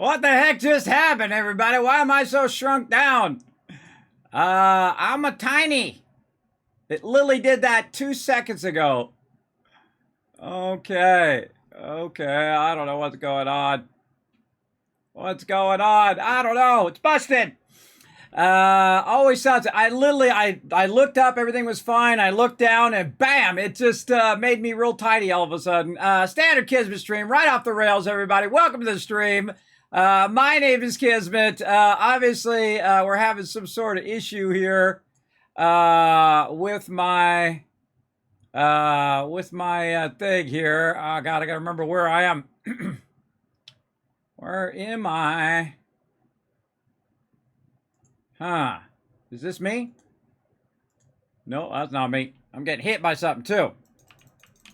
What the heck just happened, everybody? Why am I so shrunk down? I'm a tiny. It literally did that 2 seconds ago. Okay. I don't know what's going on. What's going on? I don't know. It's busted. Always sounds. I looked up. Everything was fine. I looked down, and bam! It just made me real tiny all of a sudden. Standard Kismet stream, right off the rails. Everybody, welcome to the stream. My name is Kismet. Obviously, we're having some sort of issue here with my thing here. God, I gotta remember where I am. Where am I? Huh. Is this me? No, that's not me. I'm getting hit by something too.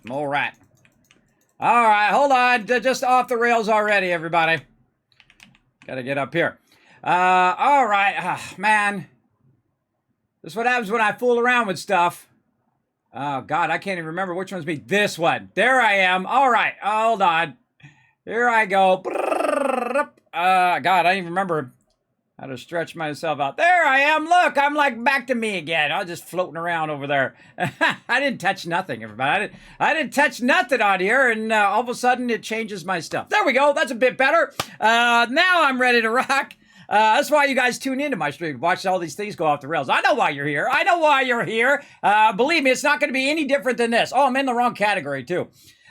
All right. All right, hold on. Just off the rails already, everybody. Gotta get up here. All right. Man. This is what happens when I fool around with stuff. Oh, God, I can't even remember which one's me. This one. There I am. All right. Hold on. Here I go. God, I don't even remember how to stretch myself out. There I am. Look, I'm like back to me again. I'm just floating around over there. I didn't touch nothing, everybody. I didn't touch nothing on here, and all of a sudden it changes my stuff. There we go. That's a bit better. Now I'm ready to rock. That's why you guys tune into my stream. Watch all these things go off the rails. I know why you're here. I know why you're here. Believe me, it's not going to be any different than this. Oh, I'm in the wrong category, too.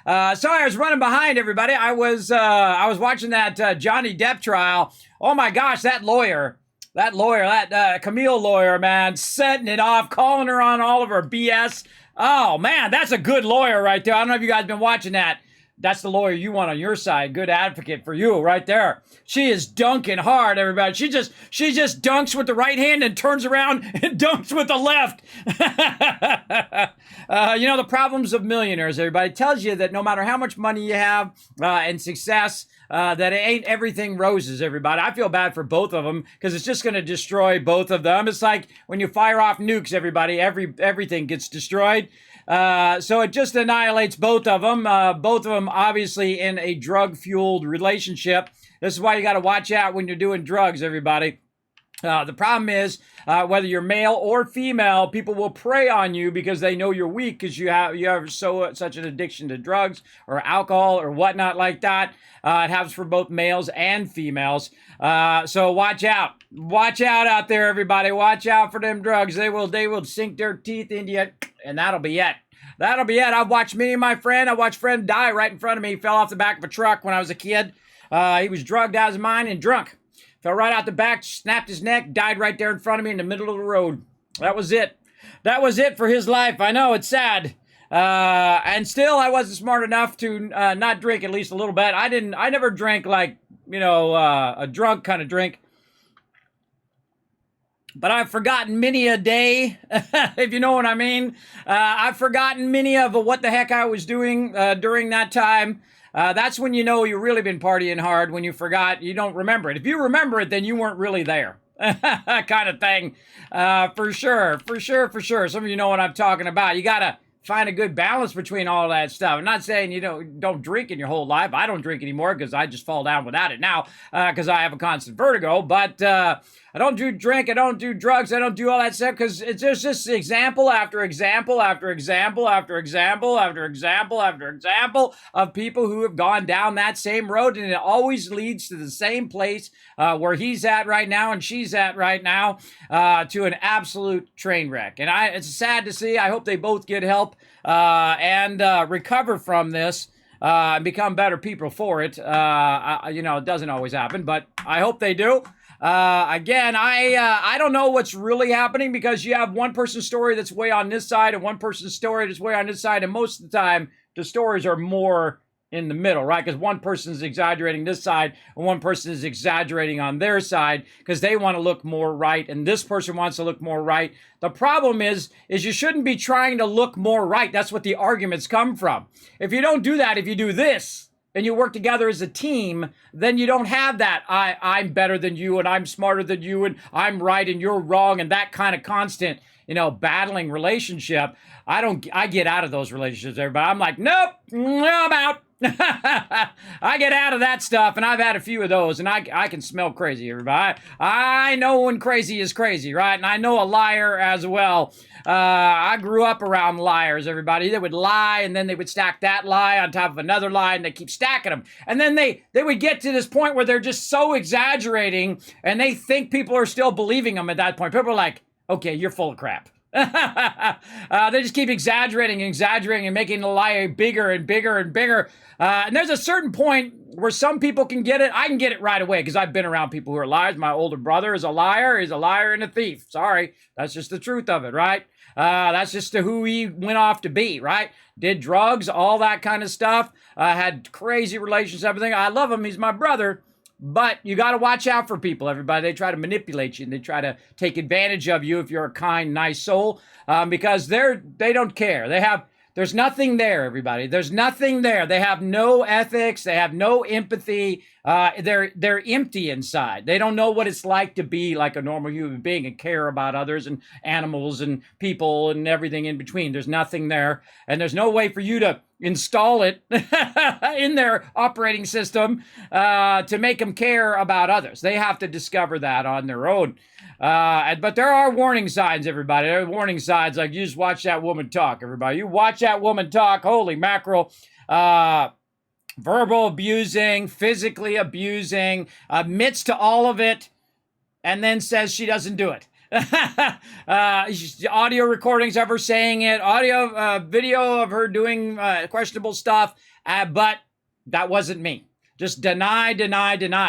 Sorry, I was running behind, everybody. I was watching that Johnny Depp trial. Oh my gosh, that Camille lawyer, man, setting it off, calling her on all of her BS. Oh man, that's a good lawyer right there. I don't know if you guys been watching that. That's the lawyer you want on your side. Good advocate for you right there. She is dunking hard, everybody. She just dunks with the right hand and turns around and dunks with the left. The problems of millionaires, everybody, tells you that no matter how much money you have and success, that it ain't everything roses, everybody. I feel bad for both of them because it's just going to destroy both of them. It's like when you fire off nukes, everybody, everything gets destroyed. So it just annihilates both of them. Both of them obviously in a drug-fueled relationship. This is why you got to watch out when you're doing drugs, everybody. The problem is, whether you're male or female, people will prey on you because they know you're weak because you have such an addiction to drugs or alcohol or whatnot like that. It happens for both males and females. So watch out. Watch out there, everybody. Watch out for them drugs. They will sink their teeth into you, and that'll be it. That'll be it. I've watched many of my friends. I watched a friend die right in front of me. He fell off the back of a truck when I was a kid. He was drugged out of his mind and drunk. Fell right out the back, snapped his neck, died right there in front of me in the middle of the road. That was it. That was it for his life. I know, it's sad. And still, I wasn't smart enough to not drink at least a little bit. I never drank like, a drunk kind of drink. But I've forgotten many a day, if you know what I mean. I've forgotten many of what the heck I was doing during that time. That's when you know you've really been partying hard, when you forgot, you don't remember it. If you remember it, then you weren't really there. Kind of thing. For sure. Some of you know what I'm talking about. You got to find a good balance between all that stuff. I'm not saying you don't drink in your whole life. I don't drink anymore because I just fall down without it now because I have a constant vertigo. But I don't do drink. I don't do drugs. I don't do all that stuff because it's just example after example after example after example after example after example of people who have gone down that same road, and it always leads to the same place where he's at right now and she's at right now, to an absolute train wreck. And it's sad to see. I hope they both get help and recover from this. And become better people for it. It doesn't always happen, but I hope they do. Again, I don't know what's really happening because you have one person's story that's way on this side and one person's story that's way on this side, and most of the time the stories are more in the middle, right? Because one person is exaggerating this side and one person is exaggerating on their side because they want to look more right and this person wants to look more right. The problem is you shouldn't be trying to look more right. That's what the arguments come from. If you don't do that, if you do this and you work together as a team, then you don't have that I'm better than you and I'm smarter than you and I'm right and you're wrong and that kind of constant, battling relationship. I get out of those relationships, everybody. I'm like, nope, I'm out. I get out of that stuff, and I've had a few of those, and I can smell crazy, everybody. I know when crazy is crazy, right? And I know a liar as well. I grew up around liars, everybody. They would lie, and then they would stack that lie on top of another lie, and they keep stacking them. And then they would get to this point where they're just so exaggerating, and they think people are still believing them at that point. People are like, okay, you're full of crap. They just keep exaggerating and making the lie bigger and bigger and bigger. And there's a certain point where some people can get it. I can get it right away because I've been around people who are liars. My older brother is a liar. He's a liar and a thief. Sorry. That's just the truth of it, right? That's just who he went off to be, right? Did drugs, all that kind of stuff. Had crazy relations, everything. I love him. He's my brother. But you got to watch out for people, everybody. They try to manipulate you, and they try to take advantage of you if you're a kind, nice soul, because they don't care. There's nothing there, everybody. There's nothing there. They have no ethics. They have no empathy. They're empty inside. They don't know what it's like to be like a normal human being and care about others and animals and people and everything in between. There's nothing there, and there's no way for you to install it in their operating system to make them care about others. They have to discover that on their own. But there are warning signs, everybody. There are warning signs like you just watch that woman talk, everybody. You watch that woman talk, holy mackerel. Verbal abusing, physically abusing, admits to all of it, and then says she doesn't do it. Audio recordings of her saying it, video of her doing questionable stuff, but that wasn't me. Just deny,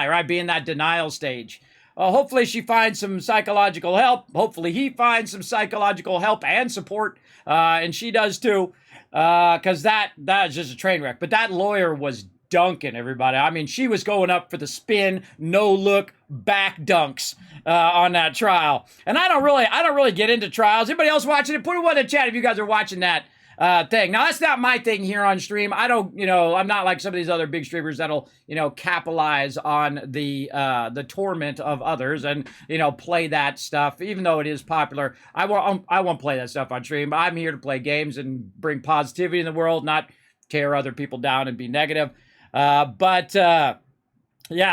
right? Be in that denial stage. Hopefully she finds some psychological help. Hopefully he finds some psychological help and support, and she does too, because that is just a train wreck. But that lawyer was dunking, everybody. I mean, she was going up for the spin, no look, back dunks on that trial. And I don't really get into trials. Anybody else watching it? Put it in the chat if you guys are watching that thing. Now, that's not my thing here on stream. I'm not like some of these other big streamers that'll, capitalize on the torment of others and, play that stuff, even though it is popular. I won't play that stuff on stream. I'm here to play games and bring positivity in the world, not tear other people down and be negative. Yeah,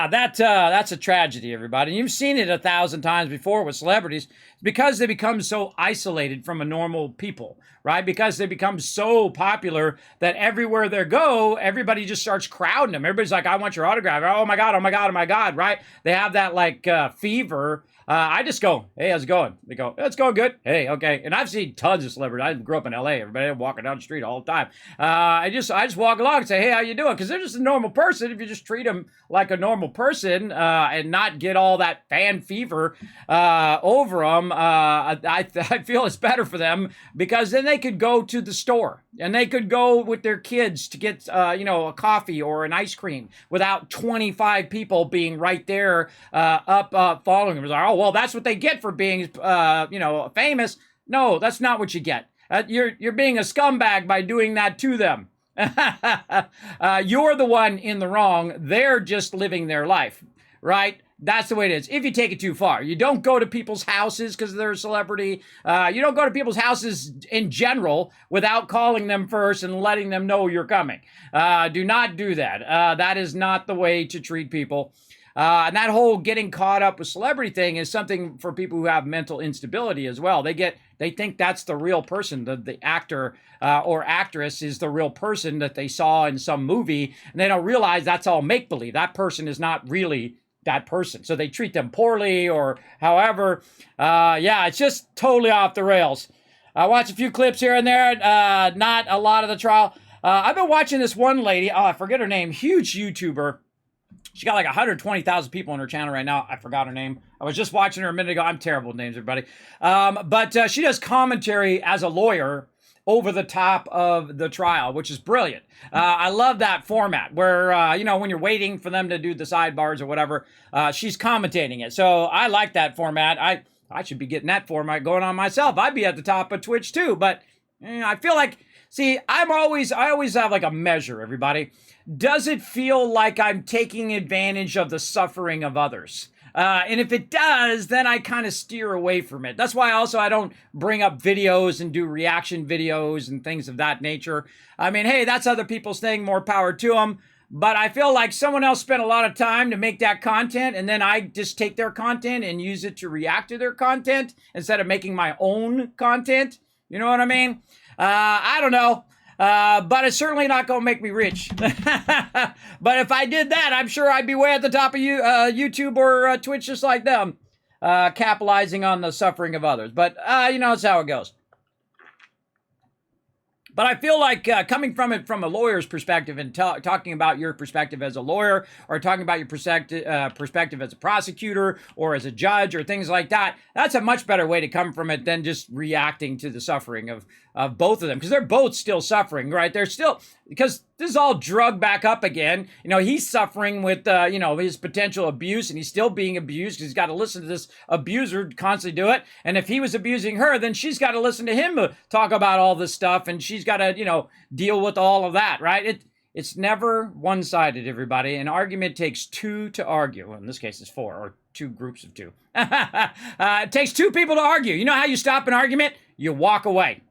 that's a tragedy, everybody. And you've seen it 1,000 times before with celebrities. It's because they become so isolated from a normal people, right? Because they become so popular that everywhere they go, everybody just starts crowding them. Everybody's like, I want your autograph. Oh my God, oh my God, oh my God, right? They have that fever. I just go, hey, how's it going? They go, it's going good. Hey, okay. And I've seen tons of celebrities. I grew up in LA. Everybody walking down the street all the time. I just walk along and say, hey, how you doing? Because they're just a normal person. If you just treat them like a normal person and not get all that fan fever over them, I feel it's better for them because then they could go to the store and they could go with their kids to get, a coffee or an ice cream without 25 people being right there following them. Like, oh, well, that's what they get for being, famous. No, that's not what you get. You're being a scumbag by doing that to them. You're the one in the wrong. They're just living their life, right? That's the way it is. If you take it too far, you don't go to people's houses because they're a celebrity. You don't go to people's houses in general without calling them first and letting them know you're coming. Do not do that. That is not the way to treat people. And that whole getting caught up with celebrity thing is something for people who have mental instability as well. They think that's the real person. The actor or actress is the real person that they saw in some movie, and they don't realize that's all make-believe. That person is not really that person. So they treat them poorly or however. It's just totally off the rails. I watched a few clips here and there, not a lot of the trial. I've been watching this one lady, I forget her name, huge YouTuber. She got like 120,000 people on her channel right now. I forgot her name. I was just watching her a minute ago. I'm terrible with names, everybody. But she does commentary as a lawyer over the top of the trial, which is brilliant. I love that format where, when you're waiting for them to do the sidebars or whatever, she's commentating it. So I like that format. I should be getting that format going on myself. I'd be at the top of Twitch too, but I feel like, I always have like a measure, everybody. Does it feel like I'm taking advantage of the suffering of others? And if it does, then I kind of steer away from it. That's why also I don't bring up videos and do reaction videos and things of that nature. I mean, hey, that's other people's thing, more power to them. But I feel like someone else spent a lot of time to make that content, and then I just take their content and use it to react to their content instead of making my own content. You know what I mean? I don't know. But it's certainly not going to make me rich. But if I did that, I'm sure I'd be way at the top of YouTube or Twitch just like them, capitalizing on the suffering of others. But, it's how it goes. But I feel like coming from it from a lawyer's perspective and talking about your perspective as a lawyer or talking about your perspective as a prosecutor or as a judge or things like that, that's a much better way to come from it than just reacting to the suffering of both of them, because they're both still suffering, right? They're still, because this is all drugged back up again. He's suffering with, his potential abuse, and he's still being abused because he's got to listen to this abuser constantly do it. And if he was abusing her, then she's got to listen to him talk about all this stuff, and she's got to, deal with all of that, right? It's never one-sided, everybody. An argument takes two to argue. Well, in this case, it's four, or two groups of two. It takes two people to argue. You know how you stop an argument? You walk away.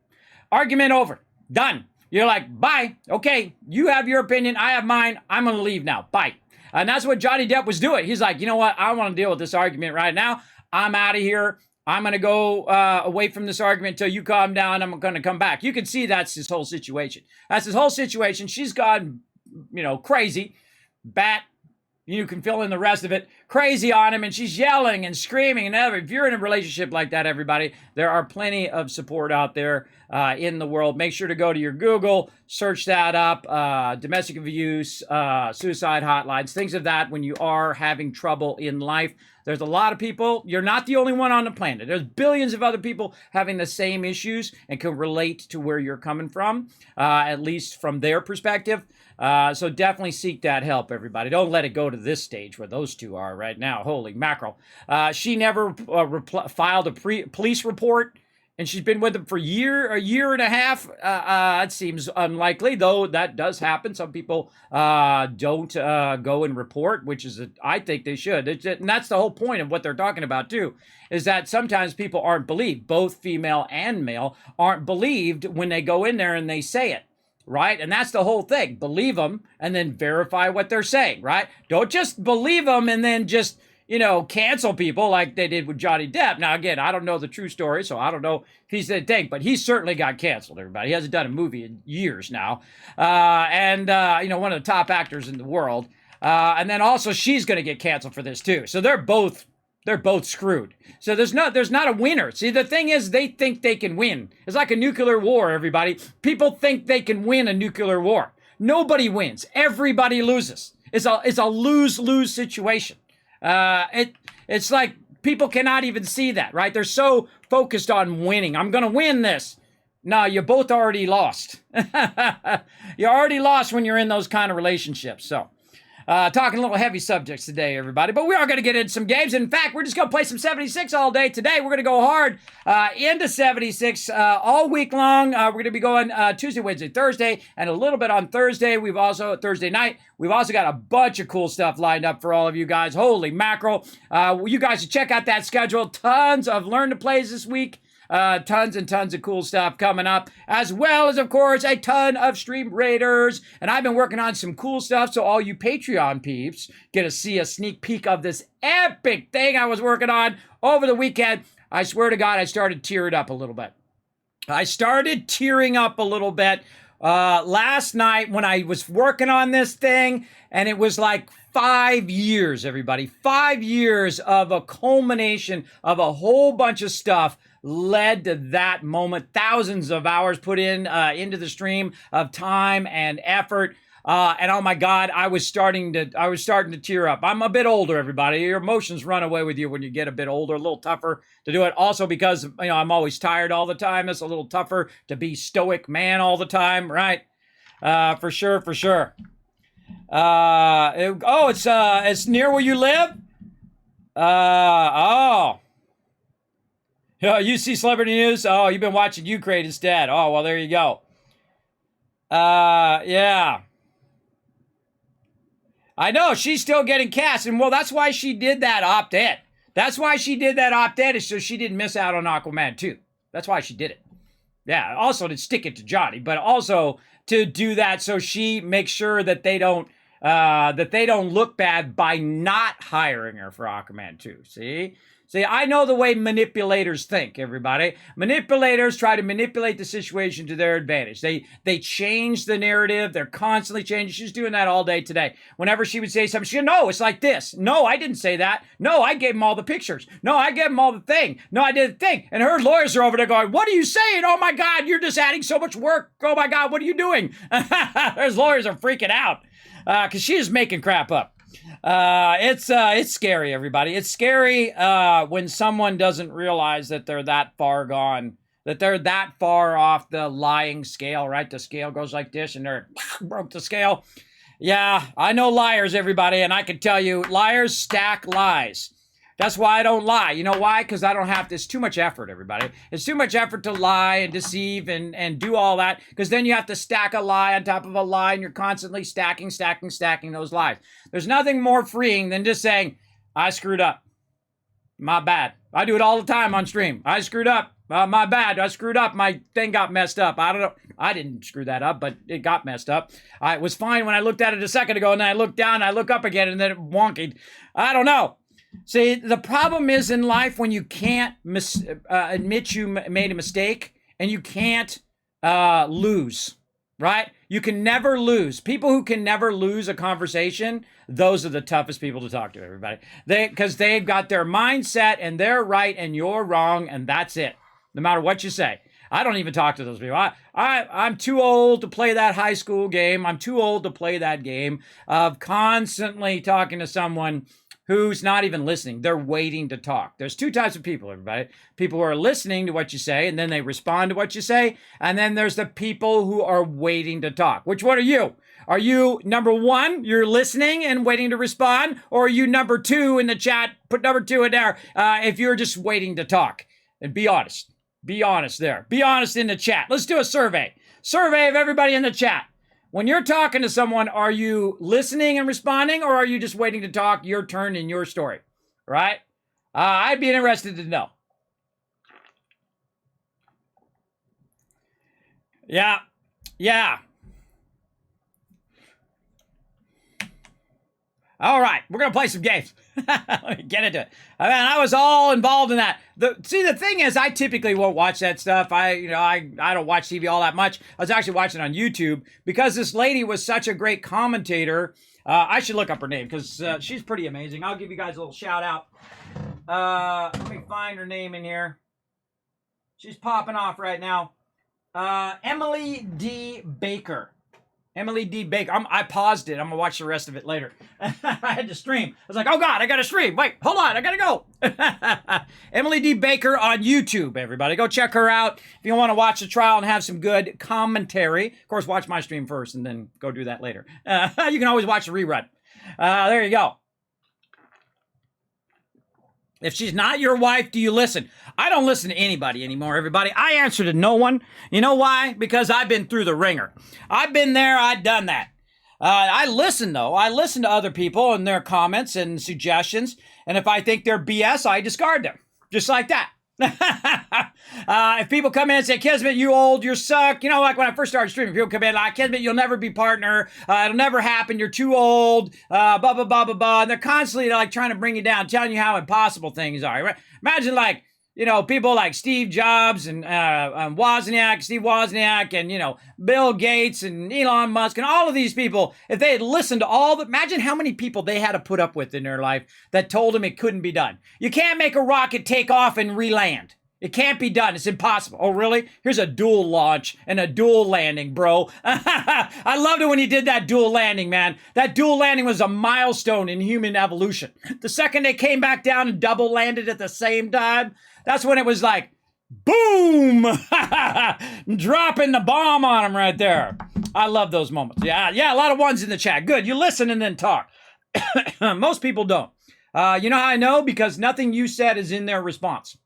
Argument over. Done. You're like, bye. Okay, you have your opinion. I have mine. I'm going to leave now. Bye. And that's what Johnny Depp was doing. He's like, you know what? I don't want to deal with this argument right now. I'm out of here. I'm going to go away from this argument until you calm down. I'm going to come back. You can see that's his whole situation. That's his whole situation. She's gone, crazy. Bat. You can fill in the rest of it. Crazy on him, and she's yelling and screaming. And if you're in a relationship like that, everybody, there are plenty of support out there in the world. Make sure to go to your Google, search that up, domestic abuse, suicide hotlines, things of that when you are having trouble in life. There's a lot of people. You're not the only one on the planet. There's billions of other people having the same issues and can relate to where you're coming from, at least from their perspective. So definitely seek that help, everybody. Don't let it go to this stage where those two are right now. Holy mackerel. She never filed a police report, and she's been with him for a year and a half. It seems unlikely, though that does happen. Some people don't go and report, which is, I think they should. And that's the whole point of what they're talking about, too, is that sometimes people aren't believed. Both female and male aren't believed when they go in there and they say it. Right? And that's the whole thing. Believe them and then verify what they're saying, right? Don't just believe them and then just, cancel people like they did with Johnny Depp. Now, again, I don't know the true story, so I don't know if he's the thing, but he certainly got canceled, everybody. He hasn't done a movie in years now. And one of the top actors in the world. And then also she's going to get canceled for this too. So they're both screwed. So there's not a winner. See, the thing is, they think they can win. It's like a nuclear war, everybody. People think they can win a nuclear war. Nobody wins. Everybody loses. It's a lose-lose situation. It's like people cannot even see that, right? They're so focused on winning. I'm going to win this. No, you both already lost. You already lost when you're in those kind of relationships. So, talking a little heavy subjects today, everybody. But we are going to get into some games. In fact, we're just going to play some 76 all day today. We're going to go hard into 76 all week long. We're going to be going Tuesday, Wednesday, Thursday, and a little bit on Thursday. Thursday night, we've also got a bunch of cool stuff lined up for all of you guys. Holy mackerel. You guys should check out that schedule. Tons of Learn to Plays this week. Tons and tons of cool stuff coming up, as well as, of course, a ton of Stream Raiders. And I've been working on some cool stuff, so all you Patreon peeps get to see a sneak peek of this epic thing I was working on over the weekend. I swear to God, I started tearing up a little bit. Last night when I was working on this thing, and it was like 5 years, everybody. 5 years of a culmination of a whole bunch of stuff led to that moment. Thousands of hours put into the stream of time and effort. And oh my God, I was starting to tear up. I'm a bit older, everybody. Your emotions run away with you when you get a bit older, a little tougher to do it. Also because, I'm always tired all the time. It's a little tougher to be stoic man all the time, right? For sure. It's near where you live? You see celebrity news? Oh, you've been watching Ukraine instead. Oh, well, there you go. Yeah. I know she's still getting cast, and well, that's why she did that opt-ed. That's why she did that opt-ed, is so she didn't miss out on Aquaman 2. That's why she did it. Yeah, also to stick it to Johnny, but also to do that so she makes sure that they don't look bad by not hiring her for Aquaman 2. See, I know the way manipulators think, everybody. Manipulators try to manipulate the situation to their advantage. They change the narrative. They're constantly changing. She's doing that all day today. Whenever she would say something, she'd go, no, it's like this. No, I didn't say that. No, I gave them all the pictures. No, I gave them all the thing. No, I did the thing. And her lawyers are over there going, what are you saying? Oh my God, you're just adding so much work. Oh my God, what are you doing? Those lawyers are freaking out because she is making crap up. It's scary, everybody. It's scary when someone doesn't realize that they're that far gone, that they're that far off the lying scale, right? The scale goes like this, and they're broke the scale. Yeah, I know liars, everybody, and I can tell you, liars stack lies. That's why I don't lie. You know why? Because I don't have to. It's too much effort, everybody. It's too much effort to lie and deceive and do all that, because then you have to stack a lie on top of a lie, and you're constantly stacking those lies. There's nothing more freeing than just saying, I screwed up. My bad. I do it all the time on stream. I screwed up. My bad. I screwed up. My thing got messed up. I don't know. I didn't screw that up, but it got messed up. It was fine when I looked at it a second ago, and then I looked down, and I look up again, and then it wonkied. I don't know. See, the problem is in life when you can't admit you made a mistake, and you can't lose, right? You can never lose. People who can never lose a conversation, those are the toughest people to talk to, everybody. Because they've got their mindset, and they're right and you're wrong, and that's it. No matter what you say. I don't even talk to those people. I'm too old to play that high school game. I'm too old to play that game of constantly talking to someone who's not even listening. They're waiting to talk. There's two types of people, everybody. People who are listening to what you say, and then they respond to what you say. And then there's the people who are waiting to talk. Which one are you? Are you number one, you're listening and waiting to respond? Or are you number two in the chat? Put number two in there if you're just waiting to talk. And be honest. Be honest there. Be honest in the chat. Let's do a survey. Survey of everybody in the chat. When you're talking to someone, are you listening and responding, or are you just waiting to talk your turn in your story? Right? I'd be interested to know. Yeah. All right, we're going to play some games. Let me get into it. I was all involved in that. See, the thing is, I typically won't watch that stuff. I don't watch TV all that much. I was actually watching it on YouTube because this lady was such a great commentator. I should look up her name because she's pretty amazing. I'll give you guys a little shout out. Let me find her name in here. She's popping off right now. Emily D. Baker. Emily D. Baker. I paused it. I'm going to watch the rest of it later. I had to stream. I was like, oh God, I got to stream. Wait, hold on. I got to go. Emily D. Baker on YouTube, everybody. Go check her out if you want to watch the trial and have some good commentary. Of course, watch my stream first and then go do that later. You can always watch the rerun. There you go. If she's not your wife, do you listen? I don't listen to anybody anymore, everybody. I answer to no one. You know why? Because I've been through the ringer. I've been there. I've done that. I listen, though. I listen to other people and their comments and suggestions. And if I think they're BS, I discard them. Just like that. If people come in and say, Kismet, you old, you suck. You know, like when I first started streaming, people come in like, Kismet, you'll never be partner. It'll never happen. You're too old. Blah, blah, blah, blah, blah. And they're constantly like trying to bring you down, telling you how impossible things are. Right? Imagine like, you know, people like Steve Jobs and Steve Wozniak, and, you know, Bill Gates and Elon Musk and all of these people, if they had listened to imagine how many people they had to put up with in their life that told them it couldn't be done. You can't make a rocket take off and re-land. It can't be done. It's impossible. Oh, really? Here's a dual launch and a dual landing, bro. I loved it when he did that dual landing, man. That dual landing was a milestone in human evolution. The second they came back down and double landed at the same time, that's when it was like, boom! Dropping the bomb on them right there. I love those moments. Yeah, a lot of ones in the chat. Good. You listen and then talk. Most people don't. You know how I know? Because nothing you said is in their response.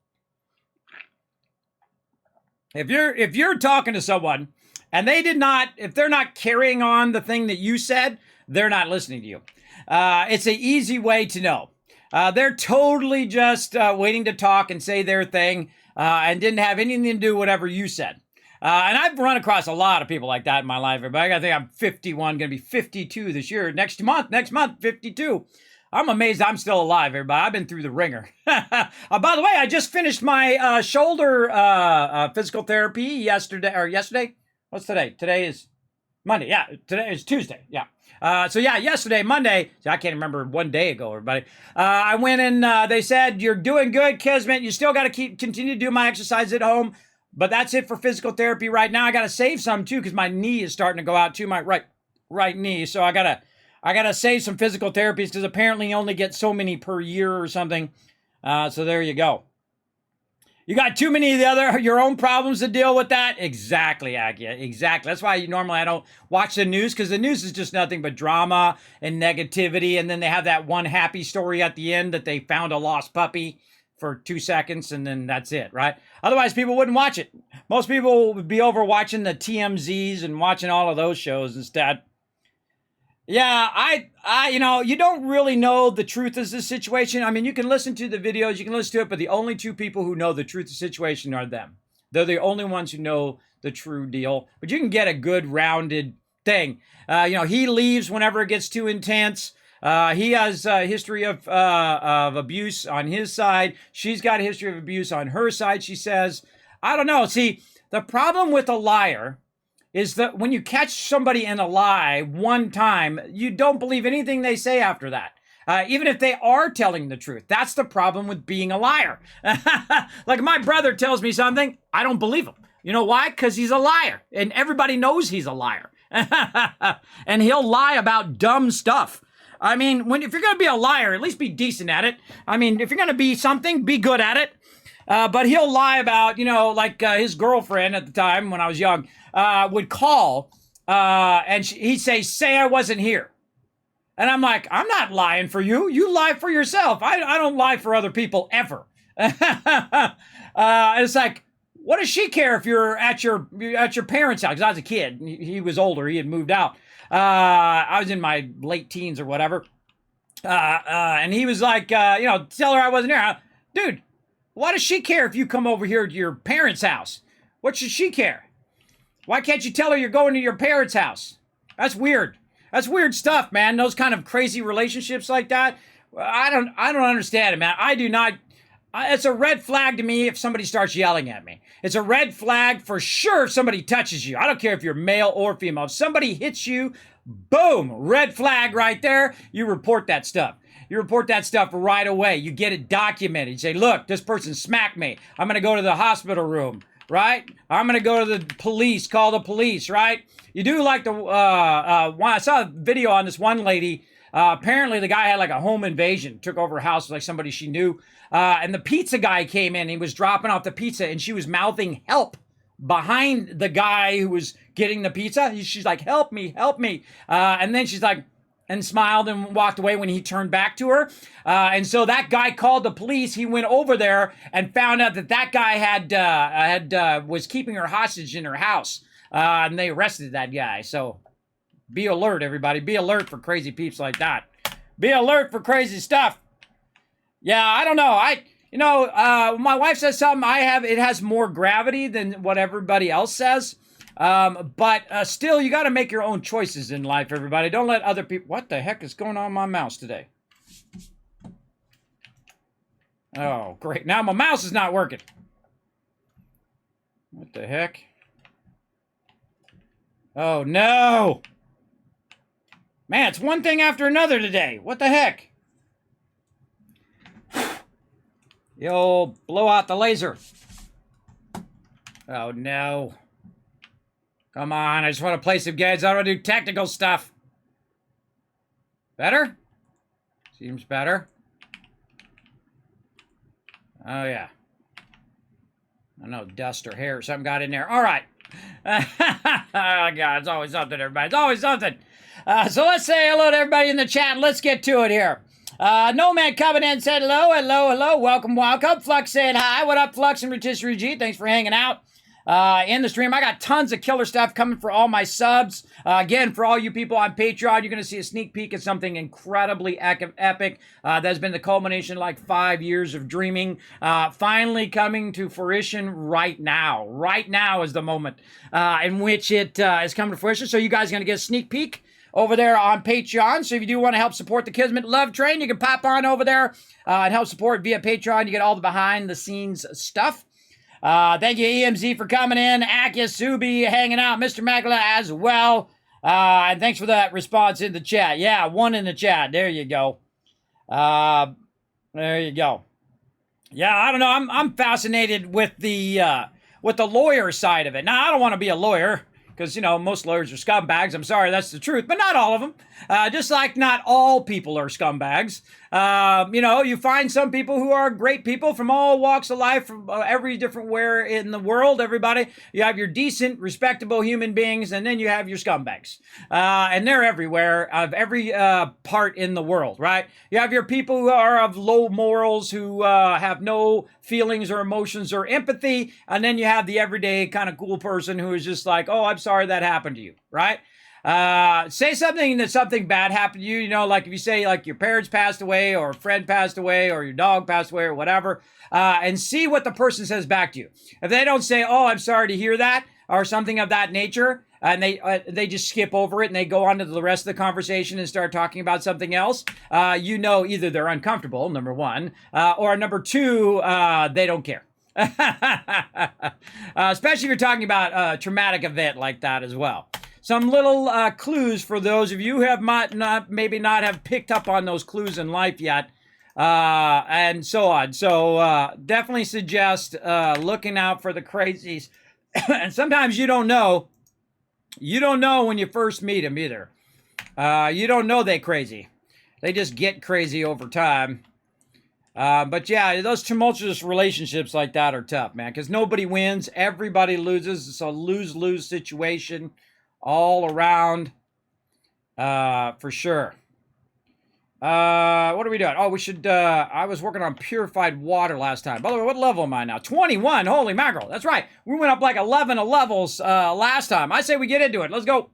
If you're talking to someone and if they're not carrying on the thing that you said, they're not listening to you. It's an easy way to know. They're totally just waiting to talk and say their thing, and didn't have anything to do with whatever you said. And I've run across a lot of people like that in my life. But I gotta think I'm 51, gonna be 52 this year. Next month, 52. I'm amazed I'm still alive, everybody. I've been through the ringer. By the way, I just finished my shoulder physical therapy yesterday. What's today? Today is Monday. Yeah, today is Tuesday. Yeah. Yesterday, Monday, I can't remember one day ago, everybody. I went and they said, you're doing good, Kismet. You still got to continue to do my exercise at home. But that's it for physical therapy right now. I got to save some too because my knee is starting to go out too, my right knee. So I gotta save some physical therapies because apparently you only get so many per year or something. So there you go. You got too many of your own problems to deal with that? Exactly, Agia. Exactly. That's why I don't watch the news, because the news is just nothing but drama and negativity. And then they have that one happy story at the end that they found a lost puppy for 2 seconds, and then that's it, right? Otherwise, people wouldn't watch it. Most people would be over watching the TMZs and watching all of those shows instead. Yeah, you don't really know the truth of the situation. I mean, you can listen to the videos, you can listen to it, but the only two people who know the truth of the situation are them. They're the only ones who know the true deal. But you can get a good rounded thing. He leaves whenever it gets too intense. He has a history of abuse on his side. She's got a history of abuse on her side, she says. I don't know. See, the problem with a liar is that when you catch somebody in a lie one time, you don't believe anything they say after that. Even if they are telling the truth. That's the problem with being a liar. Like, my brother tells me something, I don't believe him. You know why? Because he's a liar. And everybody knows he's a liar. And he'll lie about dumb stuff. I mean, if you're going to be a liar, at least be decent at it. I mean, if you're going to be something, be good at it. But he'll lie about, his girlfriend at the time when I was young would call and he'd say I wasn't here. And I'm like, I'm not lying for you. You lie for yourself. I don't lie for other people ever. It's like, what does she care if you're at your parents' house? Because I was a kid. He was older. He had moved out. I was in my late teens or whatever. And he was like, tell her I wasn't here. Dude, why does she care if you come over here to your parents' house? What should she care? Why can't you tell her you're going to your parents' house? That's weird. That's weird stuff, man. Those kind of crazy relationships like that. I don't understand it, man. I do not. It's a red flag to me if somebody starts yelling at me. It's a red flag for sure if somebody touches you. I don't care if you're male or female. If somebody hits you, boom, red flag right there. You report that stuff. You report that stuff right away. You get it documented. You say, look, this person smacked me. I'm going to go to the hospital room, right? I'm going to go to the police, call the police, right? You do like I saw a video on this one lady. Apparently the guy had like a home invasion, took over her house with like somebody she knew. And the pizza guy came in, he was dropping off the pizza and she was mouthing help behind the guy who was getting the pizza. She's like, help me. And then she's like, and smiled and walked away when he turned back to her. And so that guy called the police. He went over there and found out that guy was keeping her hostage in her house. And they arrested that guy. So be alert, everybody. Be alert for crazy peeps like that. Be alert for crazy stuff. Yeah, I don't know. My wife says something it has more gravity than what everybody else says. But still, you got to make your own choices in life, everybody. Don't let other people... What the heck is going on with my mouse today? Oh, great. Now my mouse is not working. What the heck? Oh, no. Man, it's one thing after another today. What the heck? Yo, blow out the laser. Oh, no. Come on, I just want to play some games. I don't want to do technical stuff. Better? Seems better. Oh, yeah. I don't know, dust or hair or something got in there. All right. Oh, God, it's always something, everybody. It's always something. So let's say hello to everybody in the chat. Let's get to it here. Nomad Covenant said hello. Welcome. Flux said hi. What up, Flux and Rotisserie G? Thanks for hanging out. in the stream. I got tons of killer stuff coming for all my subs. Again, for all you people on Patreon, you're going to see a sneak peek at something incredibly epic. That's been the culmination of like 5 years of dreaming. Finally coming to fruition right now. Right now is the moment in which it is coming to fruition. So you guys are going to get a sneak peek over there on Patreon. So if you do want to help support the Kismet Love Train, you can pop on over there and help support via Patreon. You get all the behind-the-scenes stuff. Thank you, EMZ, for coming in. Akisubi hanging out. Mr. Magala as well. And thanks for that response in the chat. Yeah, one in the chat. There you go. There you go. Yeah, I don't know. I'm fascinated with the lawyer side of it. Now, I don't want to be a lawyer, because, you know, most lawyers are scumbags. I'm sorry, that's the truth, but not all of them. Just like not all people are scumbags. You know, you find some people who are great people from all walks of life, from every different where in the world, everybody. You have your decent, respectable human beings, and then you have your scumbags. And they're everywhere, of every part in the world, right? You have your people who are of low morals, who have no feelings or emotions or empathy, and then you have the everyday kind of cool person who is just like, oh, I'm sorry that happened to you, right? Say something that something bad happened to you, you know, like if you say like your parents passed away or a friend passed away or your dog passed away or whatever, and see what the person says back to you. If they don't say, oh, I'm sorry to hear that, or something of that nature, and they just skip over it and they go on to the rest of the conversation and start talking about something else, you know, either they're uncomfortable, number one, or number two, they don't care. Especially if you're talking about a traumatic event like that as well. Some little clues for those of you who have maybe not have picked up on those clues in life yet, and so on. So definitely suggest looking out for the crazies. And sometimes you don't know. You don't know when you first meet them either. You don't know they're crazy. They just get crazy over time. But yeah, those tumultuous relationships like that are tough, man, because nobody wins. Everybody loses. It's a lose-lose situation all around, for sure. What are we doing? Oh, we should, I was working on purified water last time. By the way, what level am I now? 21. Holy mackerel. That's right. We went up like 11 levels last time. I say we get into it. Let's go.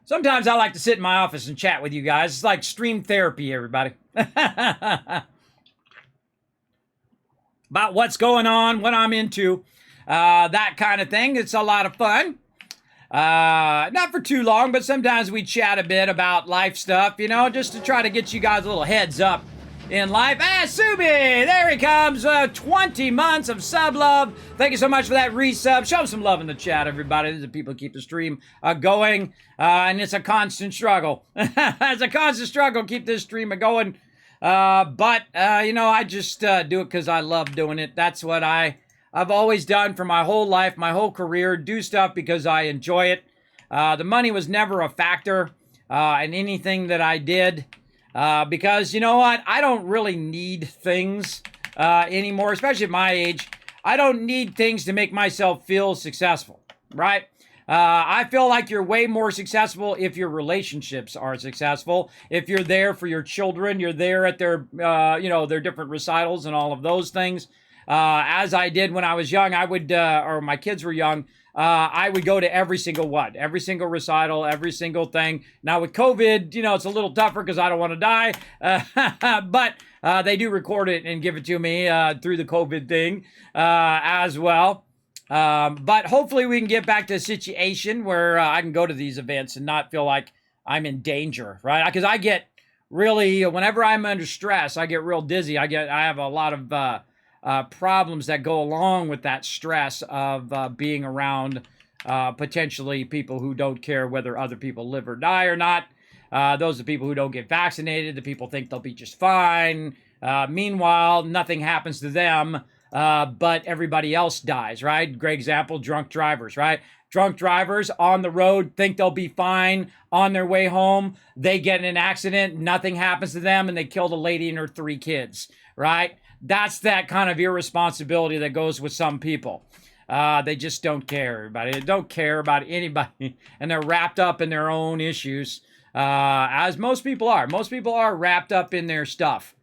Sometimes I like to sit in my office and chat with you guys. It's like stream therapy, everybody. About what's going on, what I'm into, that kind of thing. It's a lot of fun. Not for too long, but sometimes we chat a bit about life stuff, you know, just to try to get you guys a little heads up in life. Ah, Subi! There he comes. 20 months of sub love. Thank you so much for that resub. Show some love in the chat, everybody. The people keep the stream going. And it's a constant struggle. It's a constant struggle. Keep this stream going. But you know, I just do it because I love doing it. That's what I've always done for my whole life, my whole career. Do stuff because I enjoy it. The money was never a factor in anything that I did. Because, you know what? I don't really need things anymore, especially at my age. I don't need things to make myself feel successful, right? I feel like you're way more successful if your relationships are successful. If you're there for your children, you're there at their, you know, their different recitals and all of those things. As I did when I was young, I would, or my kids were young, I would go to every single one, every single recital, every single thing. Now with COVID, you know, it's a little tougher because I don't want to die, but they do record it and give it to me through the COVID thing as well. But hopefully we can get back to a situation where I can go to these events and not feel like I'm in danger, right? Because I get really, whenever I'm under stress, I get real dizzy. I have a lot of problems that go along with that stress of being around potentially people who don't care whether other people live or die or not. Those are people who don't get vaccinated. The people think they'll be just fine. Meanwhile, nothing happens to them, but everybody else dies, right? Great example, drunk drivers, right? Drunk drivers on the road think they'll be fine. On their way home, they get in an accident, nothing happens to them, and they kill the lady and her 3 kids, right? That's that kind of irresponsibility that goes with some people. They just don't care, everybody. They don't care about anybody, and they're wrapped up in their own issues, as most people are. Most people are wrapped up in their stuff.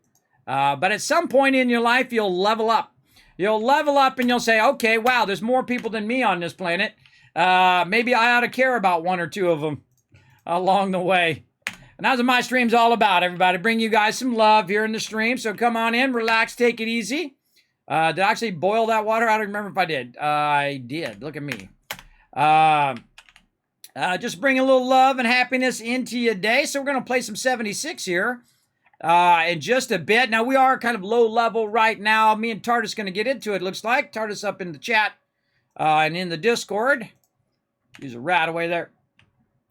But at some point in your life, you'll level up. You'll level up and you'll say, okay, wow, there's more people than me on this planet. Maybe I ought to care about one or two of them along the way. And that's what my stream's all about, everybody. Bring you guys some love here in the stream. So come on in, relax, take it easy. Did I actually boil that water? I don't remember if I did. I did. Look at me. Just bring a little love and happiness into your day. So we're going to play some 76 here in just a bit. Now, we are kind of low level right now. Me and Tardis going to get into it, looks like. Tardis up in the chat and in the Discord. Use a rat away there.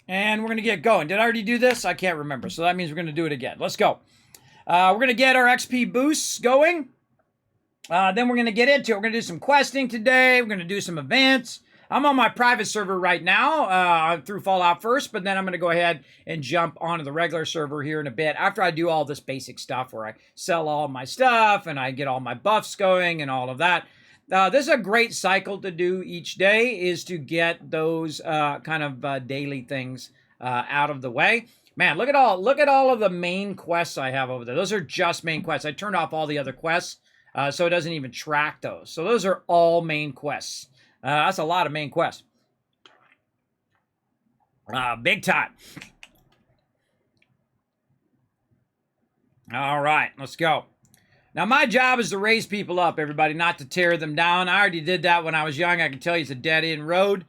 And we're going to get going. Did I already do this? I can't remember. So that means we're going to do it again. Let's go. We're going to get our XP boosts going. Then we're going to get into it. We're going to do some questing today. We're going to do some events. I'm on my private server right now through Fallout first, but then I'm going to go ahead and jump onto the regular server here in a bit after I do all this basic stuff where I sell all my stuff and I get all my buffs going and all of that. This is a great cycle to do each day, is to get those kind of daily things out of the way. Man, look at all of the main quests I have over there. Those are just main quests. I turned off all the other quests, so it doesn't even track those. So those are all main quests. That's a lot of main quests. Big time. All right, let's go. Now, my job is to raise people up, everybody, not to tear them down. I already did that when I was young. I can tell you it's a dead-end road.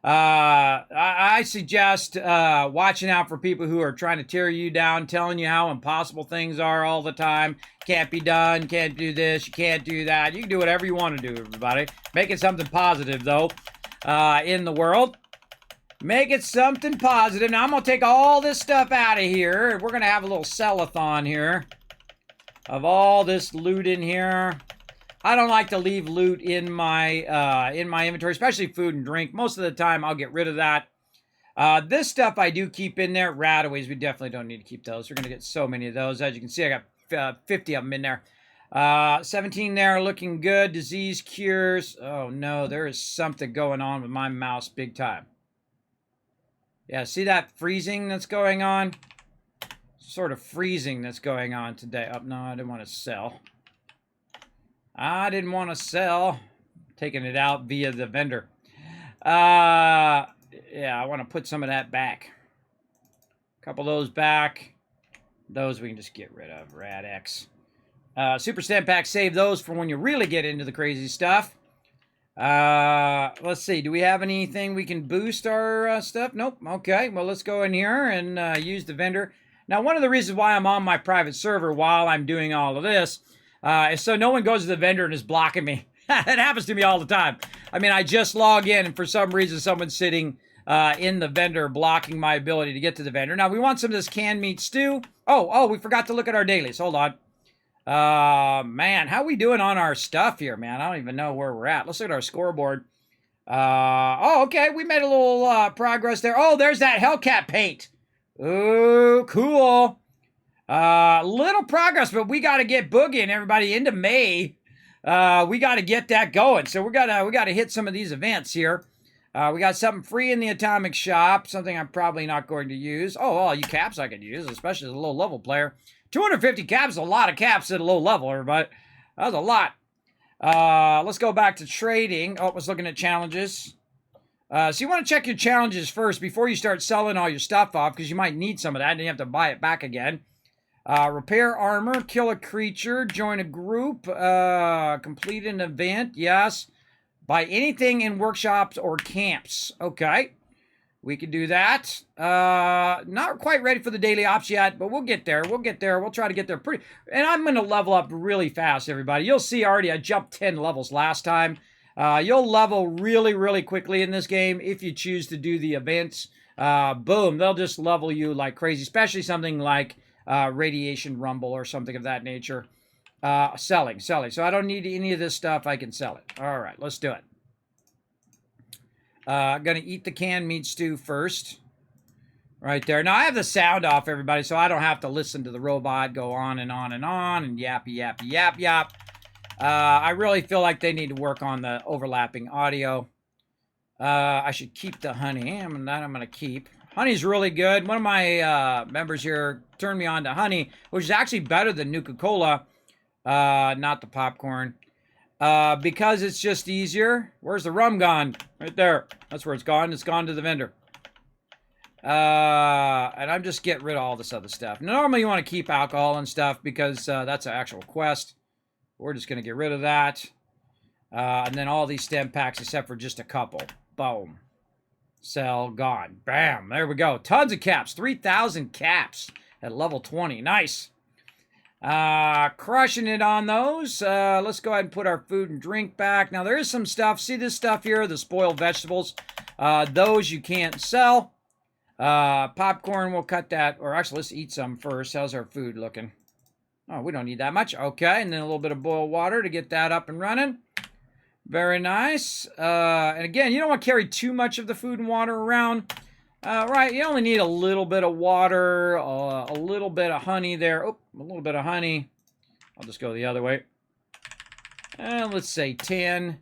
I suggest watching out for people who are trying to tear you down, telling you how impossible things are all the time. Can't be done, can't do this, you can't do that. You can do whatever you want to do, everybody. Make it something positive, though, in the world. Make it something positive. Now, I'm going to take all this stuff out of here. We're going to have a little sell-a-thon here of all this loot in here. I don't like to leave loot in my inventory, especially food and drink. Most of the time, I'll get rid of that. This stuff I do keep in there. Rataways, we definitely don't need to keep those. We're going to get so many of those. As you can see, I got 50 of them in there. 17 there, looking good. Disease cures. Oh, no, there is something going on with my mouse big time. Yeah, see that freezing that's going on? Sort of freezing that's going on today. Oh, no, I didn't want to sell. I didn't want to sell. Taking it out via the vendor. Yeah, I want to put some of that back. A couple of those back. Those we can just get rid of. Rad-X. Super Stamp Pack, save those for when you really get into the crazy stuff. Let's see. Do we have anything we can boost our stuff? Nope. Okay. Well, let's go in here and use the vendor. Now, one of the reasons why I'm on my private server while I'm doing all of this is so no one goes to the vendor and is blocking me. It happens to me all the time. I mean, I just log in and for some reason someone's sitting in the vendor blocking my ability to get to the vendor. Now, we want some of this canned meat stew. Oh, we forgot to look at our dailies. Hold on. Man, how we doing on our stuff here, man? I don't even know where we're at. Let's look at our scoreboard. Okay. We made a little progress there. Oh, there's that Hellcat paint. Ooh, cool. Little progress, but we got to get boogieing everybody into May. We got to get that going. So we got to hit some of these events here. We got something free in the Atomic Shop, something I'm probably not going to use. Oh, all you caps I could use, especially as a low level player. 250 caps is a lot of caps at a low level, everybody. That was a lot. Let's go back to trading. Oh, I was looking at challenges. So you want to check your challenges first before you start selling all your stuff off, because you might need some of that and you have to buy it back again. Repair armor, kill a creature, join a group, complete an event, yes. Buy anything in workshops or camps. Okay, we can do that. Not quite ready for the daily ops yet, but we'll get there. We'll get there. We'll try to get there pretty. And I'm going to level up really fast, everybody. You'll see already I jumped 10 levels last time. You'll level really, really quickly in this game if you choose to do the events. Boom, they'll just level you like crazy, especially something like Radiation Rumble or something of that nature. Selling. So I don't need any of this stuff. I can sell it. All right, let's do it. Gonna eat the canned meat stew first. Right there. Now, I have the sound off, everybody, so I don't have to listen to the robot go on and on and on and yappy, yappy, yap, yap. I really feel like they need to work on the overlapping audio. I should keep the honey. I'm going to keep. Honey's really good. One of my members here turned me on to honey, which is actually better than Nuka-Cola. Not the popcorn. Because it's just easier. Where's the rum gone? Right there. That's where it's gone. It's gone to the vendor. And I'm just getting rid of all this other stuff. Normally you want to keep alcohol and stuff because that's an actual quest. We're just going to get rid of that. And then all these stem packs except for just a couple. Boom. Sell, gone. Bam. There we go. Tons of caps. 3,000 caps at level 20. Nice. Crushing it on those. Let's go ahead and put our food and drink back. Now, there is some stuff. See this stuff here? The spoiled vegetables. Those you can't sell. Popcorn, we'll cut that. Or actually, let's eat some first. How's our food looking? Oh, we don't need that much. Okay, and then a little bit of boiled water to get that up and running. Very nice. And again, you don't want to carry too much of the food and water around. Right, you only need a little bit of water, a little bit of honey there. Oh, a little bit of honey. I'll just go the other way. And let's say 10.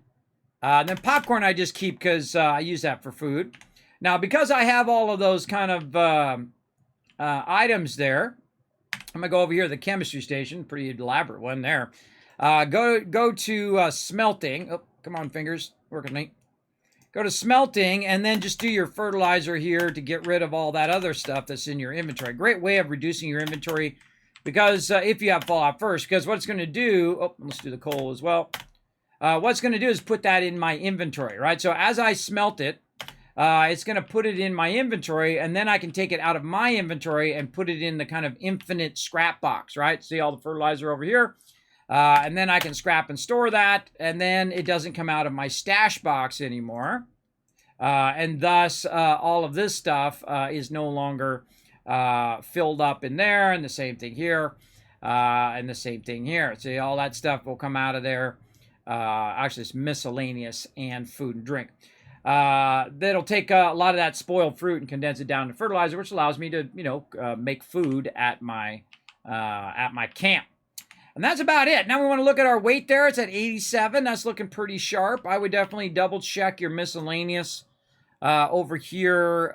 Then popcorn I just keep because I use that for food. Now, because I have all of those kind of items there, I'm going to go over here to the chemistry station. Pretty elaborate one there. Go to smelting. Oh, come on, fingers. Work with me. Go to smelting, and then just do your fertilizer here to get rid of all that other stuff that's in your inventory. Great way of reducing your inventory because if you have fallout first, because what it's going to do, oh, let's do the coal as well. What it's going to do is put that in my inventory, right? So as I smelt it, it's going to put it in my inventory, and then I can take it out of my inventory and put it in the kind of infinite scrap box, right? See all the fertilizer over here? And then I can scrap and store that, and then it doesn't come out of my stash box anymore. And thus, all of this stuff is no longer filled up in there, and the same thing here, and the same thing here. See, all that stuff will come out of there. Actually, it's miscellaneous and food and drink. That'll take a lot of that spoiled fruit and condense it down to fertilizer, which allows me to, make food at my camp. And that's about it. Now we want to look at our weight there. It's at 87. That's looking pretty sharp. I would definitely double check your miscellaneous over here.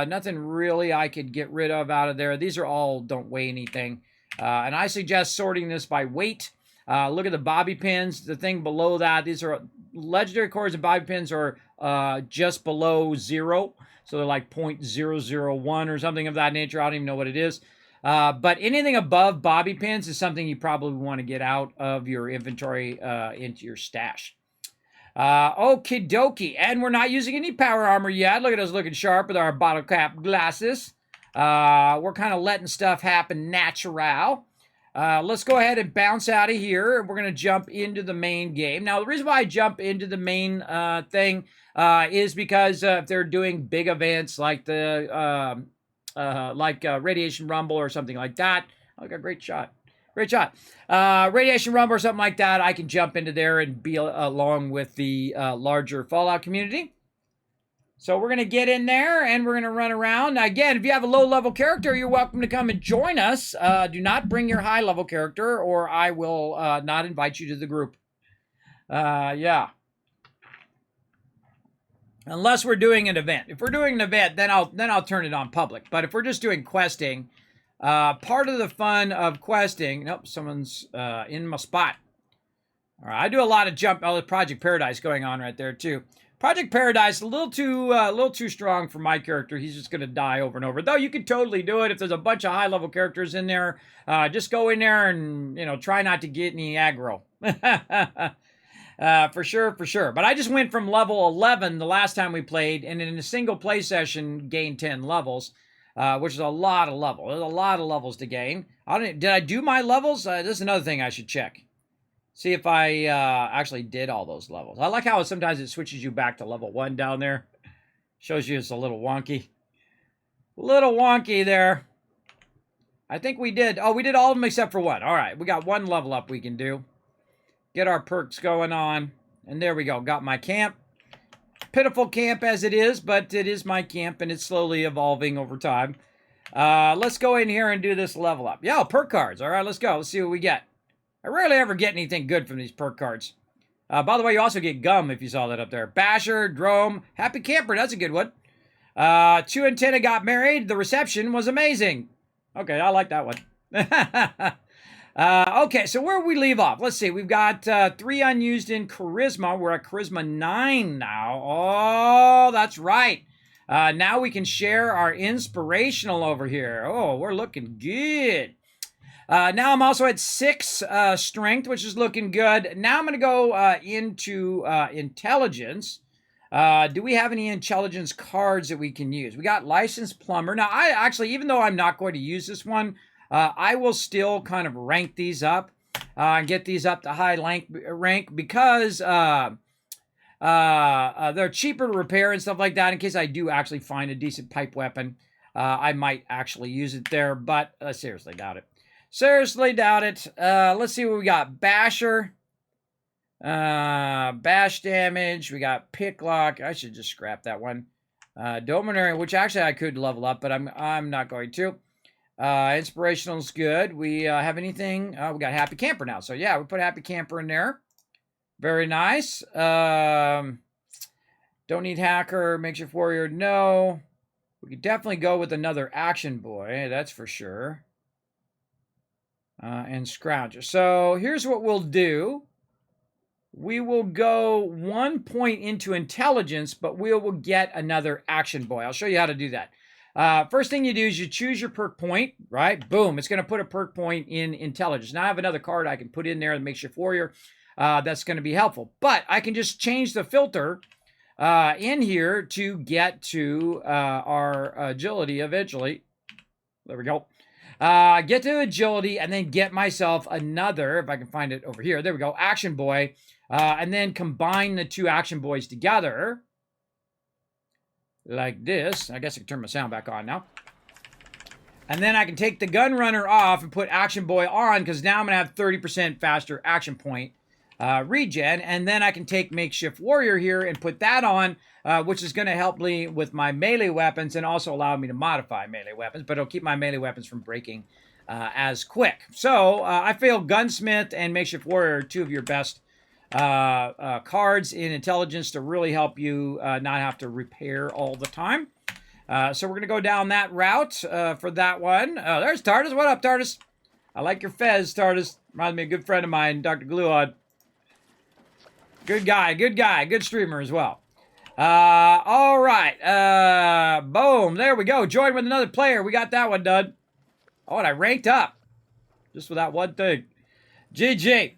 Nothing really I could get rid of out of there. These are all don't weigh anything. And I suggest sorting this by weight. Look at the bobby pins. The thing below that, these are legendary cores and bobby pins are just below 0. So they're like 0.001 or something of that nature. I don't even know what it is. But anything above bobby pins is something you probably want to get out of your inventory into your stash. Okie dokie. And we're not using any power armor yet. Look at us looking sharp with our bottle cap glasses. We're kind of letting stuff happen natural. Let's go ahead and bounce out of here. We're going to jump into the main game. Now, the reason why I jump into the main thing is because if they're doing big events like the Radiation Rumble or something like that. Oh, got a great shot. Great shot. Radiation Rumble or something like that, I can jump into there and be along with the larger Fallout community. So we're going to get in there and we're going to run around. Now, again, if you have a low-level character, you're welcome to come and join us. Do not bring your high-level character or I will not invite you to the group. Yeah. Unless we're doing an event. If we're doing an event, then I'll turn it on public. But if we're just doing questing, part of the fun of questing. Nope, someone's in my spot. All right, I do a lot of jump. Oh, the Project Paradise going on right there too. Project Paradise a little too strong for my character. He's just gonna die over and over. Though you could totally do it if there's a bunch of high level characters in there. Just go in there and try not to get any aggro. For sure. But I just went from level 11 the last time we played, and in a single play session gained 10 levels, which is a lot of levels. There's a lot of levels to gain. Did I do my levels? This is another thing I should check. See if I actually did all those levels. I like how sometimes it switches you back to level 1 down there. Shows you it's a little wonky. Little wonky there. I think we did. Oh, we did all of them except for one. All right, we got one level up we can do. Get our perks going on. And there we go. Got my camp. Pitiful camp as it is, but it is my camp, and it's slowly evolving over time. Let's go in here and do this level up. Yeah, perk cards. All right, let's go. Let's see what we get. I rarely ever get anything good from these perk cards. By the way, you also get gum if you saw that up there. Basher, Drome, Happy Camper. That's a good one. 2 and 10 got married. The reception was amazing. Okay, I like that one. Okay, so where we leave off? Let's see. We've got 3 unused in Charisma. We're at Charisma 9 now. Oh, that's right. Now we can share our Inspirational over here. Oh, we're looking good. Now I'm also at 6 Strength, which is looking good. Now I'm going to go into Intelligence. Do we have any intelligence cards that we can use? We got Licensed Plumber. Now, I actually, even though I'm not going to use this one, I will still kind of rank these up and get these up to high rank because they're cheaper to repair and stuff like that. In case I do actually find a decent pipe weapon, I might actually use it there, but seriously doubt it. Seriously doubt it. Let's see what we got. Basher. Bash damage. We got Picklock. I should just scrap that one. Dominary, which actually I could level up, but I'm not going to. Inspirational's good. We have anything? We got Happy Camper now. So yeah, we put Happy Camper in there. Very nice. Don't need Hacker. Makeshift Warrior. No. We could definitely go with another Action Boy. That's for sure. And Scrounger. So here's what we'll do. We will go 1 point into Intelligence, but we will get another Action Boy. I'll show you how to do that. First thing you do is you choose your perk point, right? Boom. It's going to put a perk point in Intelligence. Now I have another card I can put in there, the Makeshift Warrior. That's going to be helpful. But I can just change the filter in here to get to our Agility eventually. There we go. Get to Agility and then get myself another, if I can find it over here. There we go. Action Boy. And then combine the 2 Action Boys together. Like this. I guess I can turn my sound back on now. And then I can take the Gun Runner off and put Action Boy on, because now I'm going to have 30% faster action point regen. And then I can take Makeshift Warrior here and put that on, which is going to help me with my melee weapons and also allow me to modify melee weapons, but it'll keep my melee weapons from breaking as quick. So I feel Gunsmith and Makeshift Warrior are 2 of your best cards in Intelligence to really help you not have to repair all the time. So we're going to go down that route for that one. There's Tardis. What up, Tardis? I like your fez, Tardis. Reminds me of a good friend of mine, Dr. Gluod. Good guy, good streamer as well. All right. Boom. There we go. Join with another player. We got that one done. Oh, and I ranked up. Just with that one thing. GG.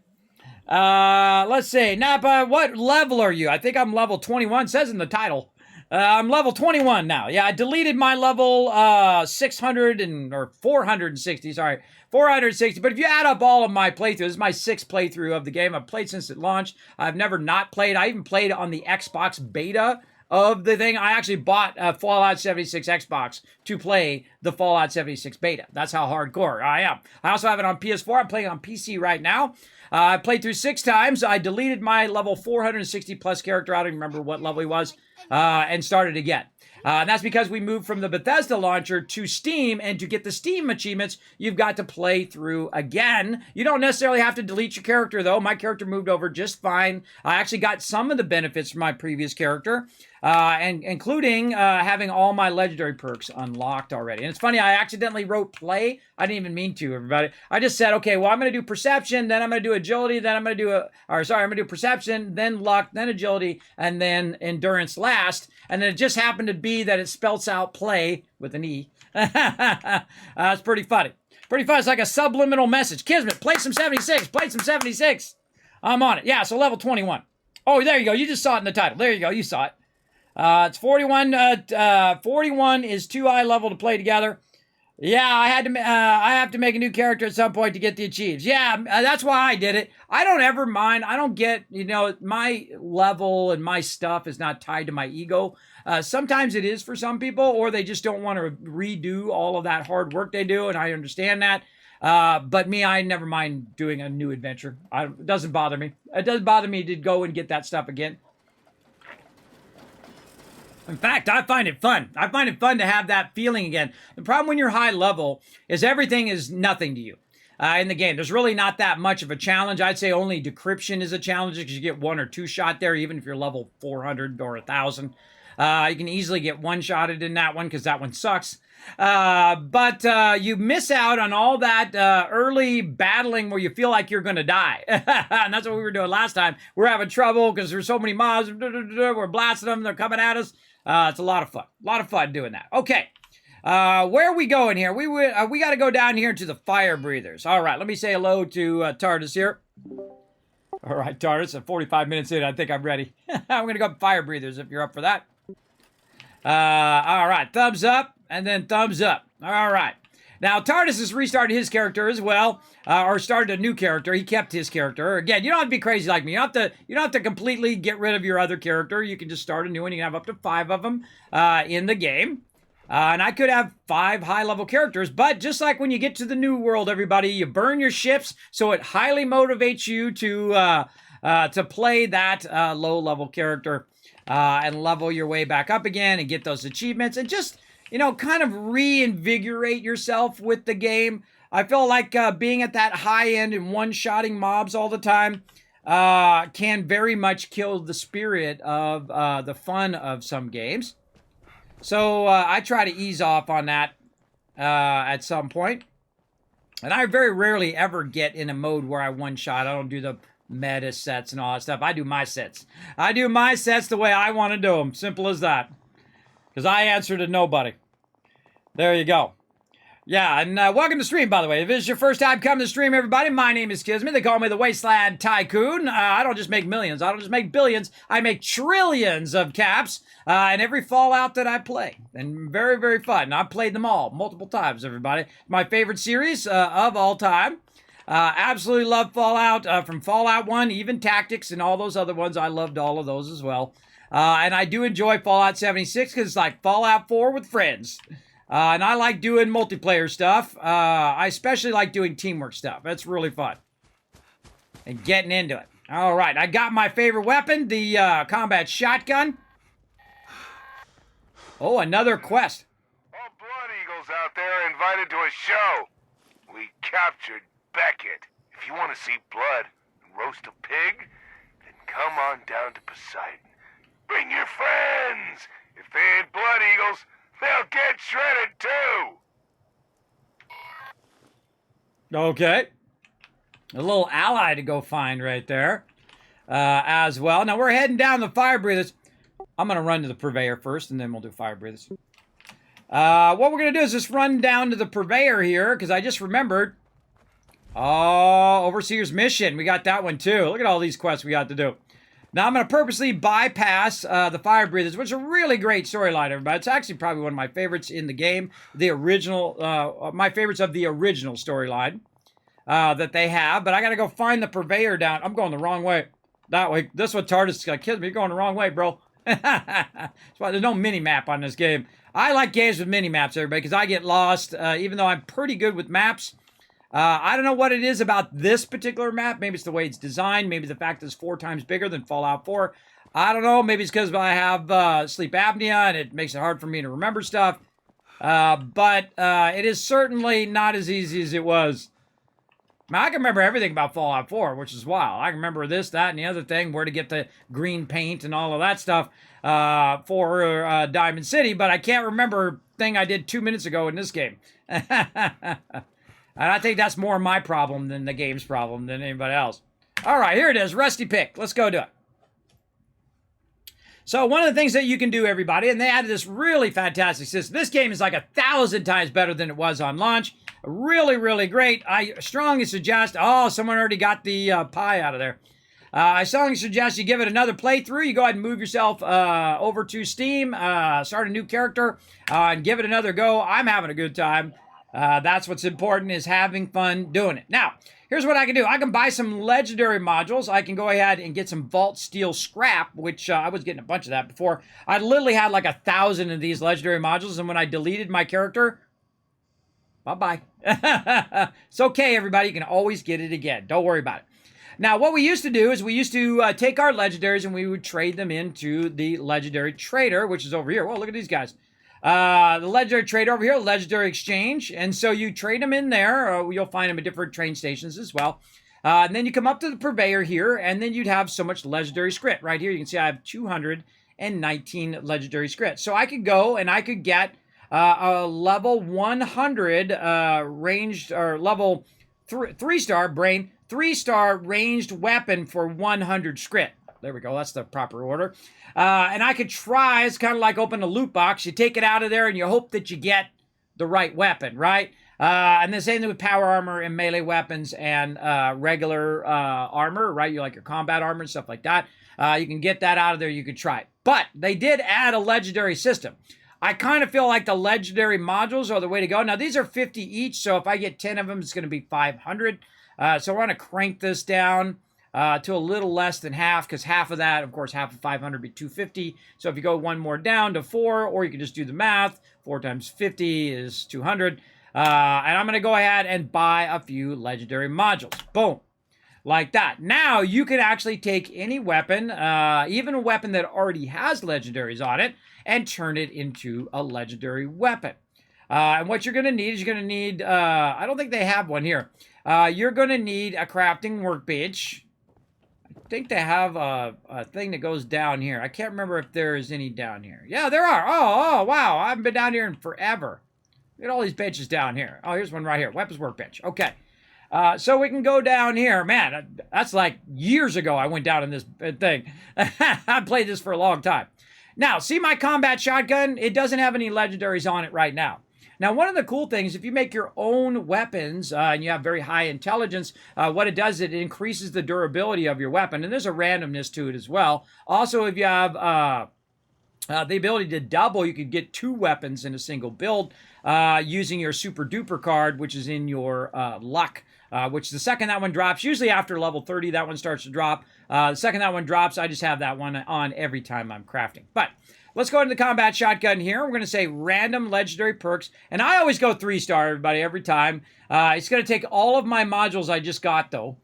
Let's see. Napa, what level are you? I think I'm level 21. It says in the title. I'm level 21 now. Yeah, I deleted my level 460. Sorry, 460. But if you add up all of my playthroughs, this is my 6th playthrough of the game. I've played since it launched. I've never not played. I even played on the Xbox beta of the thing. I actually bought a Fallout 76 Xbox to play the Fallout 76 beta. That's how hardcore I am. I also have it on PS4. I'm playing on PC right now. I played through 6 times. I deleted my level 460 plus character. I don't even remember what level he was. And started again. And that's because we moved from the Bethesda launcher to Steam, and to get the Steam achievements, you've got to play through again. You don't necessarily have to delete your character, though. My character moved over just fine. I actually got some of the benefits from my previous character, and including having all my legendary perks unlocked already. And it's funny, I accidentally wrote play. I didn't even mean to, everybody. I just said, okay, well, I'm going to do perception, then I'm going to do agility, then I'm going to do I'm going to do perception, then luck, then agility, and then endurance last. And then it just happened to be that it spells out play with an E. It's pretty funny. Pretty fun. It's like a subliminal message. Kismet, play some 76. Play some 76. I'm on it. Yeah, so level 21. Oh, there you go. You just saw it in the title. There you go. You saw it. It's 41. 41 is too high level to play together. Yeah, I have to make a new character at some point to get the achieves. Yeah, that's why I did it. I don't ever mind. I don't get, my level and my stuff is not tied to my ego. Sometimes it is for some people, or they just don't want to redo all of that hard work they do, and I understand that. But me, I never mind doing a new adventure. It doesn't bother me. It doesn't bother me to go and get that stuff again. In fact, I find it fun. I find it fun to have that feeling again. The problem when you're high level is everything is nothing to you in the game. There's really not that much of a challenge. I'd say only decryption is a challenge because you get 1 or 2 shot there, even if you're level 400 or 1,000. You can easily get one-shotted in that one because that one sucks. But you miss out on all that early battling where you feel like you're going to die. And that's what we were doing last time. We're having trouble because there's so many mobs. We're blasting them. They're coming at us. It's a lot of fun. A lot of fun doing that. Okay. Where are we going here? We got to go down here to the fire breathers. All right. Let me say hello to TARDIS here. All right, TARDIS. At 45 minutes in, I think I'm ready. I'm going to go fire breathers if you're up for that. All right. Thumbs up. And then thumbs up. All right. Now, TARDIS has restarted his character as well, or started a new character. He kept his character. Again, you don't have to be crazy like me. You don't have to completely get rid of your other character. You can just start a new one. You can have up to 5 of them in the game. And I could have 5 high-level characters, but just like when you get to the new world, everybody, you burn your ships, so it highly motivates you to play that low-level character and level your way back up again and get those achievements and just, you know, kind of reinvigorate yourself with the game. I feel like being at that high end and one-shotting mobs all the time can very much kill the spirit of the fun of some games. So I try to ease off on that at some point. And I very rarely ever get in a mode where I one-shot. I don't do the meta sets and all that stuff. I do my sets. I do my sets the way I want to do them. Simple as that. Because I answer to nobody. There you go. Yeah, and welcome to the stream, by the way. If this is your first time coming to the stream, everybody, my name is Kismet. They call me the Wasteland Tycoon. I don't just make millions. I don't just make billions. I make trillions of caps in every Fallout that I play. And very, very fun. I've played them all multiple times, everybody. My favorite series of all time. Absolutely love Fallout. From Fallout 1, even Tactics and all those other ones. I loved all of those as well. And I do enjoy Fallout 76 because it's like Fallout 4 with friends. And I like doing multiplayer stuff. I especially like doing teamwork stuff. That's really fun. And getting into it. All right, I got my favorite weapon, the combat shotgun. Oh, another quest. All Blood Eagles out there are invited to a show. We captured Beckett. If you want to see blood and roast a pig, then come on down to Poseidon. Bring your friends. If they ain't Blood Eagles, they'll get shredded too! Okay. A little ally to go find right there as well. Now, we're heading down the fire breathers. I'm going to run to the purveyor first, and then we'll do fire breathers. What we're going to do is just run down to the purveyor here, because I just remembered. Oh, Overseer's Mission. We got that one, too. Look at all these quests we got to do. Now, I'm going to purposely bypass the Fire Breathers, which is a really great storyline, everybody. It's actually probably one of my favorites in the game. The original, my favorites of the original storyline that they have. But I got to go find the Purveyor down. I'm going the wrong way. That way. This one, TARDIS is going to kill me. You're going the wrong way, bro. That's why there's no mini-map on this game. I like games with mini-maps, everybody, because I get lost, even though I'm pretty good with maps. I don't know what it is about this particular map. Maybe it's the way it's designed. Maybe the fact that it's 4 times bigger than Fallout 4. I don't know. Maybe it's because I have sleep apnea and it makes it hard for me to remember stuff. But it is certainly not as easy as it was. I can remember everything about Fallout 4, which is wild. I can remember this, that, and the other thing, where to get the green paint and all of that stuff for Diamond City, but I can't remember a thing I did 2 minutes ago in this game. And I think that's more my problem than the game's problem than anybody else. All right, here it is, Rusty Pick. Let's go do it. So one of the things that you can do, everybody, and they added this really fantastic system. This game is like 1,000 times better than it was on launch. Really, really great. I strongly suggest, oh, someone already got the pie out of there. I strongly suggest you give it another playthrough. You go ahead and move yourself over to Steam, start a new character, and give it another go. I'm having a good time. That's what's important, is having fun doing it. Now, here's what I can do. I can buy some legendary modules. I can go ahead and get some Vault Steel scrap, which I was getting a bunch of that before. I literally had like 1,000 of these legendary modules, and when I deleted my character, bye-bye. It's okay, everybody. You can always get it again. Don't worry about it. Now, what we used to do is we used to take our legendaries and we would trade them into the legendary trader, which is over here. Whoa, look at these guys. The legendary trader over here, legendary exchange. And so you trade them in there. You'll find them at different train stations as well. And then you come up to the purveyor here, and then you'd have so much legendary script. Right here, you can see I have 200 and 19 legendary scripts. So I could go and I could get a level 100 ranged, or level 3-star brain, 3-star ranged weapon for 100 script. There we go. That's the proper order. And I could try, it's kind of like open a loot box. You take it out of there and you hope that you get the right weapon, right? And the same thing with power armor and melee weapons and regular armor, right? You like your combat armor and stuff like that. You can get that out of there. You could try it. But they did add a legendary system. I kind of feel like the legendary modules are the way to go. Now, these are 50 each, so if I get 10 of them, it's going to be 500. So we're going to crank this down to a little less than half, because half of that, of course, half of 500 would be 250. So if you go one more down to 4, or you can just do the math, 4 times 50 is 200. And I'm going to go ahead and buy a few legendary modules. Boom. Like that. Now, you can actually take any weapon, even a weapon that already has legendaries on it, and turn it into a legendary weapon. And what you're going to need is you're going to need, I don't think they have one here. You're going to need a crafting workbench. I think they have a thing that goes down here. I can't remember if there is any down here. Yeah, there are. Oh, wow. I haven't been down here in forever. Look at all these benches down here. Oh, here's one right here. Weapons workbench. Okay. So we can go down here. Man, that's like years ago I went down in this thing. I played this for a long time. Now, see my combat shotgun? It doesn't have any legendaries on it right now. Now, one of the cool things, if you make your own weapons and you have very high intelligence, what it does is it increases the durability of your weapon. And there's a randomness to it as well. Also, if you have the ability to double, you could get 2 weapons in a single build using your super duper card, which is in your luck. Which the second that one drops, usually after level 30, that one starts to drop. The second that one drops, I just have that one on every time I'm crafting. But let's go into the combat shotgun here. We're going to say random legendary perks. And I always go 3-star, everybody, every time. It's going to take all of my modules I just got, though.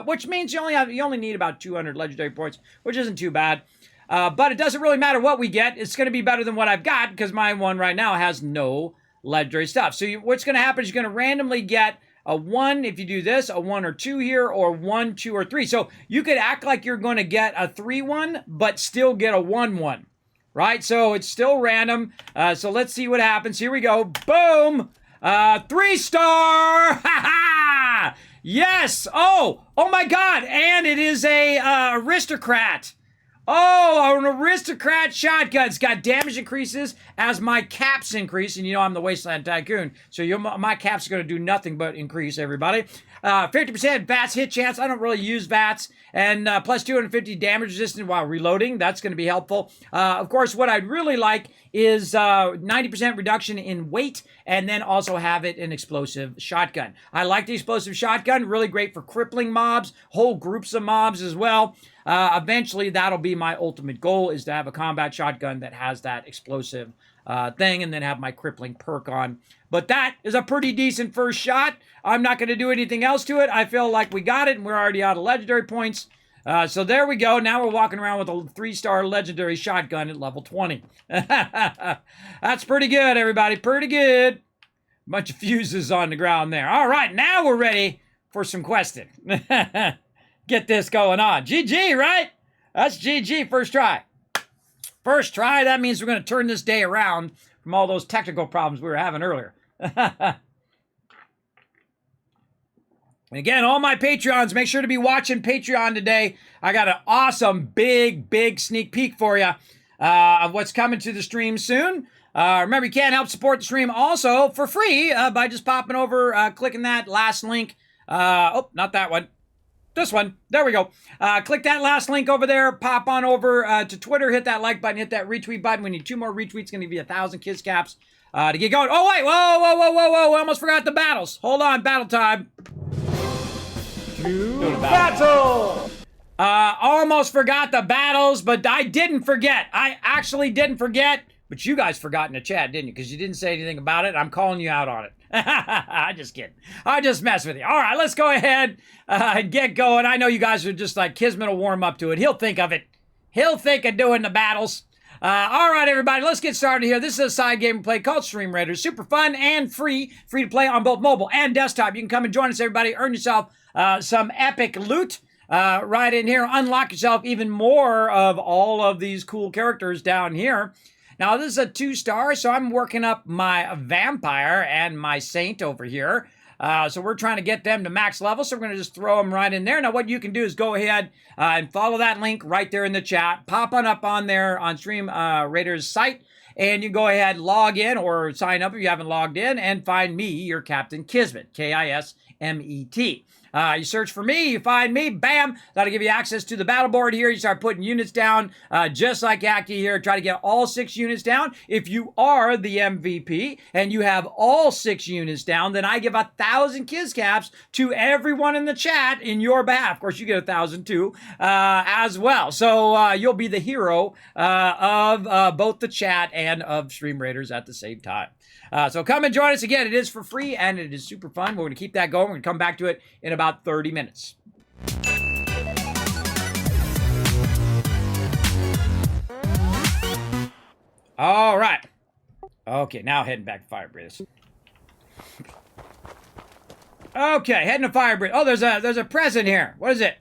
Which means you only need about 200 legendary points, which isn't too bad. But it doesn't really matter what we get. It's going to be better than what I've got, because my one right now has no legendary stuff. So what's going to happen is you're going to randomly get a 1 if you do this, a 1 or 2 here, or 1, 2, or 3. So you could act like you're going to get a 3-1, but still get a 1-1, right? So it's still random. So let's see what happens. Here we go. Boom! 3-star! Ha ha! Yes! Oh my God! And it is a aristocrat. Oh, an aristocrat shotgun. It's got damage increases as my caps increase. And you know I'm the Wasteland Tycoon. So my caps are going to do nothing but increase, everybody. 50% VATS hit chance. I don't really use VATS. And plus 250 damage resistance while reloading. That's going to be helpful. Of course, what I'd really like is 90% reduction in weight, and then also have it an explosive shotgun. I like the explosive shotgun. Really great for crippling mobs, whole groups of mobs as well. Eventually, that'll be my ultimate goal, is to have a combat shotgun that has that explosive thing, and then have my crippling perk on. But that is a pretty decent first shot. I'm not going to do anything else to it. I feel like we got it, and we're already out of legendary points. So there we go. Now we're walking around with a 3-star legendary shotgun at level 20. That's pretty good, everybody. Pretty good. Bunch of fuses on the ground there. All right, now we're ready for some questing. Get this going on. GG, right? That's GG, first try. First try, that means we're going to turn this day around from all those technical problems we were having earlier. And again, all my Patreons, make sure to be watching Patreon today. I got an awesome, big sneak peek for you of what's coming to the stream soon. Remember, you can help support the stream also for free by just popping over, clicking that last link. Oh, not that one. This one. There we go. Click that last link over there. Pop on over to Twitter. Hit that like button. Hit that retweet button. We need 2 more retweets. Going to be 1,000 kids caps to get going. Oh, wait. Whoa. I almost forgot the battles. Hold on. Battle time. Battle! Almost forgot the battles, but I didn't forget. I actually didn't forget. But you guys forgot in the chat, didn't you? Because you didn't say anything about it. I'm calling you out on it. I just kidding. I just mess with you. All right, let's go ahead and get going. I know you guys are just like, Kismet will warm up to it. He'll think of it. He'll think of doing the battles. All right, everybody, let's get started here. This is a side game we play called Stream Raiders. Super fun and free. Free to play on both mobile and desktop. You can come and join us, everybody. Earn yourself some epic loot. right in here. Unlock yourself even more of all of these cool characters down here. Now, this is a 2-star, so I'm working up my vampire and my saint over here. So we're trying to get them to max level, so we're going to just throw them right in there. Now, what you can do is go ahead and follow that link right there in the chat. Pop on up on there on Stream Raiders' site, and you go ahead, log in, or sign up if you haven't logged in, and find me, your Captain Kismet, Kismet. You search for me, you find me, bam, that'll give you access to the battle board here. You start putting units down, just like Aki here. Try to get all 6 units down. If you are the MVP and you have all 6 units down, then I give 1,000 Kiz Caps to everyone in the chat in your behalf. Of course, you get 1,000 too, as well. So you'll be the hero of both the chat and of Stream Raiders at the same time. So come and join us again. It is for free and it is super fun. We're going to keep that going. We're going to come back to it in about 30 minutes. All right. Okay, now heading back to Fire Breathers. Okay, heading to Fire Breathers. Oh, there's a present here. What is it?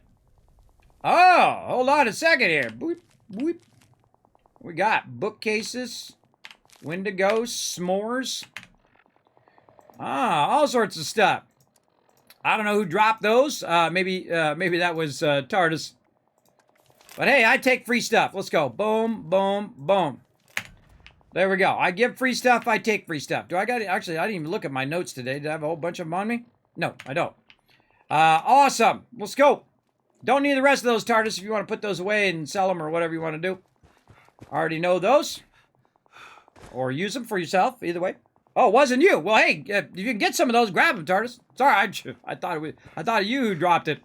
Oh, hold on a second here. Boop, boop. We got bookcases, Wendigo, s'mores. All sorts of stuff. I don't know who dropped those. Maybe that was TARDIS. But hey, I take free stuff. Let's go. Boom, boom, boom. There we go. I give free stuff. I take free stuff. Do I got it? Actually, I didn't even look at my notes today. Did I have a whole bunch of them on me? No, I don't. Awesome. Let's go. Don't need the rest of those TARDIS if you want to put those away and sell them or whatever you want to do. I already know those. Or use them for yourself. Either way. Oh, it wasn't you. Well, hey, if you can get some of those, grab them, TARDIS. Sorry, I thought you who dropped it.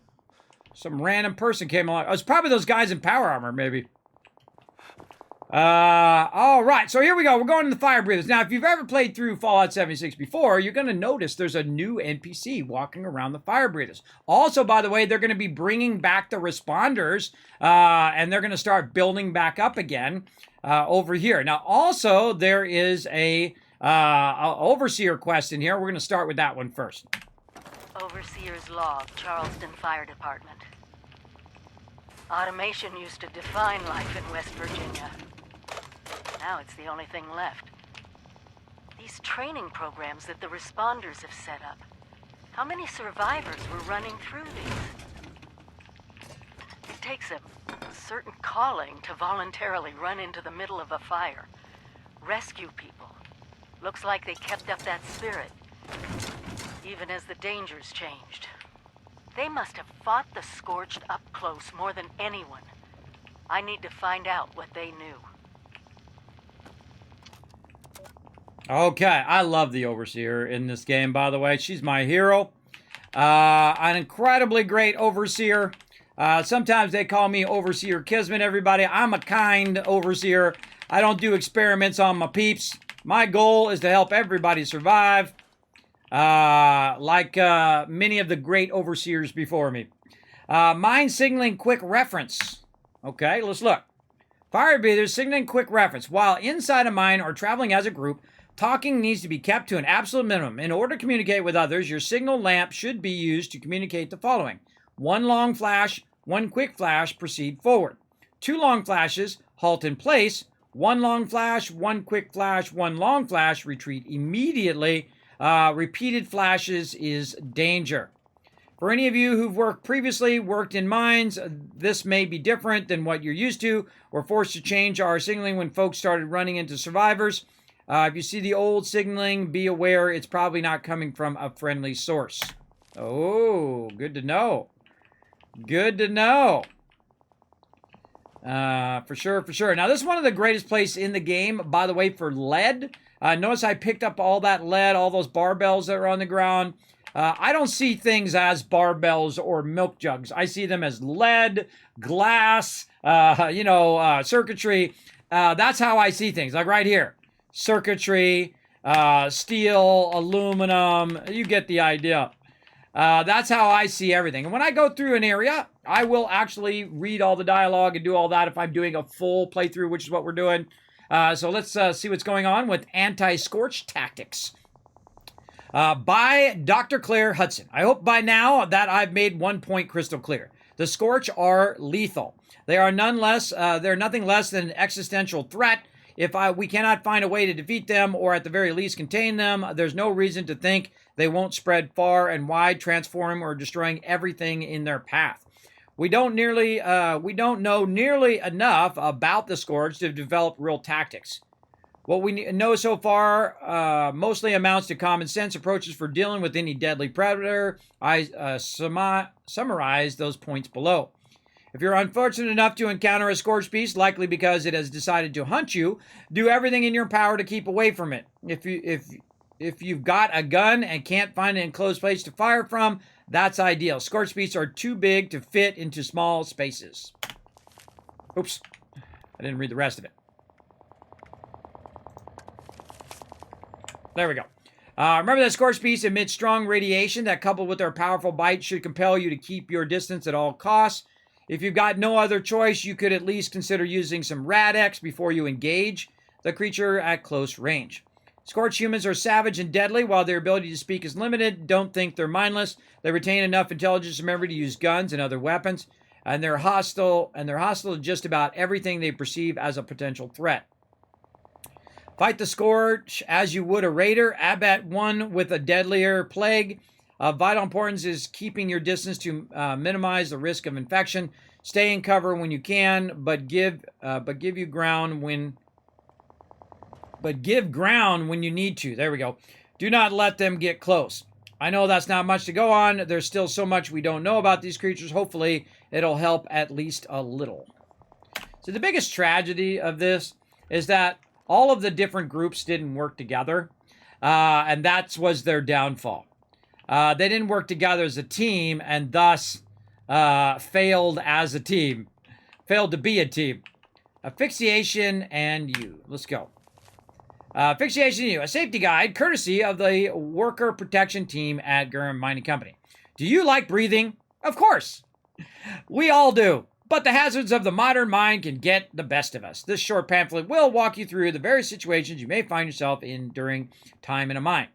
Some random person came along. Oh, it's probably those guys in power armor, maybe. All right, so here we go. We're going to the Fire Breathers. Now, if you've ever played through Fallout 76 before, you're going to notice there's a new NPC walking around the Fire Breathers. Also, by the way, they're going to be bringing back the responders, and they're going to start building back up again over here. Now, also, there is a Overseer quest in here. We're going to start with that one first. Overseer's log, Charleston Fire Department. Automation used to define life in West Virginia. Now it's the only thing left. These training programs that the responders have set up. How many survivors were running through these? It takes a certain calling to voluntarily run into the middle of a fire. Rescue people. Looks like they kept up that spirit, even as the dangers changed. They must have fought the Scorched up close more than anyone. I need to find out what they knew. Okay, I love the Overseer in this game, by the way. She's my hero. An incredibly great Overseer. Sometimes they call me Overseer Kismet, everybody. I'm a kind Overseer. I don't do experiments on my peeps. My goal is to help everybody survive, like many of the great Overseers before me. Mine signaling quick reference. Okay, let's look. Fire breathers signaling quick reference. While inside a mine or traveling as a group, talking needs to be kept to an absolute minimum. In order to communicate with others, your signal lamp should be used to communicate the following. 1 long flash, 1 quick flash, proceed forward. 2 long flashes, halt in place. 1 long flash, 1 quick flash, 1 long flash, retreat immediately. Repeated flashes is danger. For any of you who've previously worked in mines, this may be different than what you're used to. We're forced to change our signaling when folks started running into survivors. If you see the old signaling, be aware it's probably not coming from a friendly source. Oh, good to know. Good to know. For sure, for sure. Now, this is one of the greatest places in the game, by the way, for lead. Notice I picked up all that lead, all those barbells that are on the ground. I don't see things as barbells or milk jugs. I see them as lead, glass, circuitry. That's how I see things, like right here. Circuitry, steel, aluminum, you get the idea. That's how I see everything. And when I go through an area, I will actually read all the dialogue and do all that if I'm doing a full playthrough, which is what we're doing. So let's see what's going on with anti-scorch tactics. by Dr. Claire Hudson. I hope by now that I've made one point crystal clear. The Scorch are lethal. They are they're nothing less than an existential threat. If we cannot find a way to defeat them or at the very least contain them, there's no reason to think they won't spread far and wide, transforming or destroying everything in their path. We don't know nearly enough about the Scorch to develop real tactics. What we know so far mostly amounts to common sense approaches for dealing with any deadly predator. I summarize those points below. If you're unfortunate enough to encounter a scorched beast, likely because it has decided to hunt you, do everything in your power to keep away from it. If you've got a gun and can't find an enclosed place to fire from, that's ideal. Scorched beasts are too big to fit into small spaces. Oops, I didn't read the rest of it. There we go. Remember that scorched beasts emit strong radiation that, coupled with their powerful bite, should compel you to keep your distance at all costs. If you've got no other choice, you could at least consider using some Rad-X before you engage the creature at close range. Scorched humans are savage and deadly. While their ability to speak is limited, don't think they're mindless. They retain enough intelligence and memory to use guns and other weapons, and they're hostile to just about everything they perceive as a potential threat. Fight the Scorch as you would a raider. Abet one with a deadlier plague. Of vital importance is keeping your distance to minimize the risk of infection. Stay in cover when you can, but give ground when you need to. There we go. Do not let them get close. I know that's not much to go on. There's still so much we don't know about these creatures. Hopefully, it'll help at least a little. So the biggest tragedy of this is that all of the different groups didn't work together, and that was their downfall. They didn't work together as a team, and thus failed as a team. Failed to be a team. Asphyxiation and you. Let's go. Asphyxiation and you. A safety guide courtesy of the Worker Protection Team at Gurren Mining Company. Do you like breathing? Of course. We all do. But the hazards of the modern mine can get the best of us. This short pamphlet will walk you through the various situations you may find yourself in during time in a mine.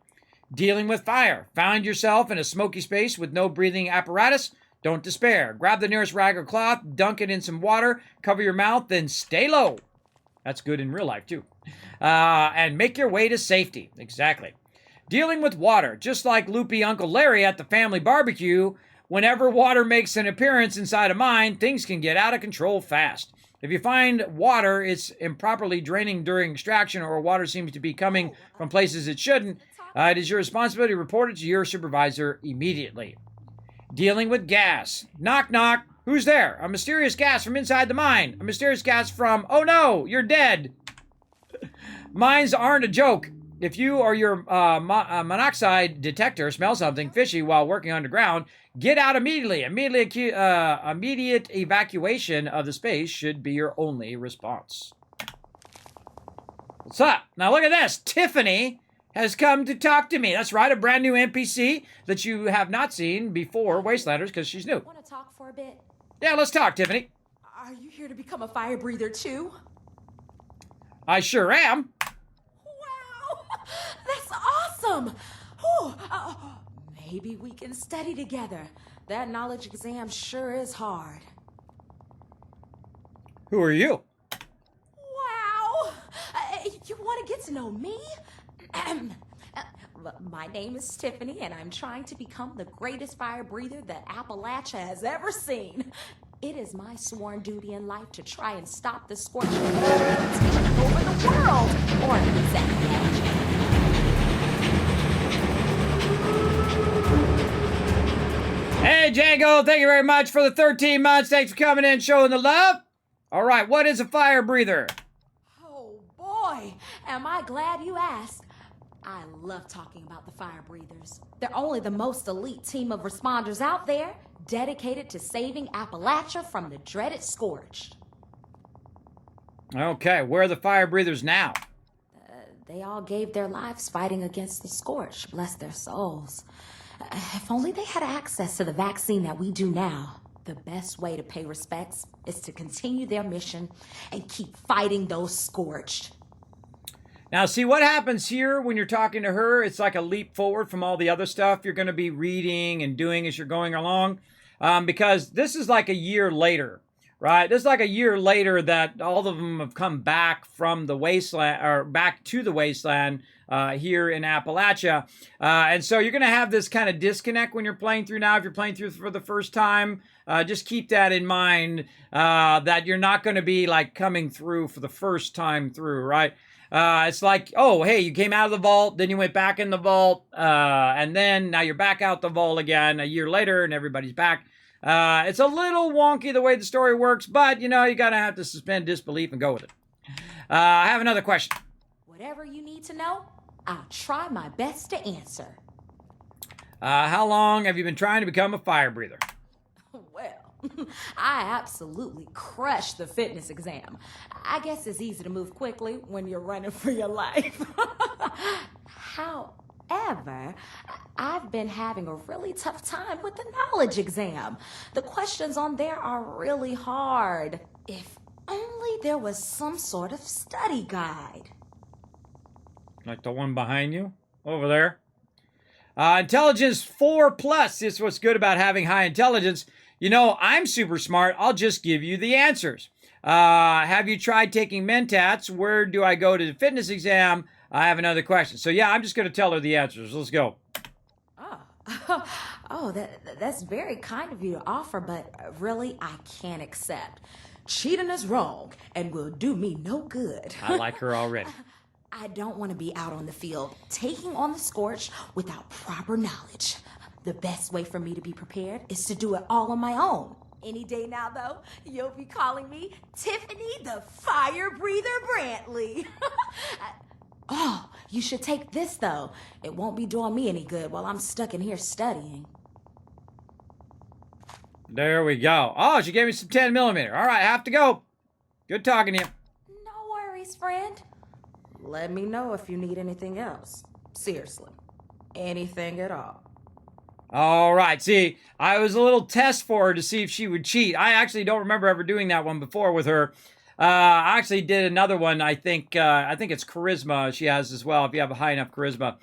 Dealing with fire. Found yourself in a smoky space with no breathing apparatus? Don't despair. Grab the nearest rag or cloth, dunk it in some water, cover your mouth, then stay low. That's good in real life, too. And make your way to safety. Exactly. Dealing with water. Just like loopy Uncle Larry at the family barbecue, whenever water makes an appearance inside a mine, things can get out of control fast. If you find water, it's improperly draining during extraction, or water seems to be coming from places it shouldn't, it is your responsibility to report it to your supervisor immediately. Dealing with gas. Knock, knock. Who's there? A mysterious gas from inside the mine. A mysterious gas from, oh no, you're dead. Mines aren't a joke. If you or your monoxide detector smell something fishy while working underground, get out immediately. Immediate evacuation of the space should be your only response. What's up? Now look at this. Tiffany has come to talk to me. That's right, a brand new NPC that you have not seen before Wastelanders because she's new. Want to talk for a bit? Yeah, let's talk, Tiffany. Are you here to become a fire breather too? I sure am. Wow, that's awesome. Maybe we can study together. That knowledge exam sure is hard. Who are you? Wow, you want to get to know me? My name is Tiffany, and I'm trying to become the greatest fire breather that Appalachia has ever seen. It is my sworn duty in life to try and stop the scorch from taking over the world. Or is that Hey, Django, thank you very much for the 13 months. Thanks for coming in, showing the love. All right, what is a fire breather? Oh, boy, am I glad you asked. I love talking about the fire breathers. They're only the most elite team of responders out there, dedicated to saving Appalachia from the dreaded scorch. Okay, where are the fire breathers now? They all gave their lives fighting against the scorch, bless their souls. If only they had access to the vaccine that we do now. The best way to pay respects is to continue their mission and keep fighting those scorched. Now, see what happens here when you're talking to her. It's like a leap forward from all the other stuff you're going to be reading and doing as you're going along, because this is like a year later, right? This is like a year later that all of them have come back from the wasteland, or back to the wasteland here in Appalachia. And so you're going to have this kind of disconnect when you're playing through now. If you're playing through for the first time, just keep that in mind, that you're not going to be like coming through for the first time through, right? It's like, oh, hey, you came out of the vault, then you went back in the vault, and then now you're back out the vault again a year later, and everybody's back. It's a little wonky the way the story works, but, you know, you gotta have to suspend disbelief and go with it. I have another question. Whatever you need to know, I'll try my best to answer. How long have you been trying to become a fire breather? Well, I absolutely crushed the fitness exam. I guess it's easy to move quickly when you're running for your life. However, I've been having a really tough time with the knowledge exam. The questions on there are really hard. If only there was some sort of study guide. Like the one behind you over there? Intelligence 4 plus is what's good about having high intelligence. You know, I'm super smart. I'll just give you the answers. Have you tried taking Mentats? Where do I go to the fitness exam? I have another question. So yeah, I'm just going to tell her the answers. Let's go. Oh, that's very kind of you to offer, but really, I can't accept. Cheating is wrong and will do me no good. I like her already. I don't want to be out on the field taking on the scorch without proper knowledge. The best way for me to be prepared is to do it all on my own. Any day now, though, you'll be calling me Tiffany the Fire Breather Brantley. Oh, you should take this, though. It won't be doing me any good while I'm stuck in here studying. There we go. Oh, she gave me some 10 millimeter. All right, I have to go. Good talking to you. No worries, friend. Let me know if you need anything else. Seriously. Anything at all. All right. See, I was a little test for her to see if she would cheat. I actually don't remember ever doing that one before with her. I actually did another one. I think it's charisma she has as well, if you have a high enough charisma.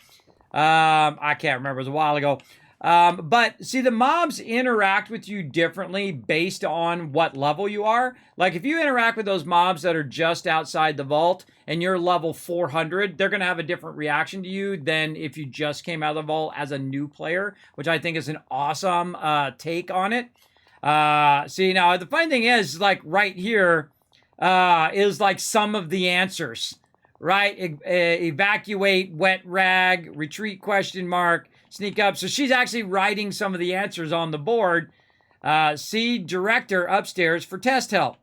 I can't remember. It was a while ago. But see, the mobs interact with you differently based on what level you are. Like if you interact with those mobs that are just outside the vault and you're level 400, they're going to have a different reaction to you than if you just came out of the vault as a new player, which I think is an awesome take on it. See, now the funny thing is, like right here is like some of the answers, right? Evacuate, wet rag, retreat, question mark, sneak up. So she's actually writing some of the answers on the board. See director upstairs for test help.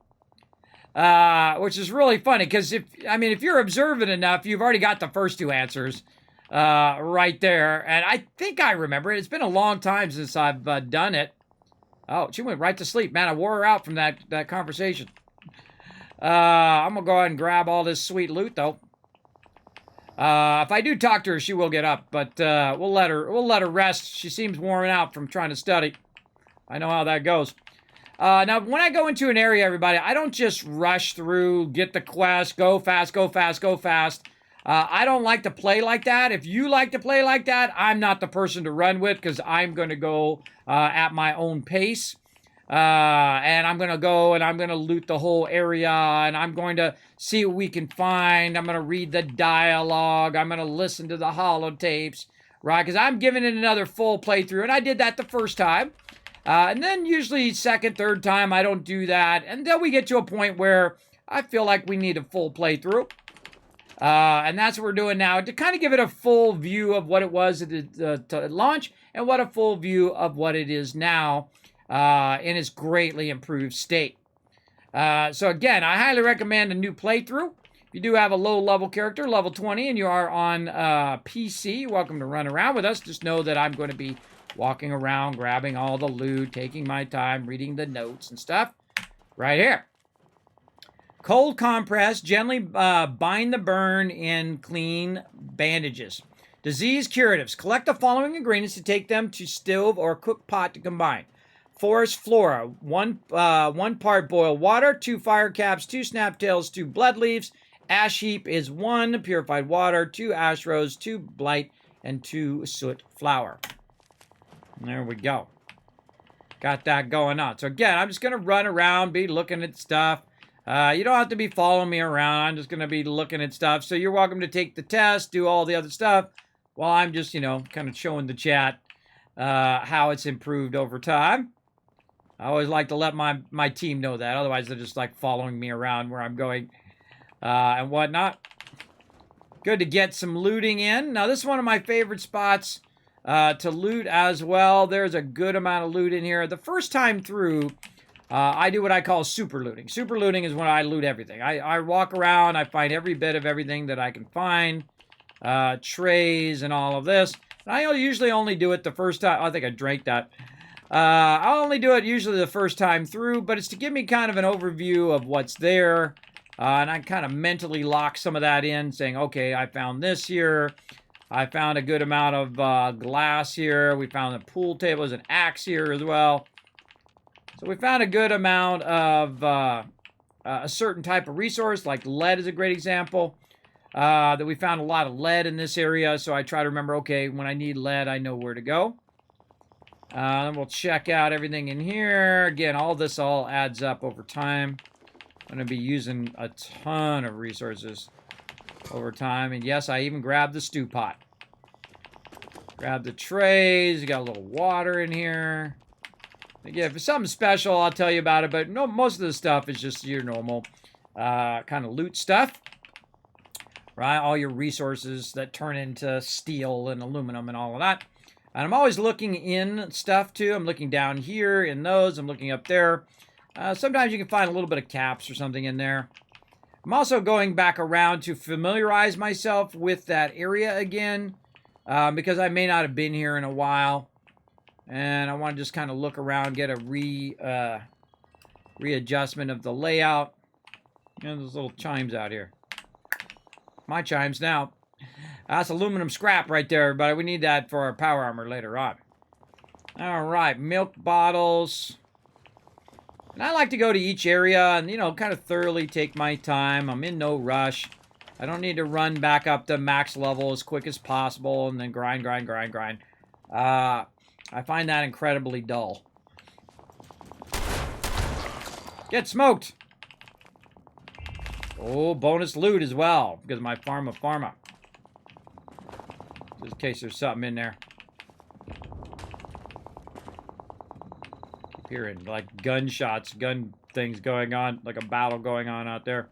Which is really funny because if you're observant enough, you've already got the first two answers right there. And I think I remember it. It's been a long time since I've done it. Oh, she went right to sleep. Man, I wore her out from that conversation. I'm going to go ahead and grab all this sweet loot, though. If I do talk to her, she will get up, but we'll let her rest. She seems worn out from trying to study. I know how that goes. Now, when I go into an area, everybody, I don't just rush through, get the quest, go fast, go fast, go fast. I don't like to play like that. If you like to play like that, I'm not the person to run with because I'm going to go at my own pace. And I'm going to go and I'm going to loot the whole area and I'm going to see what we can find. I'm going to read the dialogue. I'm going to listen to the holotapes, right? Because I'm giving it another full playthrough. And I did that the first time. And then usually second, third time, I don't do that. And then we get to a point where I feel like we need a full playthrough. And that's what we're doing now to kind of give it a full view of what it was at launch and what a full view of what it is now in its greatly improved state. So again, I highly recommend a new playthrough. If you do have a low level character, level 20, and you are on PC, you're welcome to run around with us. Just know that I'm going to be walking around, grabbing all the loot, taking my time, reading the notes and stuff. Right here. Cold compress, gently bind the burn in clean bandages. Disease curatives. Collect the following ingredients to take them to stove or cook pot to combine. Forest flora, one part boiled water, 2 fire caps, 2 snaptails, 2 blood leaves, Ash heap is 1 purified water, 2 ash rose, 2 blight, and 2 soot flour. And there we go. Got that going on. So again, I'm just going to run around, be looking at stuff. You don't have to be following me around. I'm just going to be looking at stuff. So you're welcome to take the test, do all the other stuff, while I'm just, kind of showing the chat how it's improved over time. I always like to let my team know that. Otherwise, they're just like following me around where I'm going and whatnot. Good to get some looting in. Now, this is one of my favorite spots to loot as well. There's a good amount of loot in here. The first time through, I do what I call super looting. Super looting is when I loot everything. I walk around, I find every bit of everything that I can find. Trays and all of this. And I usually only do it the first time. I think I drank that. I'll only do it usually the first time through, but it's to give me kind of an overview of what's there. And I kind of mentally lock some of that in, saying, okay, I found this here. I found a good amount of glass here. We found a pool table. There's an axe here as well. So we found a good amount of a certain type of resource, like lead is a great example. That we found a lot of lead in this area, so I try to remember, okay, when I need lead, I know where to go. Then we'll check out everything in here. Again, all this all adds up over time. I'm going to be using a ton of resources over time. And yes, I even grabbed the stew pot. Grab the trays. You got a little water in here. Again, if it's something special, I'll tell you about it. But no, most of the stuff is just your normal kind of loot stuff. Right? All your resources that turn into steel and aluminum and all of that. And I'm always looking in stuff, too. I'm looking down here in those. I'm looking up there. Sometimes you can find a little bit of caps or something in there. I'm also going back around to familiarize myself with that area again. Because I may not have been here in a while. And I want to just kind of look around, get a readjustment of the layout. Those little chimes out here. My chimes now. That's aluminum scrap right there, everybody. We need that for our power armor later on. All right, milk bottles. And I like to go to each area and, kind of thoroughly take my time. I'm in no rush. I don't need to run back up to max level as quick as possible and then grind. I find that incredibly dull. Get smoked. Oh, bonus loot as well, because of my pharma. Just in case there's something in there. Keep hearing, like, gunshots, gun things going on, like a battle going on out there.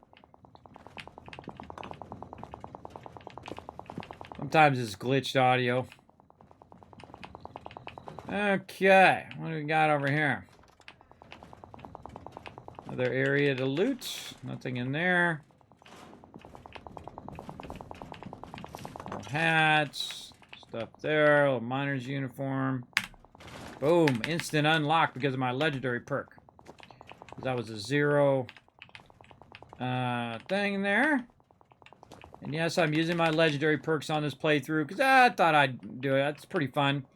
Sometimes it's glitched audio. Okay, what do we got over here? Another area to loot. Nothing in there. Little hats. Stuff there. Little miner's uniform. Boom. Instant unlock because of my legendary perk. That was a 0 thing there. And yes, I'm using my legendary perks on this playthrough because I thought I'd do it. That's pretty fun.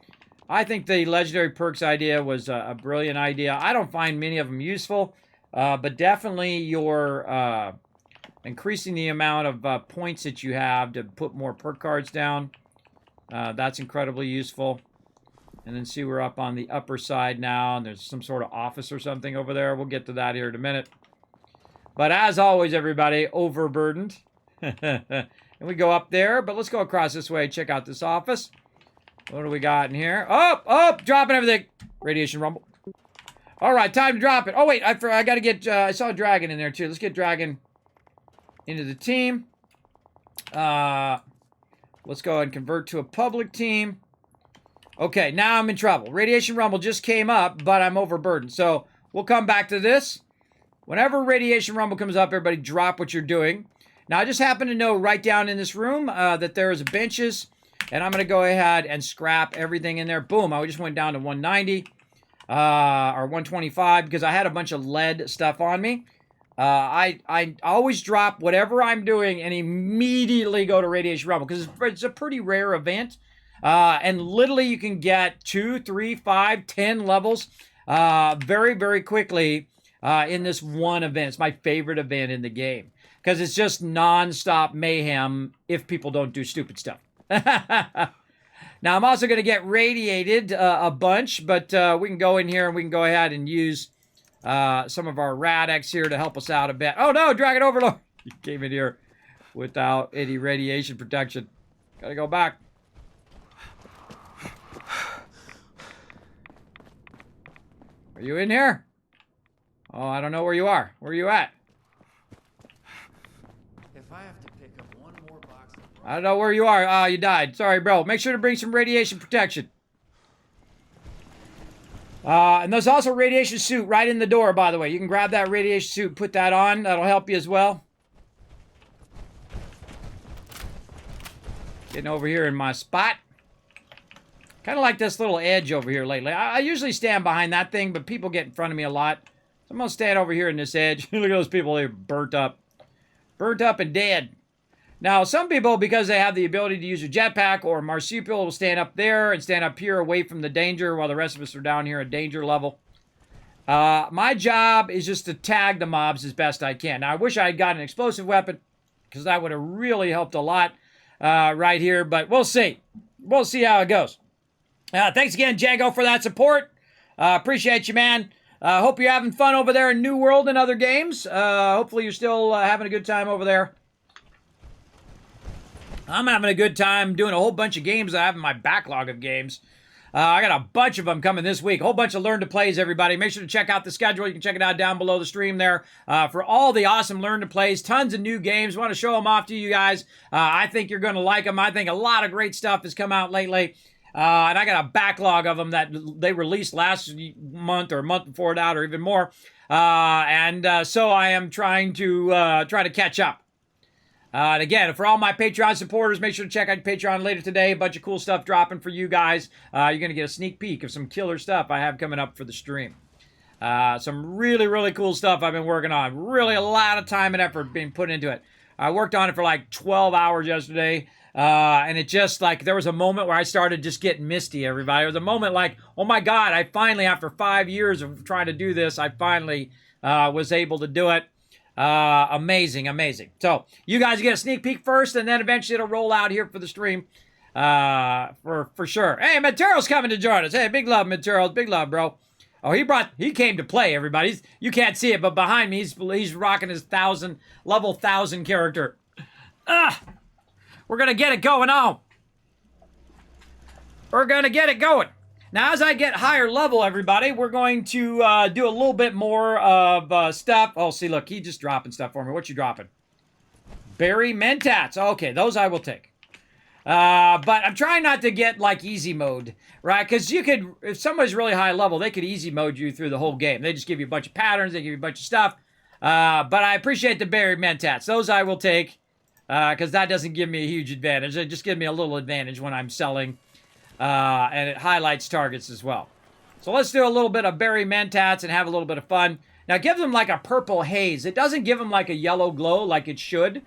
I think the legendary perks idea was a brilliant idea. I don't find many of them useful. But definitely you're increasing the amount of points that you have to put more perk cards down. That's incredibly useful. And then see we're up on the upper side now, and there's some sort of office or something over there. We'll get to that here in a minute. But as always, everybody, overburdened. And we go up there, but let's go across this way. Check out this office. What do we got in here? Oh, dropping everything. Radiation rumble. All right, time to drop it. Oh, wait, I got to get, I saw a dragon in there, too. Let's get dragon into the team. Let's go ahead and convert to a public team. Okay, now I'm in trouble. Radiation rumble just came up, but I'm overburdened. So we'll come back to this. Whenever radiation rumble comes up, everybody drop what you're doing. Now, I just happen to know right down in this room that there is benches, and I'm going to go ahead and scrap everything in there. Boom, I just went down to 190. Or 125 because I had a bunch of lead stuff on me. I always drop whatever I'm doing and immediately go to Radiation Rumble because it's a pretty rare event. And literally you can get 2, 3, 5, 10 levels very, very quickly in this one event. It's my favorite event in the game because it's just non-stop mayhem if people don't do stupid stuff. Now, I'm also going to get radiated a bunch, but we can go in here and we can go ahead and use some of our Rad-X here to help us out a bit. Oh, no, Dragon Overlord. You came in here without any radiation protection. Gotta go back. Are you in here? Oh, I don't know where you are. Where are you at? If I have to pick up one more box of I don't know where you are. Ah, you died. Sorry, bro. Make sure to bring some radiation protection. And there's also a radiation suit right in the door, by the way. You can grab that radiation suit, put that on. That'll help you as well. Getting over here in my spot. Kind of like this little edge over here lately. I usually stand behind that thing, but people get in front of me a lot. So I'm going to stand over here in this edge. Look at those people. They're burnt up. Burnt up and dead. Now, some people, because they have the ability to use a jetpack or marsupial, will stand up there and stand up here away from the danger while the rest of us are down here at danger level. My job is just to tag the mobs as best I can. Now, I wish I had got an explosive weapon because that would have really helped a lot right here, but we'll see. We'll see how it goes. Thanks again, Django, for that support. Appreciate you, man. Hope you're having fun over there in New World and other games. Hopefully you're still having a good time over there. I'm having a good time doing a whole bunch of games I have in my backlog of games. I got a bunch of them coming this week. A whole bunch of Learn to Plays, everybody. Make sure to check out the schedule. You can check it out down below the stream there for all the awesome Learn to Plays. Tons of new games. Want to show them off to you guys. I think you're going to like them. I think a lot of great stuff has come out lately. And I got a backlog of them that they released last month or a month before that or even more. So I am trying to catch up. And again, for all my Patreon supporters, make sure to check out Patreon later today. A bunch of cool stuff dropping for you guys. You're going to get a sneak peek of some killer stuff I have coming up for the stream. Some really, really cool stuff I've been working on. Really a lot of time and effort being put into it. I worked on it for like 12 hours yesterday. And it just like, there was a moment where I started just getting misty, everybody. There was a moment like, oh my God, I finally, after 5 years of trying to do this, I finally was able to do it. Amazing, amazing. So you guys get a sneak peek first, and then eventually it'll roll out here for the stream for sure. Hey, Matero's coming to join us. Hey, big love, Materos. Big love, bro. Oh, he came to play, everybody. You can't see it, but behind me, he's rocking his level 1000 character. We're going to get it going on. We're going to get it going. Now, as I get higher level, everybody, we're going to do a little bit more of stuff. Oh, see, look, he's just dropping stuff for me. What you dropping? Berry Mentats. Okay, those I will take. But I'm trying not to get, like, easy mode, right? Because you could, if somebody's really high level, they could easy mode you through the whole game. They just give you a bunch of patterns. They give you a bunch of stuff. But I appreciate the Berry Mentats. Those I will take. Because that doesn't give me a huge advantage. It just gives me a little advantage when I'm selling. And it highlights targets as well. So let's do a little bit of Berry Mentats and have a little bit of fun. Now give them like a purple haze. It doesn't give them like a yellow glow like it should.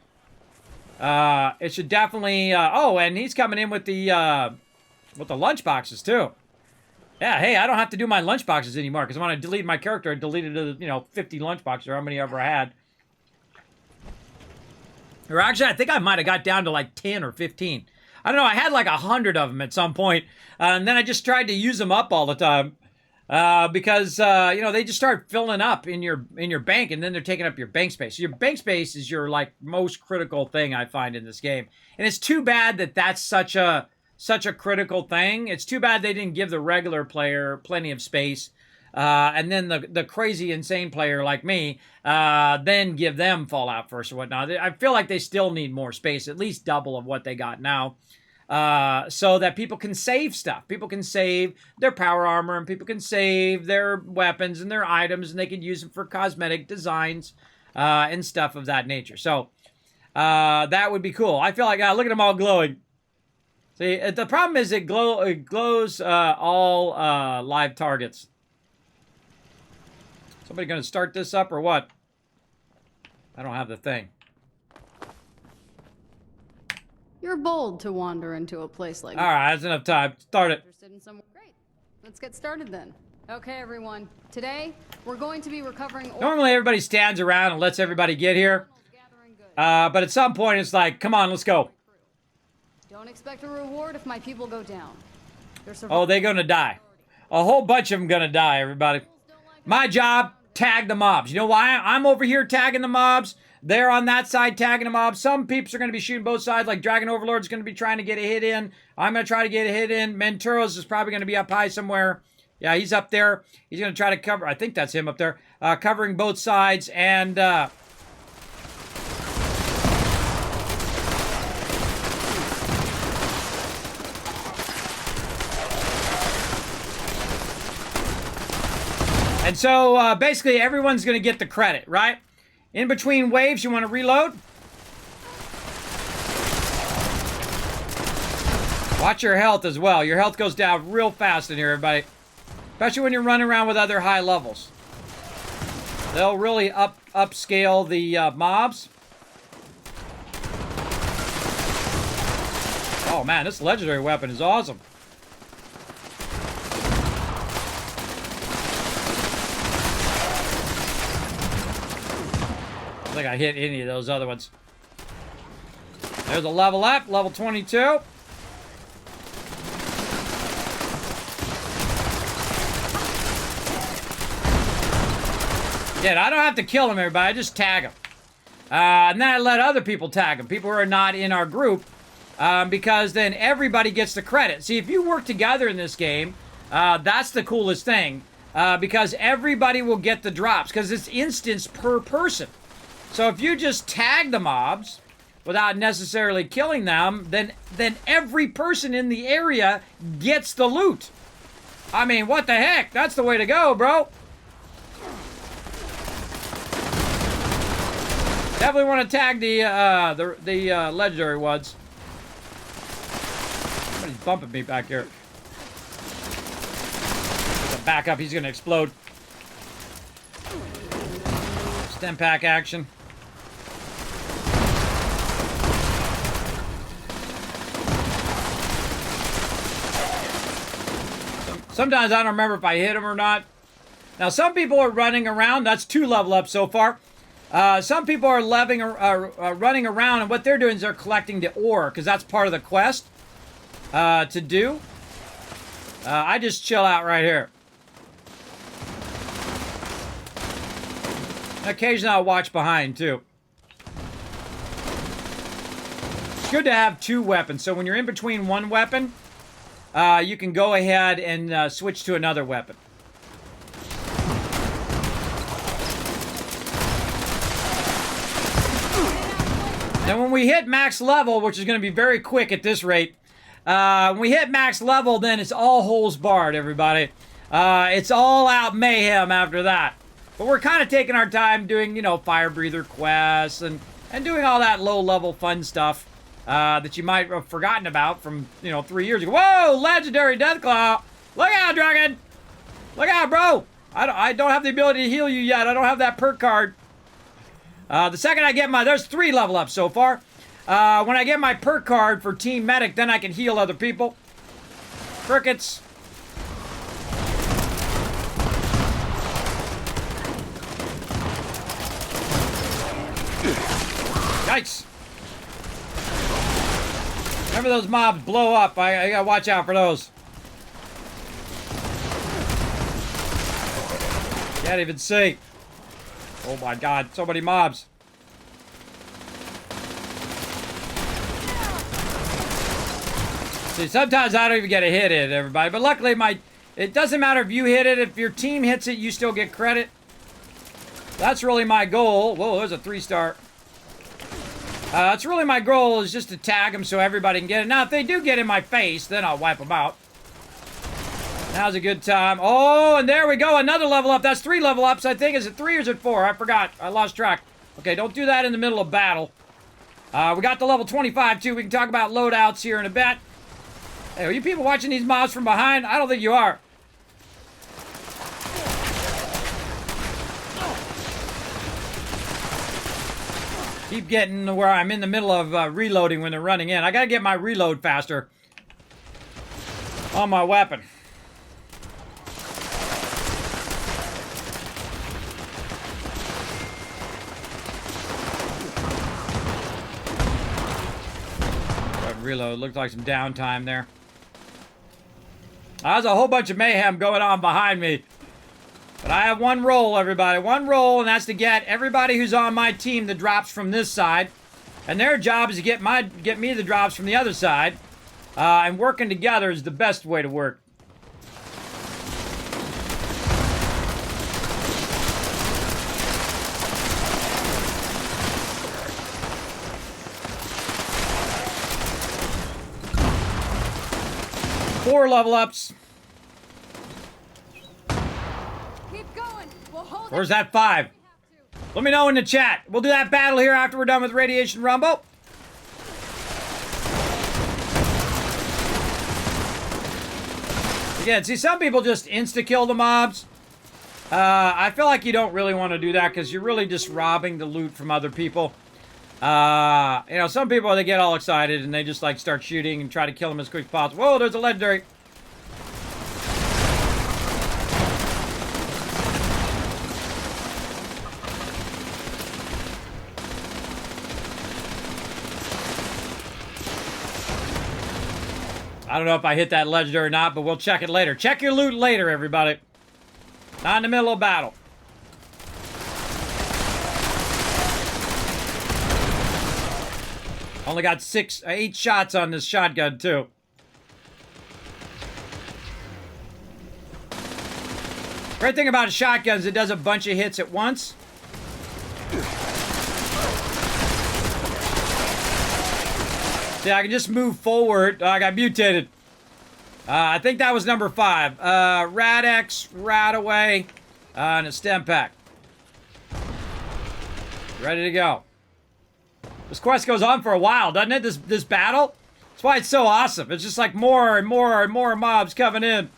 It should definitely... oh, and he's coming in with the lunch boxes too. Yeah, hey, I don't have to do my lunch boxes anymore. Because when I delete my character, I deleted 50 lunch boxes or how many I ever had. Or actually, I think I might have got down to like 10 or 15. I don't know. I had like 100 of them at some point, and then I just tried to use them up all the time because they just start filling up in your bank, and then they're taking up your bank space. So your bank space is your like most critical thing I find in this game, and it's too bad that that's such a critical thing. It's too bad they didn't give the regular player plenty of space. And then the crazy, insane player like me, then give them Fallout first or whatnot. I feel like they still need more space, at least double of what they got now, so that people can save stuff. People can save their power armor, and people can save their weapons and their items, and they can use them for cosmetic designs and stuff of that nature. So that would be cool. I feel like, look at them all glowing. See, the problem is it glows all live targets. Somebody going to start this up or what? I don't have the thing. You're bold to wander into a place like All right, that's enough time. Start it. Interested in some... Great. Let's get started then. Okay, everyone. Today, we're going to be recovering oil. Normally everybody stands around and lets everybody get here. Gathering goods. But at some point it's like, come on, let's go. Don't expect a reward if my people go down. They're Oh, they're gonna die. A whole bunch of them gonna die, everybody. My job, tag the mobs. You know why I'm over here tagging the mobs? They're on that side tagging the mobs. Some peeps are going to be shooting both sides, like Dragon Overlord's going to be trying to get a hit in. I'm going to try to get a hit in. Menturos is probably going to be up high somewhere. Yeah, he's up there. He's going to try to cover. I think that's him up there. Covering both sides. And so basically everyone's going to get the credit, right? In between waves, you want to reload. Watch your health as well. Your health goes down real fast in here, everybody. Especially when you're running around with other high levels. They'll really upscale the mobs. Oh man, this legendary weapon is awesome. I don't think I hit any of those other ones. There's a level up, level 22. Yeah, I don't have to kill them, everybody. I just tag them. And then I let other people tag them. People who are not in our group. Because then everybody gets the credit. See, if you work together in this game, that's the coolest thing. Because everybody will get the drops. Because it's instance per person. So if you just tag the mobs without necessarily killing them, then every person in the area gets the loot. I mean, what the heck? That's the way to go, bro. Definitely want to tag the legendary ones. Somebody's bumping me back here. Back up, he's gonna explode. Stem pack action. Sometimes I don't remember if I hit him or not. Now, some people are running around. That's 2 level up so far. Some people are running around, and what they're doing is they're collecting the ore, because that's part of the quest to do. I just chill out right here. Occasionally I'll watch behind, too. It's good to have 2 weapons, so when you're in between one weapon, you can go ahead and switch to another weapon. And when we hit max level, which is going to be very quick at this rate, when we hit max level, then it's all holes barred, everybody. It's all out mayhem after that. But we're kind of taking our time doing, you know, fire breather quests and doing all that low-level fun stuff that you might have forgotten about from, you know, 3 years ago. Whoa, legendary Deathclaw! Look out, Dragon! Look out, bro! I don't have the ability to heal you yet. I don't have that perk card. The second I get my... There's 3 level ups so far. When I get my perk card for Team Medic, then I can heal other people. Crickets. Yikes. Remember those mobs blow up. I gotta watch out for those. Can't even see. Oh my god, so many mobs. See, sometimes I don't even get a hit in, everybody. But luckily, it doesn't matter if you hit it. If your team hits it, you still get credit. That's really my goal. Whoa, there's a 3-star. That's really my goal, is just to tag them so everybody can get it. Now, if they do get in my face, then I'll wipe them out. Now's a good time. Oh, and there we go. Another level up. That's 3 level ups, I think. Is it 3 or is it 4? I forgot. I lost track. Okay, don't do that in the middle of battle. We got the level 25, too. We can talk about loadouts here in a bit. Hey, are you people watching these mobs from behind? I don't think you are. Keep getting to where I'm in the middle of reloading when they're running in. I gotta get my reload faster on my weapon. reload. Looked like some downtime there. There's a whole bunch of mayhem going on behind me. But I have one role, everybody. One role, and that's to get everybody who's on my team the drops from this side. And their job is to get me the drops from the other side. And working together is the best way to work. Four level ups. Keep going. We'll hold Where's that 5? Let me know in the chat. We'll do that battle here after we're done with Radiation Rumble. Again, see, some people just insta-kill the mobs. I feel like you don't really want to do that because you're really just robbing the loot from other people. You know, some people, they get all excited and they just, like, start shooting and try to kill them as quick as possible. Whoa, there's a legendary. I don't know if I hit that legendary or not, but we'll check it later. Check your loot later, everybody. Not in the middle of battle. Only got 8 shots on this shotgun, too. Great thing about a shotgun is it does a bunch of hits at once. See, I can just move forward. Oh, I got mutated. I think that was number 5. Rad-X, Rad-Away, and a stem pack. Ready to go. This quest goes on for a while, doesn't it? This battle? That's why it's so awesome. It's just like more and more and more mobs coming in.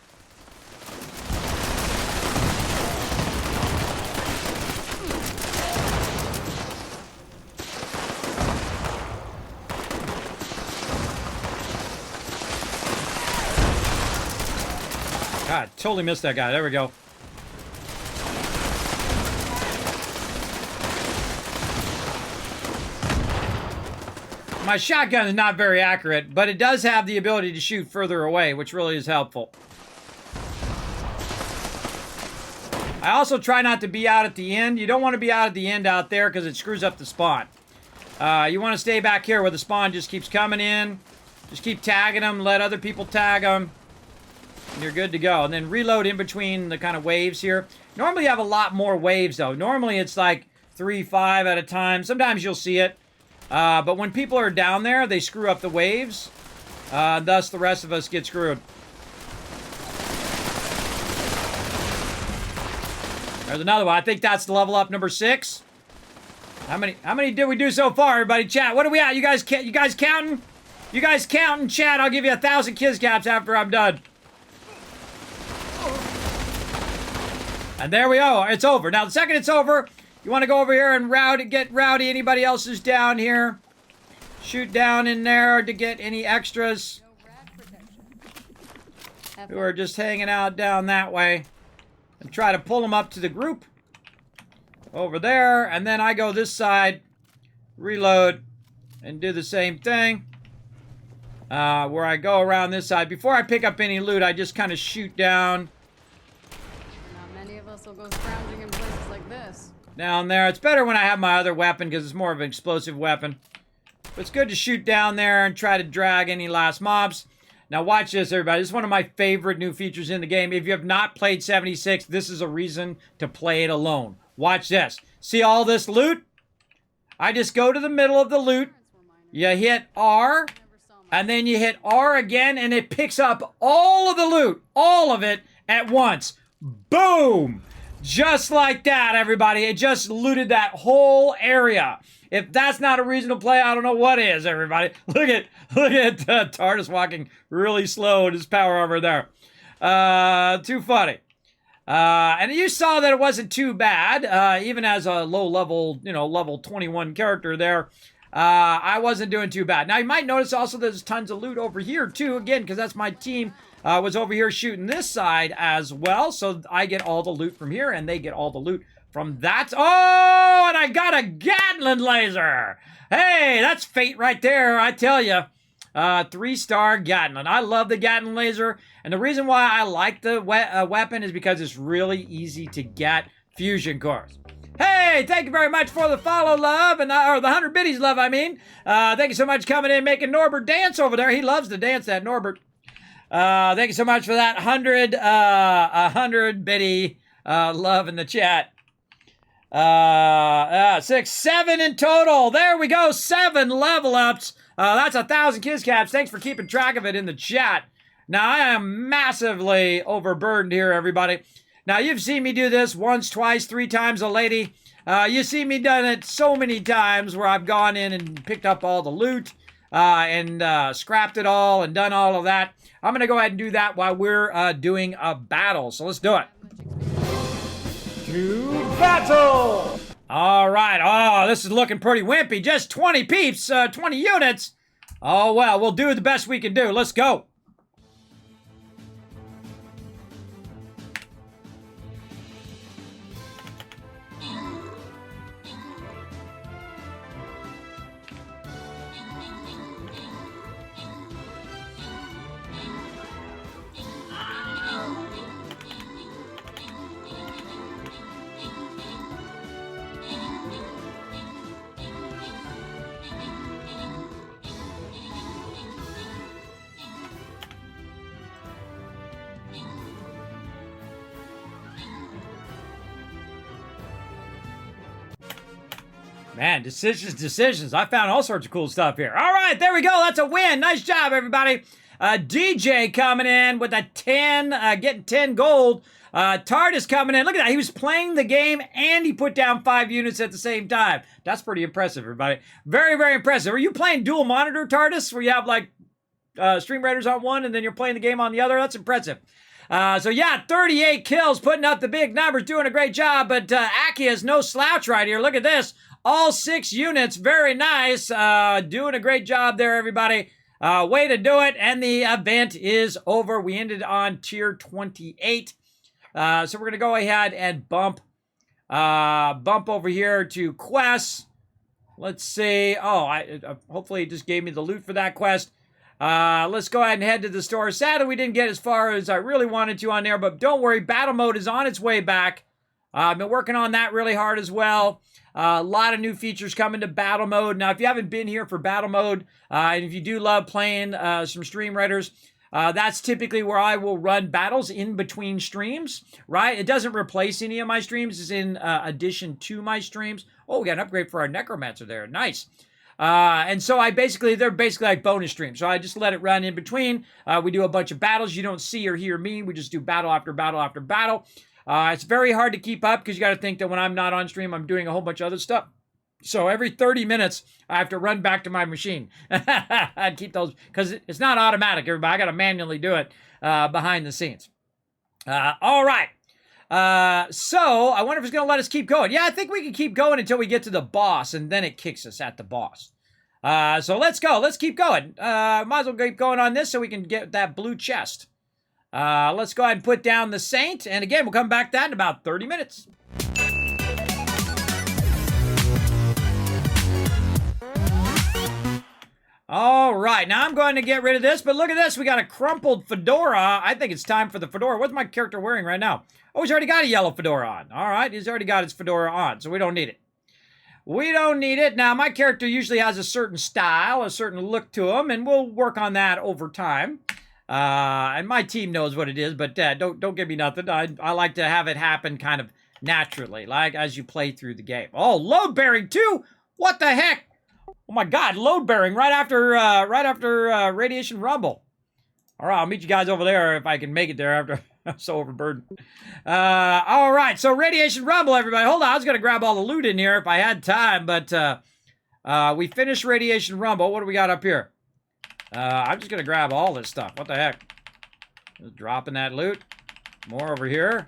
God, totally missed that guy. There we go. My shotgun is not very accurate, but it does have the ability to shoot further away, which really is helpful. I also try not to be out at the end. You don't want to be out at the end out there because it screws up the spawn. You want to stay back here where the spawn just keeps coming in. Just keep tagging them, let other people tag them. And you're good to go. And then reload in between the kind of waves here. Normally you have a lot more waves though. Normally it's like 3, 5 at a time. Sometimes you'll see it. But when people are down there, they screw up the waves. Thus the rest of us get screwed. There's another one. I think that's the level up number 6. How many did we do so far, everybody? Chat. What are we at? You guys counting? You guys counting, chat? I'll give you 1,000 kiss caps after I'm done. And there we go. It's over. Now, the second it's over, you want to go over here and get rowdy. Anybody else who's down here? Shoot down in there to get any extras who are just hanging out down that way. And try to pull them up to the group. Over there. And then I go this side. Reload. And do the same thing. Where I go around this side. Before I pick up any loot, I just kind of shoot down. Not many of us will go scrounging in places like this. Down there. It's better when I have my other weapon because it's more of an explosive weapon. But it's good to shoot down there and try to drag any last mobs. Now watch this, everybody. This is one of my favorite new features in the game. If you have not played 76, this is a reason to play it alone. Watch this. See all this loot? I just go to the middle of the loot. You hit R. And then you hit R again, and it picks up all of the loot. All of it at once. Boom! Just like that, everybody. It just looted that whole area. If that's not a reason to play, I don't know what is, everybody. Look at TARDIS walking really slow in his power armor there. Too funny. And you saw that it wasn't too bad. Even as a low level, level 21 character there. I wasn't doing too bad. Now, you might notice also there's tons of loot over here, too. Again, because that's my team was over here shooting this side as well. So I get all the loot from here, and they get all the loot from that. Oh, and I got a Gatling laser. Hey, that's fate right there, I tell you. 3-star Gatling. I love the Gatling laser, and the reason why I like the weapon is because it's really easy to get fusion cores. Hey, thank you very much for the follow, love, and or the 100 biddies, love, I mean. Thank you so much coming in, making Norbert dance over there. He loves to dance, that Norbert. Thank you so much for that 100 biddy love in the chat. 6, 7 in total. There we go, 7 level ups. That's 1,000 kiss caps. Thanks for keeping track of it in the chat. Now, I am massively overburdened here, everybody. Now, you've seen me do this once, twice, 3 times a lady. You see me done it so many times where I've gone in and picked up all the loot and scrapped it all and done all of that. I'm going to go ahead and do that while we're doing a battle. So let's do it. To battle! All right. Oh, this is looking pretty wimpy. Just 20 peeps, 20 units. Oh, well, we'll do the best we can do. Let's go. Man, decisions. I found all sorts of cool stuff here. All right, there we go. That's a win. Nice job, everybody. DJ coming in with a 10, getting 10 gold. TARDIS coming in. Look at that. He was playing the game and he put down 5 units at the same time. That's pretty impressive, everybody. Very, very impressive. Are you playing dual monitor, TARDIS, where you have like Stream Raiders on one and then you're playing the game on the other? That's impressive. So yeah, 38 kills, putting up the big numbers, doing a great job. But Aki is no slouch right here. Look at this. All 6 units. Very nice. Doing a great job there, everybody. Way to do it. And the event is over. We ended on tier 28. So we're going to go ahead and bump over here to quests. Let's see. Oh, hopefully it just gave me the loot for that quest. Let's go ahead and head to the store. Sadly, we didn't get as far as I really wanted to on there, but don't worry. Battle mode is on its way back. I've been working on that really hard as well. A lot of new features coming to battle mode. Now, if you haven't been here for battle mode, and if you do love playing some Stream Raiders, that's typically where I will run battles in between streams, right? It doesn't replace any of my streams. It's in addition to my streams. Oh, we got an upgrade for our Necromancer there. Nice. And so they're basically like bonus streams. So I just let it run in between. We do a bunch of battles. You don't see or hear me. We just do battle after battle after battle. It's very hard to keep up because you got to think that when I'm not on stream, I'm doing a whole bunch of other stuff. So every 30 minutes, I have to run back to my machine and keep those, because it's not automatic, everybody. I got to manually do it behind the scenes. All right. So I wonder if it's going to let us keep going. Yeah, I think we can keep going until we get to the boss, and then it kicks us at the boss. So let's go. Let's keep going. Might as well keep going on this so we can get that blue chest. Let's go ahead and put down the Saint. And again, we'll come back to that in about 30 minutes. All right, now I'm going to get rid of this, but look at this. We got a crumpled fedora. I think it's time for the fedora. What's my character wearing right now? Oh, he's already got a yellow fedora on. All right, he's already got his fedora on, so we don't need it. We don't need it. Now, my character usually has a certain style, a certain look to him, and we'll work on that over time. And my team knows what it is, but don't give me nothing. I like to have it happen kind of naturally, like as you play through the game. Oh, load bearing too? What the heck? Oh my God, load bearing right after Radiation Rumble. All right, I'll meet you guys over there if I can make it there after I'm so overburdened. All right, so Radiation Rumble, everybody. Hold on, I was gonna grab all the loot in here if I had time, but we finished Radiation Rumble. What do we got up here? I'm just gonna grab all this stuff. What the heck? Just dropping that loot. More over here.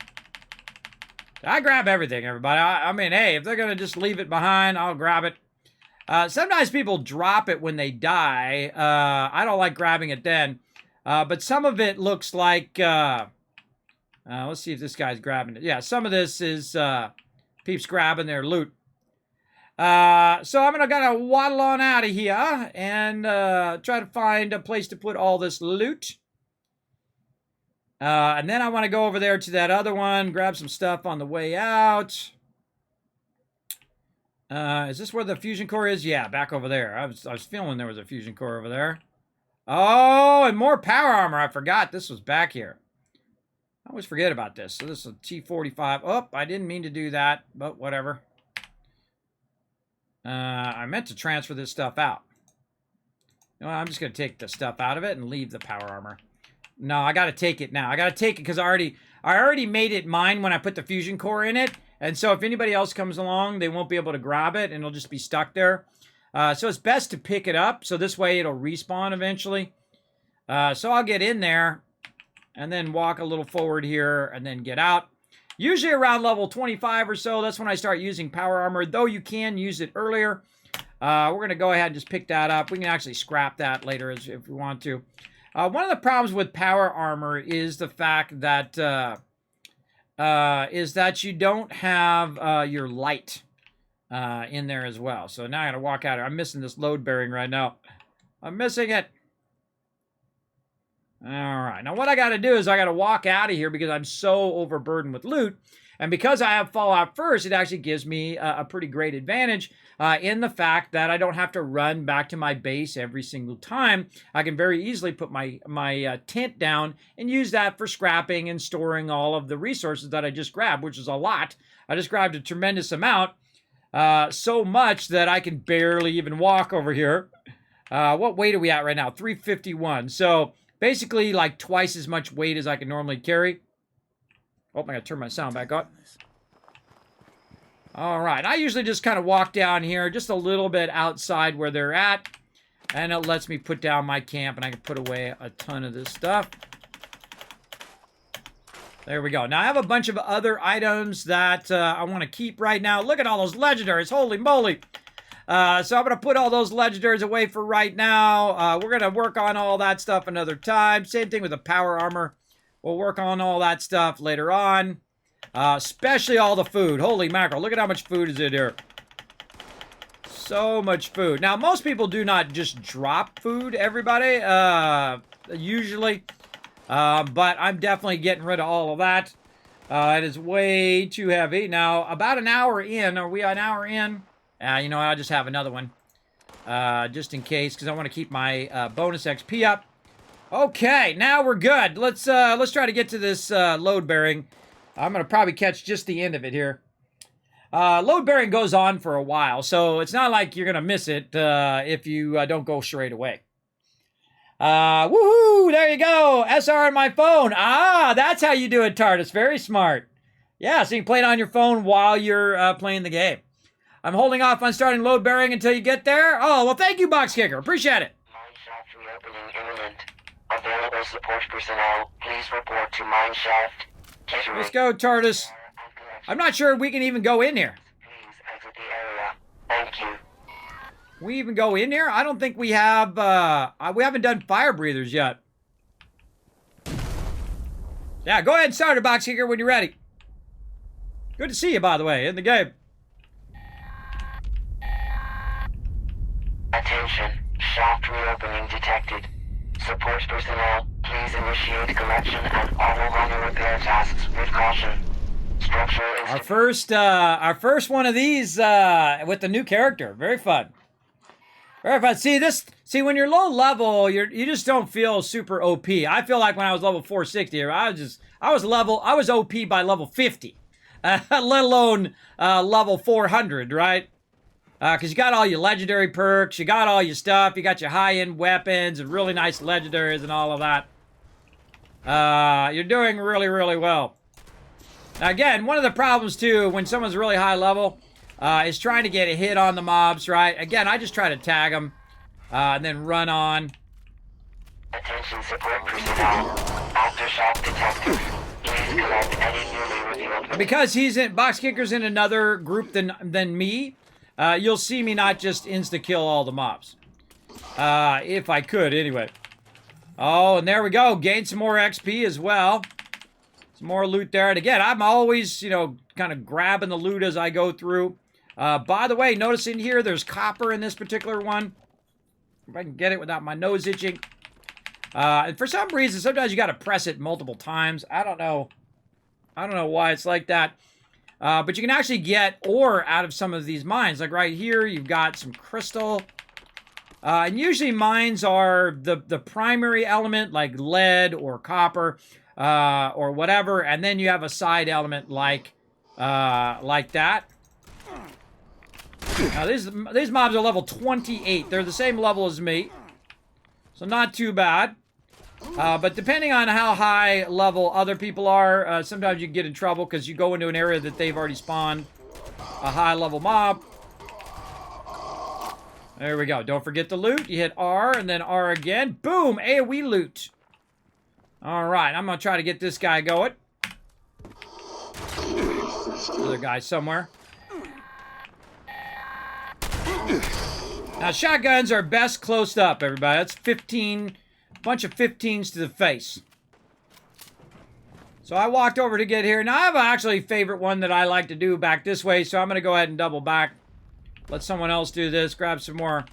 I grab everything, everybody. I mean, hey, if they're gonna just leave it behind, I'll grab it. Sometimes people drop it when they die. I don't like grabbing it then. But some of it looks like... let's see if this guy's grabbing it. Yeah, some of this is peeps grabbing their loot. So I'm gonna waddle on out of here and try to find a place to put all this loot. And then I want to go over there to that other one, grab some stuff on the way out. Is this where the fusion core is? Yeah, back over there. I was feeling there was a fusion core over there. Oh, and more power armor. I forgot this was back here. I always forget about this. So this is a T-45. Oh, I didn't mean to do that, but whatever. I meant to transfer this stuff out. No, I'm just going to take the stuff out of it and leave the power armor. No, I got to take it now. I got to take it because I already made it mine when I put the fusion core in it. And so if anybody else comes along, they won't be able to grab it and it'll just be stuck there. So it's best to pick it up. So this way it'll respawn eventually. So I'll get in there and then walk a little forward here and then get out. Usually around level 25 or so, that's when I start using power armor, though you can use it earlier. We're going to go ahead and just pick that up. We can actually scrap that later if we want to. One of the problems with power armor is the fact that you don't have your light in there as well. So now I got to walk out here. I'm missing this load bearing right now. I'm missing it. All right. Now what I got to do is I got to walk out of here because I'm so overburdened with loot. And because I have Fallout First, it actually gives me a pretty great advantage in the fact that I don't have to run back to my base every single time. I can very easily put my tent down and use that for scrapping and storing all of the resources that I just grabbed, which is a lot. I just grabbed a tremendous amount, so much that I can barely even walk over here. What weight are we at right now? 351. So basically like twice as much weight as I can normally carry. Oh, I gotta turn my sound back up. All right, I usually just kind of walk down here just a little bit outside where they're at, and it lets me put down my camp, and I can put away a ton of this stuff. There we go. Now, I have a bunch of other items that I want to keep right now. Look at all those legendaries. Holy moly. So I'm going to put all those legendaries away for right now. We're going to work on all that stuff another time. Same thing with the power armor. We'll work on all that stuff later on. Especially all the food. Holy mackerel. Look at how much food is in here. So much food. Now, most people do not just drop food, everybody. Usually. But I'm definitely getting rid of all of that. It is way too heavy. Now, about an hour in. Are we an hour in? You know, I'll just have another one. Just in case, because I want to keep my bonus XP up. Okay, now we're good. Let's try to get to this load bearing. I'm going to probably catch just the end of it here. Load bearing goes on for a while, so it's not like you're going to miss it if you don't go straight away. Woohoo! There you go! SR on my phone. Ah, that's how you do it, TARDIS. Very smart. Yeah, so you can play it on your phone while you're playing the game. I'm holding off on starting load bearing until you get there. Oh, well, thank you, Box Kicker. Appreciate it. Mineshaft reopening imminent. Available support personnel, please report to mineshaft. Let's go, TARDIS. I'm not sure we can even go in here. Please exit the area. Thank you. We even go in here? I don't think we have, we haven't done fire breathers yet. Yeah, go ahead and start it, Box Kicker, when you're ready. Good to see you, by the way, in the game. Attention. Shaft reopening detected. Support personnel, please initiate collection and auto-runner repair tasks with caution. Structure is... Our first one of these with the new character. Very fun. Very fun. See, when you're low level, you just don't feel super OP. I feel like when I was level 460, I was OP by level 50, let alone level 400, right? Because you got all your legendary perks, you got all your stuff, you got your high-end weapons and really nice legendaries and all of that. You're doing really, really well. Now, again, one of the problems, too, when someone's really high level, is trying to get a hit on the mobs, right? Again, I just try to tag them and then run on. Attention support personnel. Aftershock detected. Please collect any newly revealed... Because Box Kicker's in another group than me, you'll see me not just insta-kill all the mobs. If I could, anyway. Oh, and there we go. Gain some more XP as well. Some more loot there. And again, I'm always, you know, kind of grabbing the loot as I go through. By the way, notice in here there's copper in this particular one. If I can get it without my nose itching. And for some reason, sometimes you got to press it multiple times. I don't know why it's like that. But you can actually get ore out of some of these mines. Like right here, you've got some crystal. And usually mines are the primary element, like lead or copper or whatever. And then you have a side element like that. Now, these mobs are level 28. They're the same level as me. So not too bad. But depending on how high level other people are, sometimes you can get in trouble because you go into an area that they've already spawned a high level mob. There we go. Don't forget the loot. You hit R and then R again. Boom! AoE loot. Alright, I'm going to try to get this guy going. Another guy somewhere. Now, shotguns are best close up, everybody. That's 15... bunch of 15s to the face. So I walked over to get here. Now I have actually a favorite one that I like to do back this way, so I'm going to go ahead and double back. Let someone else do this. Grab some more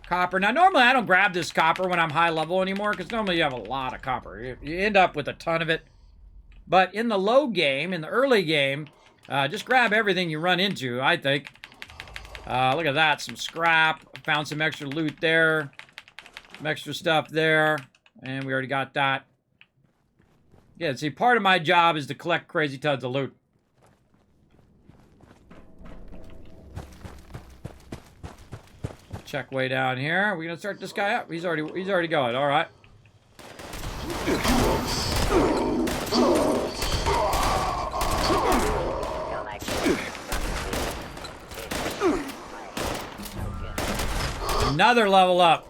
copper. Now normally I don't grab this copper when I'm high level anymore, because normally you have a lot of copper. You end up with a ton of it. But in the low game, in the early game, just grab everything you run into, I think. Look at that. Some scrap. Found some extra loot there. Some extra stuff there. And we already got that. Yeah, see, part of my job is to collect crazy tons of loot. Check way down here. Are we gonna start this guy up? He's already going. All right. Another level up.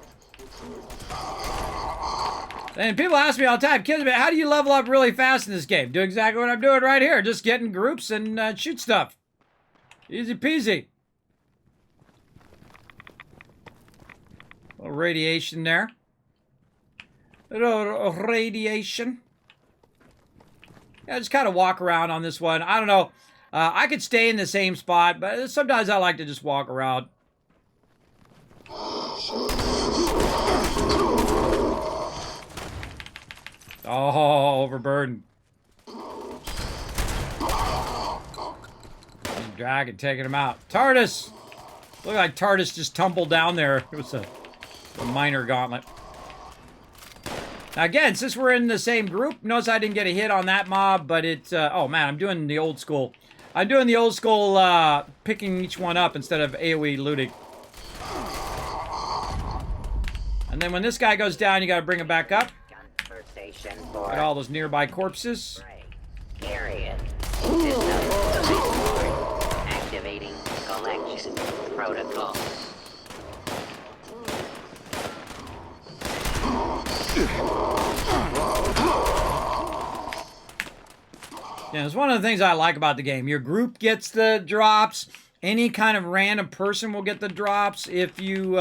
And people ask me all the time, Kismet, how do you level up really fast in this game? Do exactly what I'm doing right here. Just get in groups and shoot stuff. Easy peasy. A little radiation there. A little radiation. Yeah, just kind of walk around on this one. I don't know. I could stay in the same spot, but sometimes I like to just walk around. Oh, overburdened. Dragon taking him out. TARDIS! Looked like TARDIS just tumbled down there. It was a minor gauntlet. Now again, since we're in the same group, notice I didn't get a hit on that mob, but it's... oh man, I'm doing the old school. I'm doing the old school picking each one up instead of AoE looting. And then when this guy goes down, you gotta bring him back up. Got all those nearby corpses. Activating collection protocol. Yeah, it's one of the things I like about the game. Your group gets the drops. Any kind of random person will get the drops if you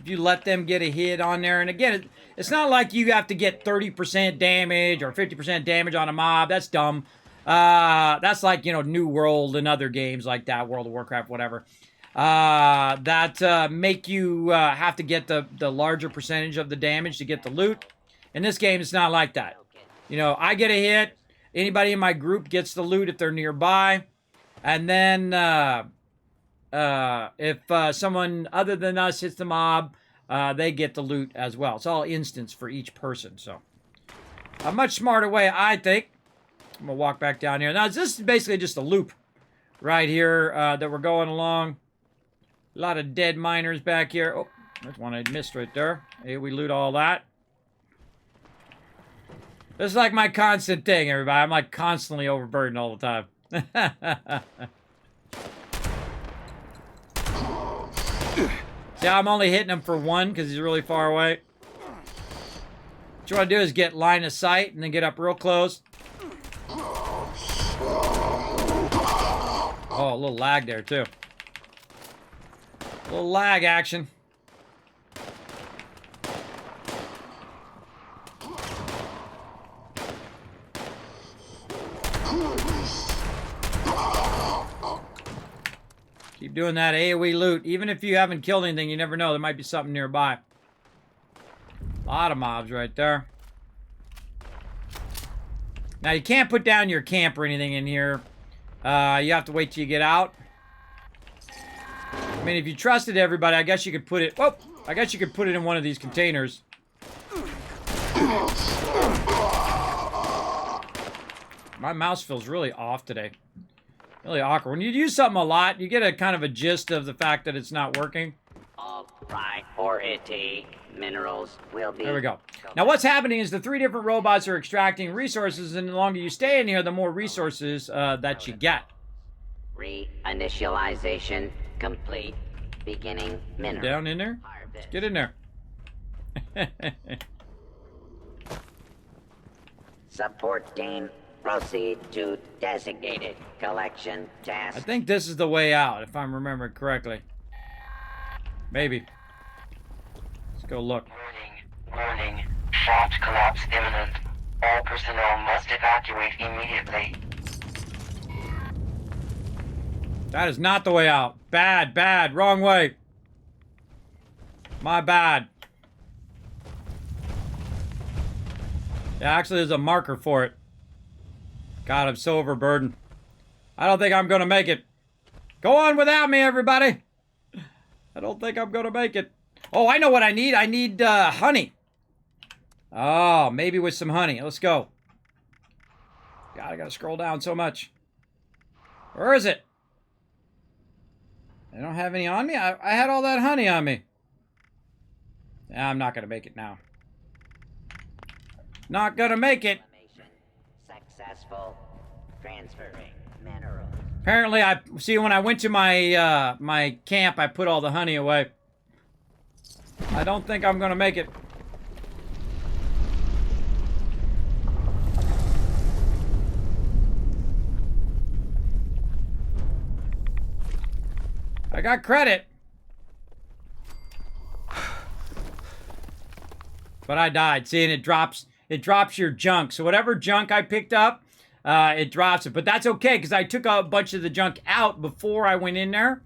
let them get a hit on there. And again, it's not like you have to get 30% damage or 50% damage on a mob. That's dumb. That's like, you know, New World and other games like that, World of Warcraft, whatever. That make you have to get the larger percentage of the damage to get the loot. In this game, it's not like that. You know, I get a hit. Anybody in my group gets the loot if they're nearby. And then if someone other than us hits the mob, they get the loot as well. It's all instance for each person. So a much smarter way, I think. I'm going to walk back down here. Now, this is basically just a loop right here that we're going along. A lot of dead miners back here. Oh, there's one I missed right there. Hey, we loot all that. This is like my constant thing, everybody. I'm like constantly overburdened all the time. See, I'm only hitting him for one because he's really far away. What you want to do is get line of sight and then get up real close. Oh, a little lag there, too. A little lag action. Keep doing that AoE loot. Even if you haven't killed anything, you never know. There might be something nearby. A lot of mobs right there. Now, you can't put down your camp or anything in here. You have to wait till you get out. I mean, if you trusted everybody, I guess you could put it... Whoa! I guess you could put it in one of these containers. My mouse feels really off today. Really awkward. When you use something a lot, you get a kind of a gist of the fact that it's not working. All priority minerals will be... There we go. Now what's happening is the 3 different robots are extracting resources, and the longer you stay in here, the more resources that you get. Reinitialization complete. Beginning mineral. Down in there? Harvest. Get in there. Support team, proceed to designated collection task. I think this is the way out, if I'm remembering correctly. Maybe. Let's go look. Warning. Shaft collapse imminent. All personnel must evacuate immediately. That is not the way out. Bad, bad, wrong way. My bad. Yeah, actually, there's a marker for it. God, I'm so overburdened. I don't think I'm going to make it. Go on without me, everybody. I don't think I'm going to make it. Oh, I know what I need. I need honey. Oh, maybe with some honey. Let's go. God, I got to scroll down so much. Where is it? I don't have any on me? I had all that honey on me. Nah, I'm not going to make it now. Not going to make it. Successful. Transferring minerals. Apparently, see, when I went to my my camp, I put all the honey away. I don't think I'm going to make it. I got credit. But I died. See, and it drops your junk. So whatever junk I picked up, it drops it. But that's okay, because I took a bunch of the junk out before I went in there.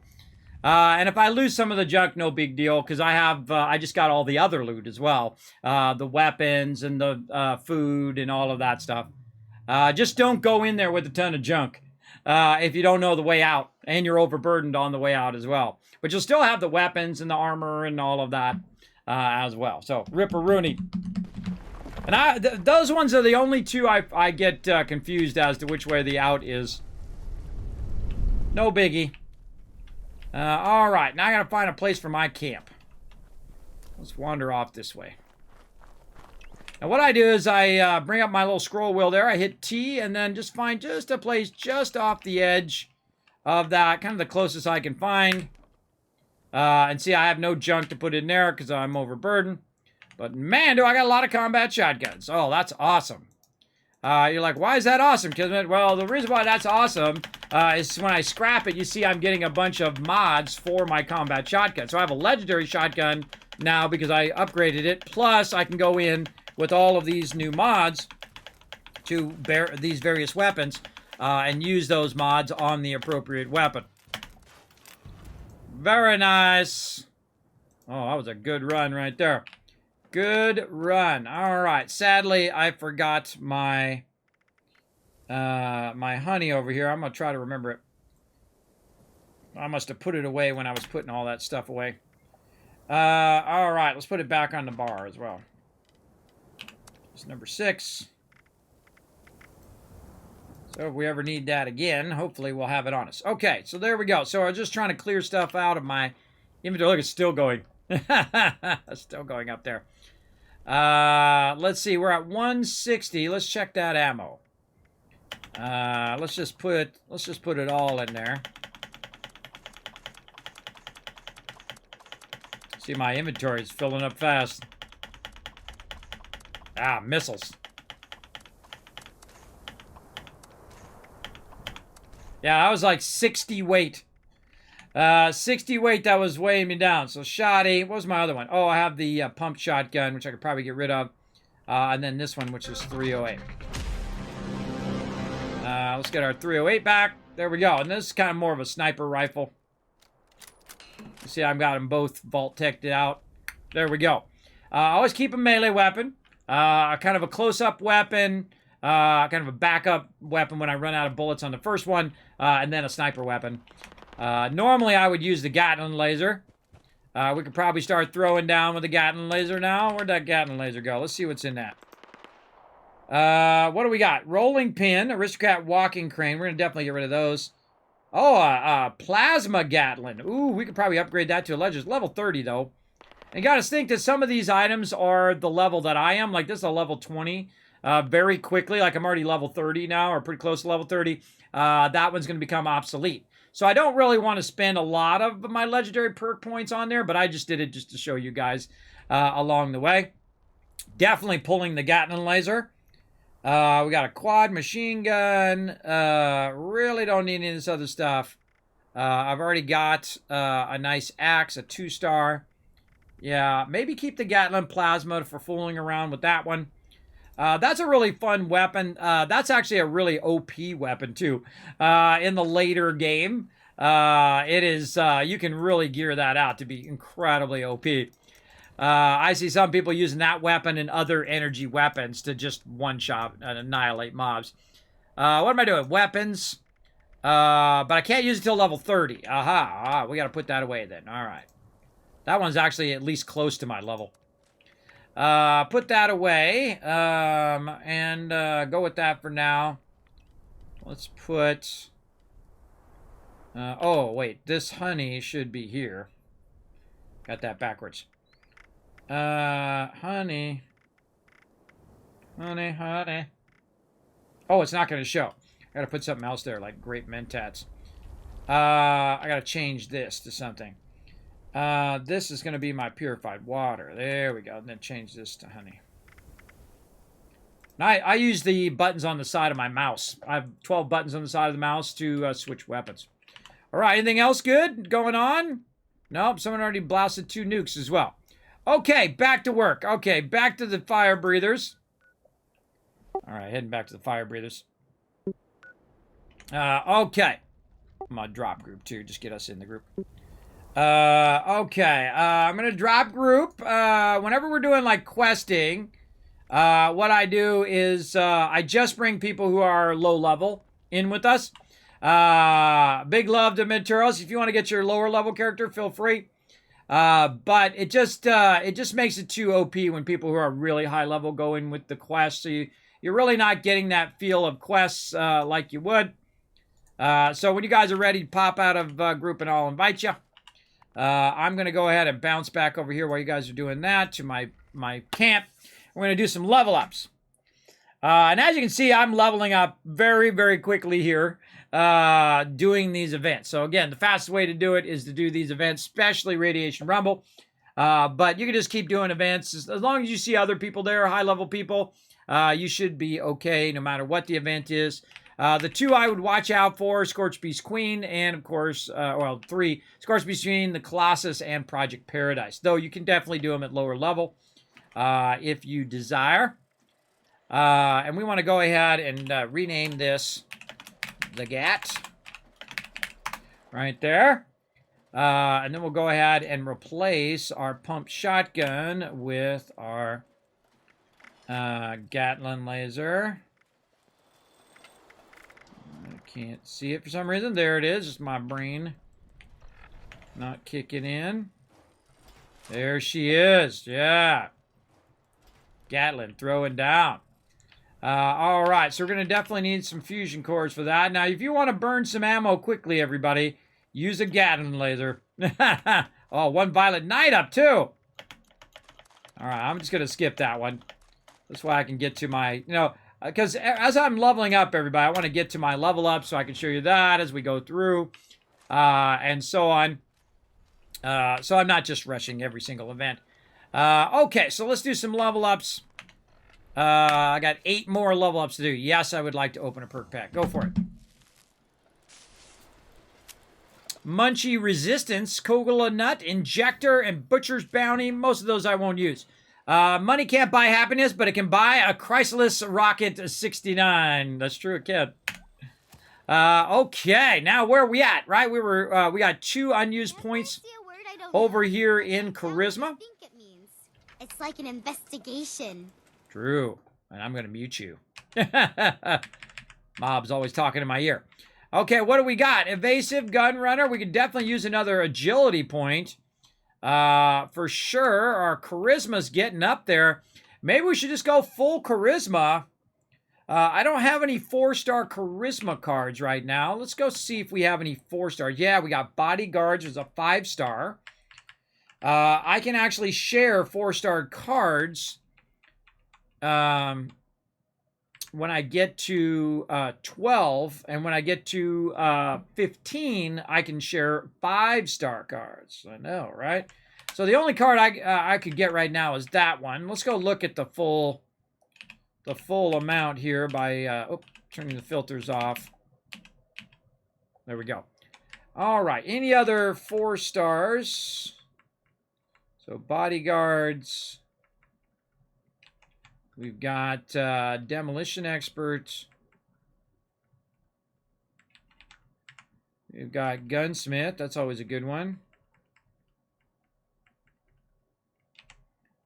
And if I lose some of the junk, no big deal, because I just got all the other loot as well. The weapons and the food and all of that stuff. Just don't go in there with a ton of junk. If you don't know the way out, and you're overburdened on the way out as well. But you'll still have the weapons and the armor and all of that as well. So, Ripperoonie. And those ones are the only two I get confused as to which way the out is. No biggie. Alright, now I gotta find a place for my camp. Let's wander off this way. Now what I do is I bring up my little scroll wheel there, I hit T, and then just find just a place just off the edge of that, kind of the closest I can find. And see, I have no junk to put in there because I'm overburdened. But man, do I got a lot of combat shotguns. Oh, that's awesome. You're like, why is that awesome, Kismet? Well, the reason why that's awesome is when I scrap it, you see I'm getting a bunch of mods for my combat shotgun. So I have a legendary shotgun now because I upgraded it. Plus, I can go in with all of these new mods to bear these various weapons and use those mods on the appropriate weapon. Very nice. Oh, that was a good run right there. Good run. All right. Sadly, I forgot my my honey over here. I'm gonna try to remember it. I must have put it away when I was putting all that stuff away. All right. Let's put it back on the bar as well. It's number 6. So if we ever need that again, hopefully we'll have it on us. Okay. So there we go. So I was just trying to clear stuff out of my inventory. Look, it's still going. Still going up there. Let's see, we're at 160. Let's check that ammo. Let's just put it all in there. See, my inventory is filling up fast. Ah, missiles. Yeah, that was like 60 weight. 60 weight, that was weighing me down. So shoddy. What was my other one? Oh, I have the pump shotgun, which I could probably get rid of. And then this one, which is 308. Let's get our 308 back. There we go. And this is kind of more of a sniper rifle. See, I've got them both vault-teched out. There we go. Always keep a melee weapon. Kind of a close-up weapon. Kind of a backup weapon when I run out of bullets on the first one. And then a sniper weapon. Normally, I would use the Gatling laser. We could probably start throwing down with the Gatling laser now. Where'd that Gatling laser go? Let's see what's in that. What do we got? Rolling pin, aristocrat walking crane. We're going to definitely get rid of those. Oh, plasma Gatling. Ooh, we could probably upgrade that to a legend. Level 30, though. And you got to think that some of these items are the level that I am. Like, this is a level 20. Very quickly. Like, I'm already level 30 now, or pretty close to level 30. That one's going to become obsolete. So I don't really want to spend a lot of my legendary perk points on there, but I just did it just to show you guys along the way. Definitely pulling the Gatling laser. We got a quad machine gun. Really don't need any of this other stuff. I've already got a nice axe, a 2-star. Yeah, maybe keep the Gatling plasma for fooling around with that one. That's a really fun weapon. That's actually a really OP weapon, too. In the later game, it is, you can really gear that out to be incredibly OP. I see some people using that weapon and other energy weapons to just one-shot and annihilate mobs. What am I doing? Weapons. But I can't use it till level 30. Aha. We got to put that away then. All right. That one's actually at least close to my level. Put that away. And go with that for now. Let's put... oh, wait. This honey should be here. Got that backwards. Honey. Honey. Oh, it's not going to show. I got to put something else there, like grape mentats. I got to change this to something. This is going to be my purified water. There we go. And then change this to honey. Now, I use the buttons on the side of my mouse. I have 12 buttons on the side of the mouse to switch weapons. All right, anything else good going on? Nope, someone already blasted 2 nukes as well. Okay, back to work. Okay, back to the fire breathers. All right, heading back to the fire breathers. Okay. I'm going to drop group, too. Just get us in the group. Okay. I'm going to drop group. Whenever we're doing, like, questing, what I do is I just bring people who are low level in with us. Big love to Mid-Turtles. If you want to get your lower level character, feel free. But it just makes it too OP when people who are really high level go in with the quest. So you're really not getting that feel of quests like you would. So when you guys are ready to pop out of group, and I'll invite you. I'm going to go ahead and bounce back over here while you guys are doing that to my camp. We're going to do some level ups. And as you can see, I'm leveling up very, very quickly here doing these events. So again, the fastest way to do it is to do these events, especially Radiation Rumble. But you can just keep doing events. As long as you see other people there, high-level people, you should be okay no matter what the event is. The 2 I would watch out for, Scorched Beast Queen, and of course, 3, Scorched Beast Queen, the Colossus, and Project Paradise. Though you can definitely do them at lower level if you desire. And we want to go ahead and rename this the GAT. Right there. And then we'll go ahead and replace our pump shotgun with our Gatling laser. I can't see it for some reason. There it is. It's my brain not kicking in. There she is. Yeah. Gatling throwing down. All right, so we're going to definitely need some fusion cores for that. Now, if you want to burn some ammo quickly, everybody, use a Gatling laser. Oh, 1 Violet Knight up, too. All right, I'm just going to skip that one. That's why I can get to my, because as I'm leveling up, everybody, I want to get to my level up so I can show you that as we go through and so on. So I'm not just rushing every single event. Okay, so let's do some level ups. I got 8 more level ups to do. Yes, I would like to open a perk pack. Go for it. Munchie Resistance, Kogula Nut, Injector, and Butcher's Bounty. Most of those I won't use. Money can't buy happiness, but it can buy a Chrysalis Rocket 69. That's true, it can. Okay, now where are we at, right? We got 2 unused points. over here in charisma. I think it means. It's like an investigation. True. And I'm going to mute you. Mob's always talking in my ear. Okay, what do we got? Evasive, gun runner. We could definitely use another agility point. For sure. Our charisma's getting up there. Maybe we should just go full charisma. I don't have any 4-star charisma cards right now. Let's go see if we have any 4-stars. Yeah, we got bodyguards. There's a 5-star. I can actually share 4-star cards when I get to 12. And when I get to 15, I can share 5-star cards. I know, right? So the only card I could get right now is that one. Let's go look at the full amount here by turning the filters off. There we go. All right. Any other 4-stars? So bodyguards. We've got demolition experts. We've got gunsmith. That's always a good one.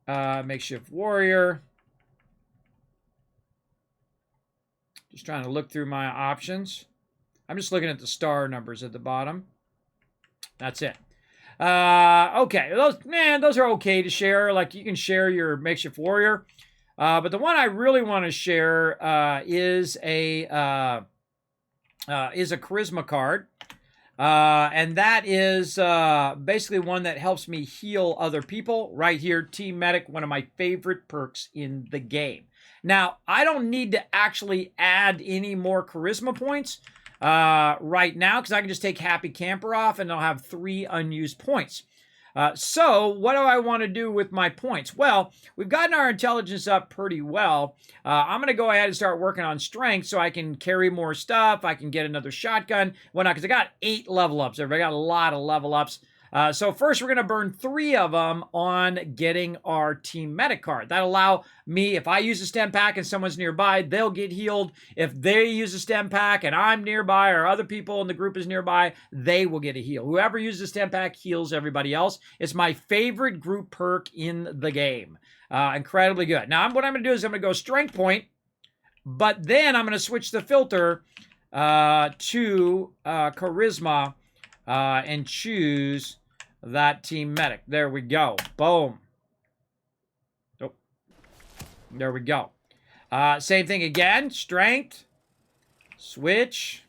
Makeshift warrior. Just trying to look through my options. I'm just looking at the star numbers at the bottom. That's it. Okay, those are okay to share. Like, you can share your makeshift warrior. But the one I really want to share is a charisma card. And that is basically one that helps me heal other people. Right here, Team Medic, one of my favorite perks in the game. Now, I don't need to actually add any more charisma points right now, because I can just take Happy Camper off and I'll have 3 unused points. So what do I want to do with my points? Well, we've gotten our intelligence up pretty well. I'm going to go ahead and start working on strength so I can carry more stuff. I can get another shotgun, whatnot, because I got 8 level ups. I got a lot of level ups. So first, we're going to burn 3 of them on getting our Team Medic card. That'll allow me, if I use a stem pack and someone's nearby, they'll get healed. If they use a stem pack and I'm nearby or other people in the group is nearby, they will get a heal. Whoever uses a stem pack heals everybody else. It's my favorite group perk in the game. Incredibly good. Now, what I'm going to do is I'm going to go strength point, but then I'm going to switch the filter to charisma and choose that Team Medic. There we go. Boom. Oh. There we go. Same thing again. Strength. Switch.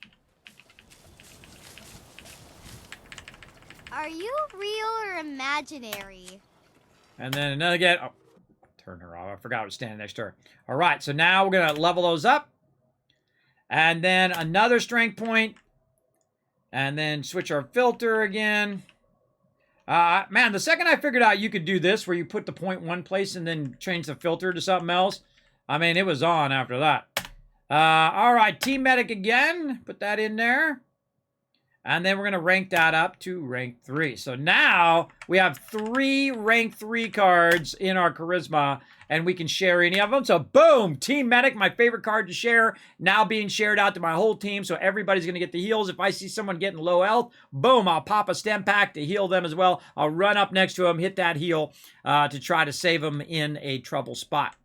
Are you real or imaginary? And then another again. Oh, turn her off. I forgot I was standing next to her. All right, so now we're going to level those up. And then another strength point. And then switch our filter again. Man, the second I figured out you could do this, where you put the point one place and then change the filter to something else, I mean, it was on after that. All right, Team Medic again. Put that in there. And then we're going to rank that up to rank 3. So now we have 3 rank 3 cards in our charisma, and we can share any of them. So boom, Team Medic, my favorite card to share, now being shared out to my whole team. So everybody's going to get the heals. If I see someone getting low health, boom, I'll pop a stem pack to heal them as well. I'll run up next to them, hit that heal to try to save them in a trouble spot.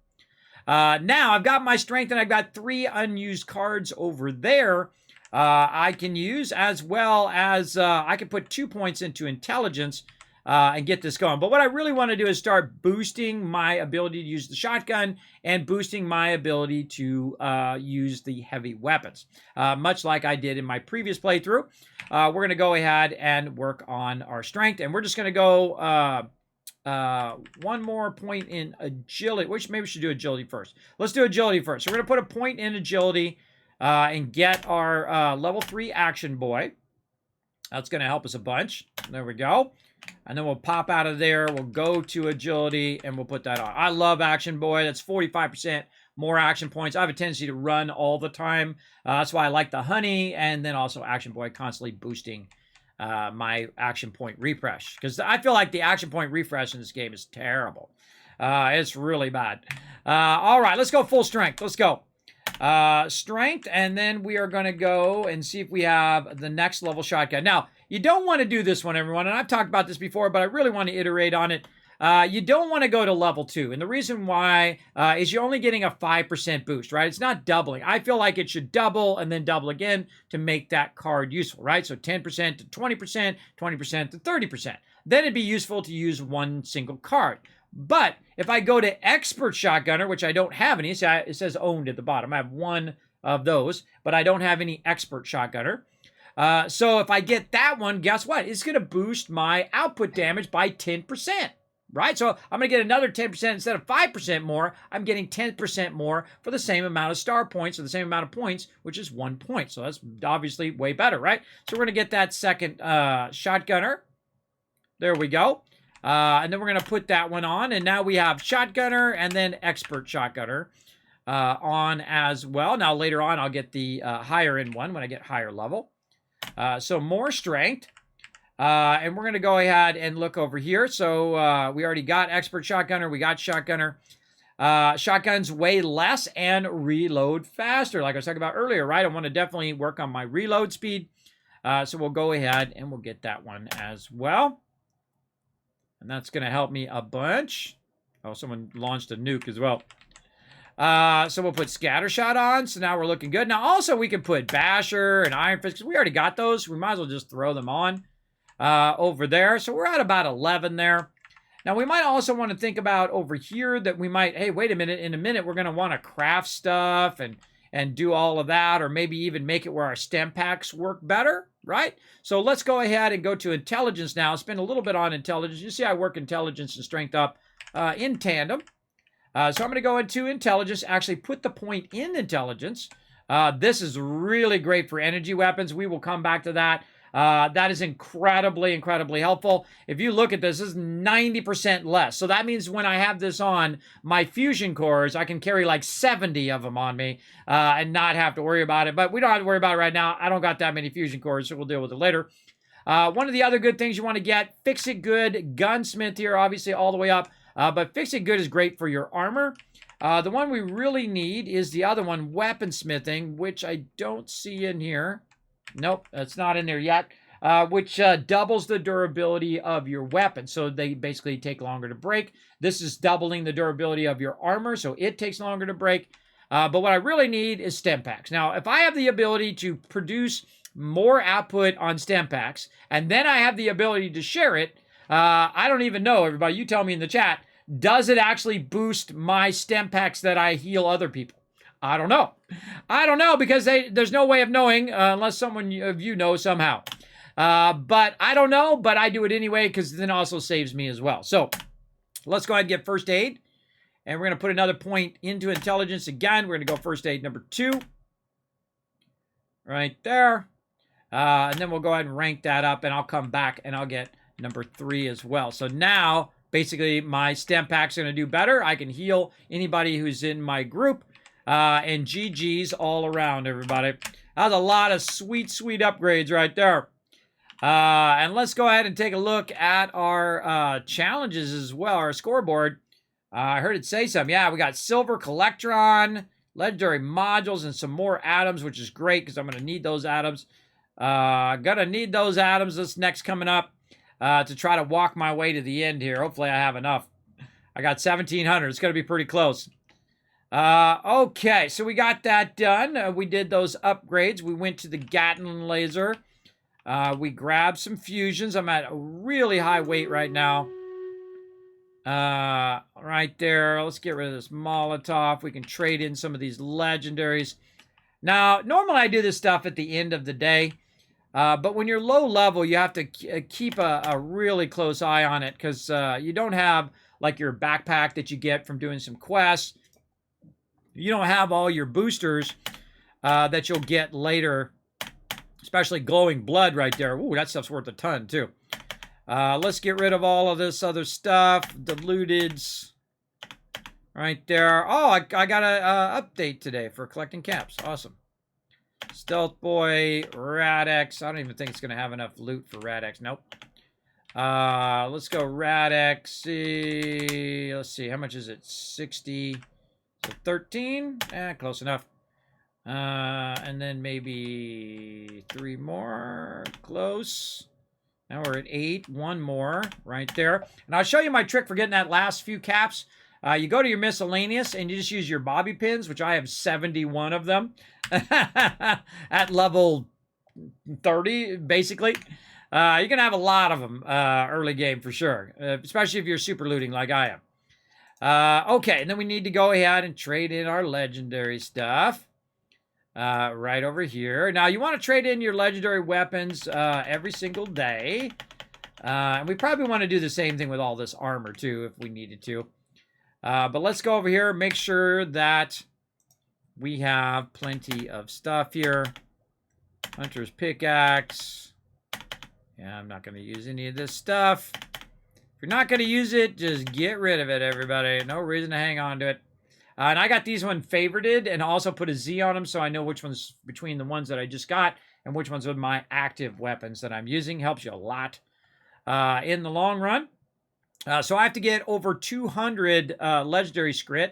Now I've got my strength, and I've got 3 unused cards over there. I can use, as well as I can put 2 points into intelligence and get this going. But what I really want to do is start boosting my ability to use the shotgun and boosting my ability to use the heavy weapons, much like I did in my previous playthrough. We're going to go ahead and work on our strength, and we're just going to go 1 more point in agility, which maybe we should do agility first. Let's do agility first. So we're going to put a point in agility and get our level 3 action boy. That's going to help us a bunch. There we go. And then we'll pop out of there. We'll go to agility, and we'll put that on. I love action boy. That's 45% more action points. I have a tendency to run all the time. That's why I like the honey, and then also action boy constantly boosting my action point refresh. Because I feel like the action point refresh in this game is terrible. It's really bad. All right, let's go full strength. Let's go. Strength, and then we are going to go and see if we have the next level shotgun. Now, You don't want to do this one, everyone, and I've talked about this before, but I really want to iterate on it. You don't want to go to level 2, and the reason why is you're only getting a 5% boost, right? It's not doubling. I feel like it should double and then double again to make that card useful, right? So 10% to 20%, 20% to 30%. Then it'd be useful to use one single card. But if I go to Expert Shotgunner, which I don't have any, so it says owned at the bottom. I have one of those, but I don't have any Expert Shotgunner. So if I get that one, guess what? It's going to boost my output damage by 10%, right? So I'm going to get another 10% instead of 5% more. I'm getting 10% more for the same amount of star points or the same amount of points, which is 1 point. So that's obviously way better, right? So we're going to get that second Shotgunner. There we go. And then we're going to put that one on. And now we have Shotgunner and then Expert Shotgunner on as well. Now later on, I'll get the higher end one when I get higher level. So more strength. And we're going to go ahead and look over here. So we already got Expert Shotgunner. We got Shotgunner. Shotguns weigh less and reload faster. Like I was talking about earlier, right? I want to definitely work on my reload speed. So we'll go ahead and we'll get that one as well. And that's going to help me a bunch. Oh, someone launched a nuke as well. So we'll put Scattershot on. So now we're looking good. Now, also, we can put Basher and Iron Fist, because we already got those. We might as well just throw them on over there. So we're at about 11 there. Now, we might also want to think about over here that we might, hey, wait a minute. In a minute, we're going to want to craft stuff and do all of that, or maybe even make it where our stem packs work better, right? So let's go ahead and go to intelligence now. Spend a little bit on intelligence. You see I work intelligence and strength up in tandem. So I'm going to go into intelligence, actually put the point in intelligence. This is really great for energy weapons. We will come back to that. That is incredibly, incredibly helpful. If you look at this, this is 90% less. So that means when I have this on, my fusion cores, I can carry like 70 of them on me and not have to worry about it. But we don't have to worry about it right now. I don't got that many fusion cores, so we'll deal with it later. One of the other good things you want to get, Fix It Good Gunsmith here, obviously all the way up. But Fix It Good is great for your armor. The one we really need is the other one, Weaponsmithing, which I don't see in here. Nope, that's not in there yet, which doubles the durability of your weapon. So they basically take longer to break. This is doubling the durability of your armor, so it takes longer to break. But what I really need is stem packs. Now, if I have the ability to produce more output on stem packs, and then I have the ability to share it, I don't even know, everybody, you tell me in the chat, does it actually boost my stem packs that I heal other people? I don't know. I don't know because there's no way of knowing unless someone of you know somehow. But I don't know, but I do it anyway because then also saves me as well. So let's go ahead and get first aid. And we're going to put another point into intelligence again. We're going to go first aid number 2. Right there. And then we'll go ahead and rank that up and I'll come back and I'll get number 3 as well. So now basically my stem packs are going to do better. I can heal anybody who's in my group. And GG's all around, everybody. That's a lot of sweet, sweet upgrades right there. And let's go ahead and take a look at our challenges as well, our scoreboard. I heard it say something. Yeah, we got Silver Collectron, Legendary Modules, and some more atoms, which is great because I'm going to need those atoms. Gonna need those atoms this next coming up to try to walk my way to the end here. Hopefully I have enough. I got 1,700. It's going to be pretty close. Okay, so we got that done. We did those upgrades. We went to the Gatling laser. We grabbed some fusions. I'm at a really high weight right now. Right there. Let's get rid of this Molotov. We can trade in some of these legendaries. Now, normally I do this stuff at the end of the day. But when you're low level, you have to keep a really close eye on it because you don't have like your backpack that you get from doing some quests. You don't have all your boosters that you'll get later, especially glowing blood right there. Ooh, that stuff's worth a ton, too. Let's get rid of all of this other stuff. Diluteds right there. Oh, I got an update today for collecting caps. Awesome. Stealth Boy, Rad-X. I don't even think it's going to have enough loot for Rad-X. Nope. Let's go Rad-X. Let's see. How much is it? 60... So 13, close enough. And then maybe 3 more, close. Now we're at 8. One more right there. And I'll show you my trick for getting that last few caps. You go to your miscellaneous and you just use your bobby pins, which I have 71 of them at level 30, basically. You're going to have a lot of them early game for sure, especially if you're super looting like I am. Okay, and then we need to go ahead and trade in our legendary stuff right over here. Now, you want to trade in your legendary weapons every single day. And we probably want to do the same thing with all this armor, too, if we needed to. But let's go over here, make sure that we have plenty of stuff here. Hunter's pickaxe. Yeah, I'm not going to use any of this stuff. If you're not going to use it, just get rid of it, everybody. No reason to hang on to it. And I got these one favorited and also put a Z on them so I know which ones between the ones that I just got and which ones are my active weapons that I'm using. Helps you a lot in the long run. So I have to get over 200 legendary scrit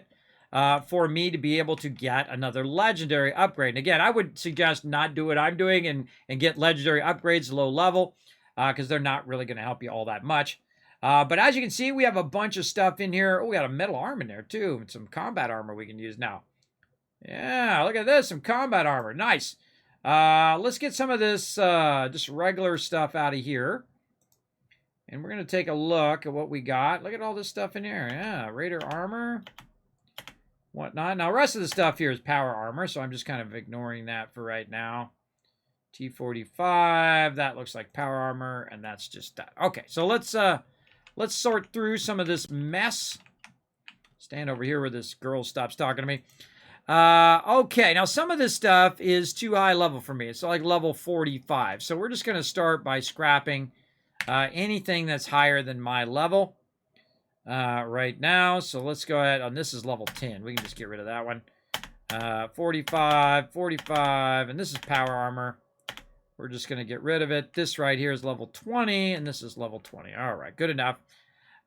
for me to be able to get another legendary upgrade. And again, I would suggest not do what I'm doing and get legendary upgrades low level because they're not really going to help you all that much. But as you can see, we have a bunch of stuff in here. Oh, we got a metal arm in there too. And some combat armor we can use now. Yeah, look at this. Some combat armor. Nice. Let's get some of this just regular stuff out of here. And we're going to take a look at what we got. Look at all this stuff in here. Yeah, Raider armor, whatnot. Now, the rest of the stuff here is power armor, so I'm just kind of ignoring that for right now. T45, that looks like power armor, and that's just that. Okay, so let's sort through some of this mess. Stand over here where this girl stops talking to me. Okay, now some of this stuff is too high level for me. It's like level 45. So we're just going to start by scrapping anything that's higher than my level right now. So let's go ahead. And this is level 10. We can just get rid of that one. 45, 45, and this is power armor. We're just going to get rid of it. This right here is level 20, and this is level 20. All right, good enough.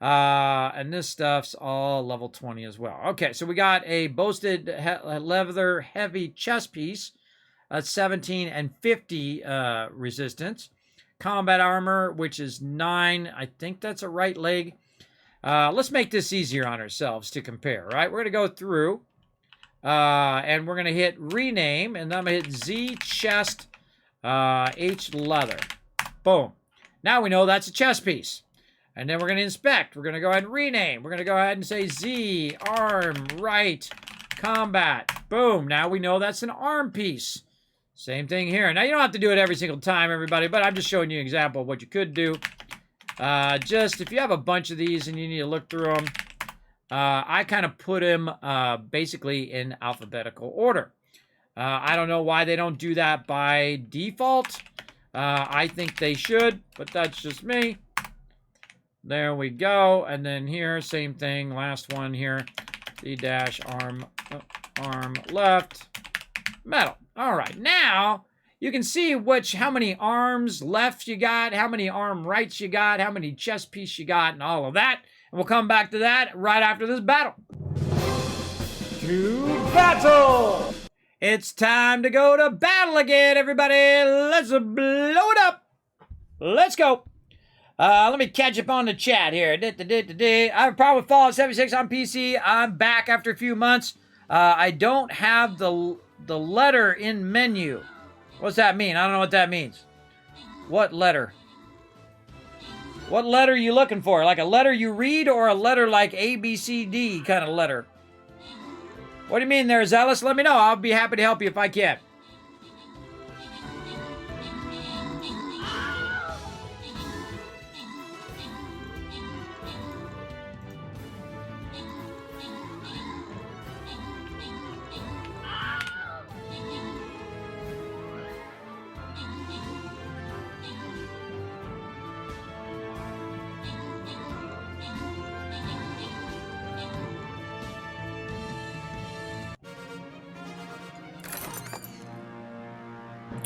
And this stuff's all level 20 as well. Okay, so we got a boasted leather heavy chest piece, 17 and 50 resistance. Combat armor, which is 9. I think that's a right leg. Let's make this easier on ourselves to compare, right? We're going to go through, and we're going to hit rename, and then I'm going to hit Z chest H leather. Boom. Now we know that's a chest piece. And then we're going to inspect. We're going to go ahead and rename. We're going to go ahead and say Z, arm, right, combat. Boom. Now we know that's an arm piece. Same thing here. Now, you don't have to do it every single time, everybody, but I'm just showing you an example of what you could do. Just if you have a bunch of these and you need to look through them, I kind of put them basically in alphabetical order. I don't know why they don't do that by default. I think they should, but that's just me. There we go. And then here, same thing. Last one here. Z-arm, arm left, metal. All right, now you can see how many arms left you got, how many arm rights you got, how many chest piece you got, and all of that. And we'll come back to that right after this battle. To battle! It's time to go to battle again, everybody. Let's blow it up. Let's go. Let me catch up on the chat here. I have a problem with Fallout 76 on PC. I'm back after a few months. I don't have the letter in menu. What's that mean? I don't know what that means. What letter? What letter are you looking for? Like a letter you read or a letter like A, B, C, D kind of letter? What do you mean there, Zealous? Let me know. I'll be happy to help you if I can.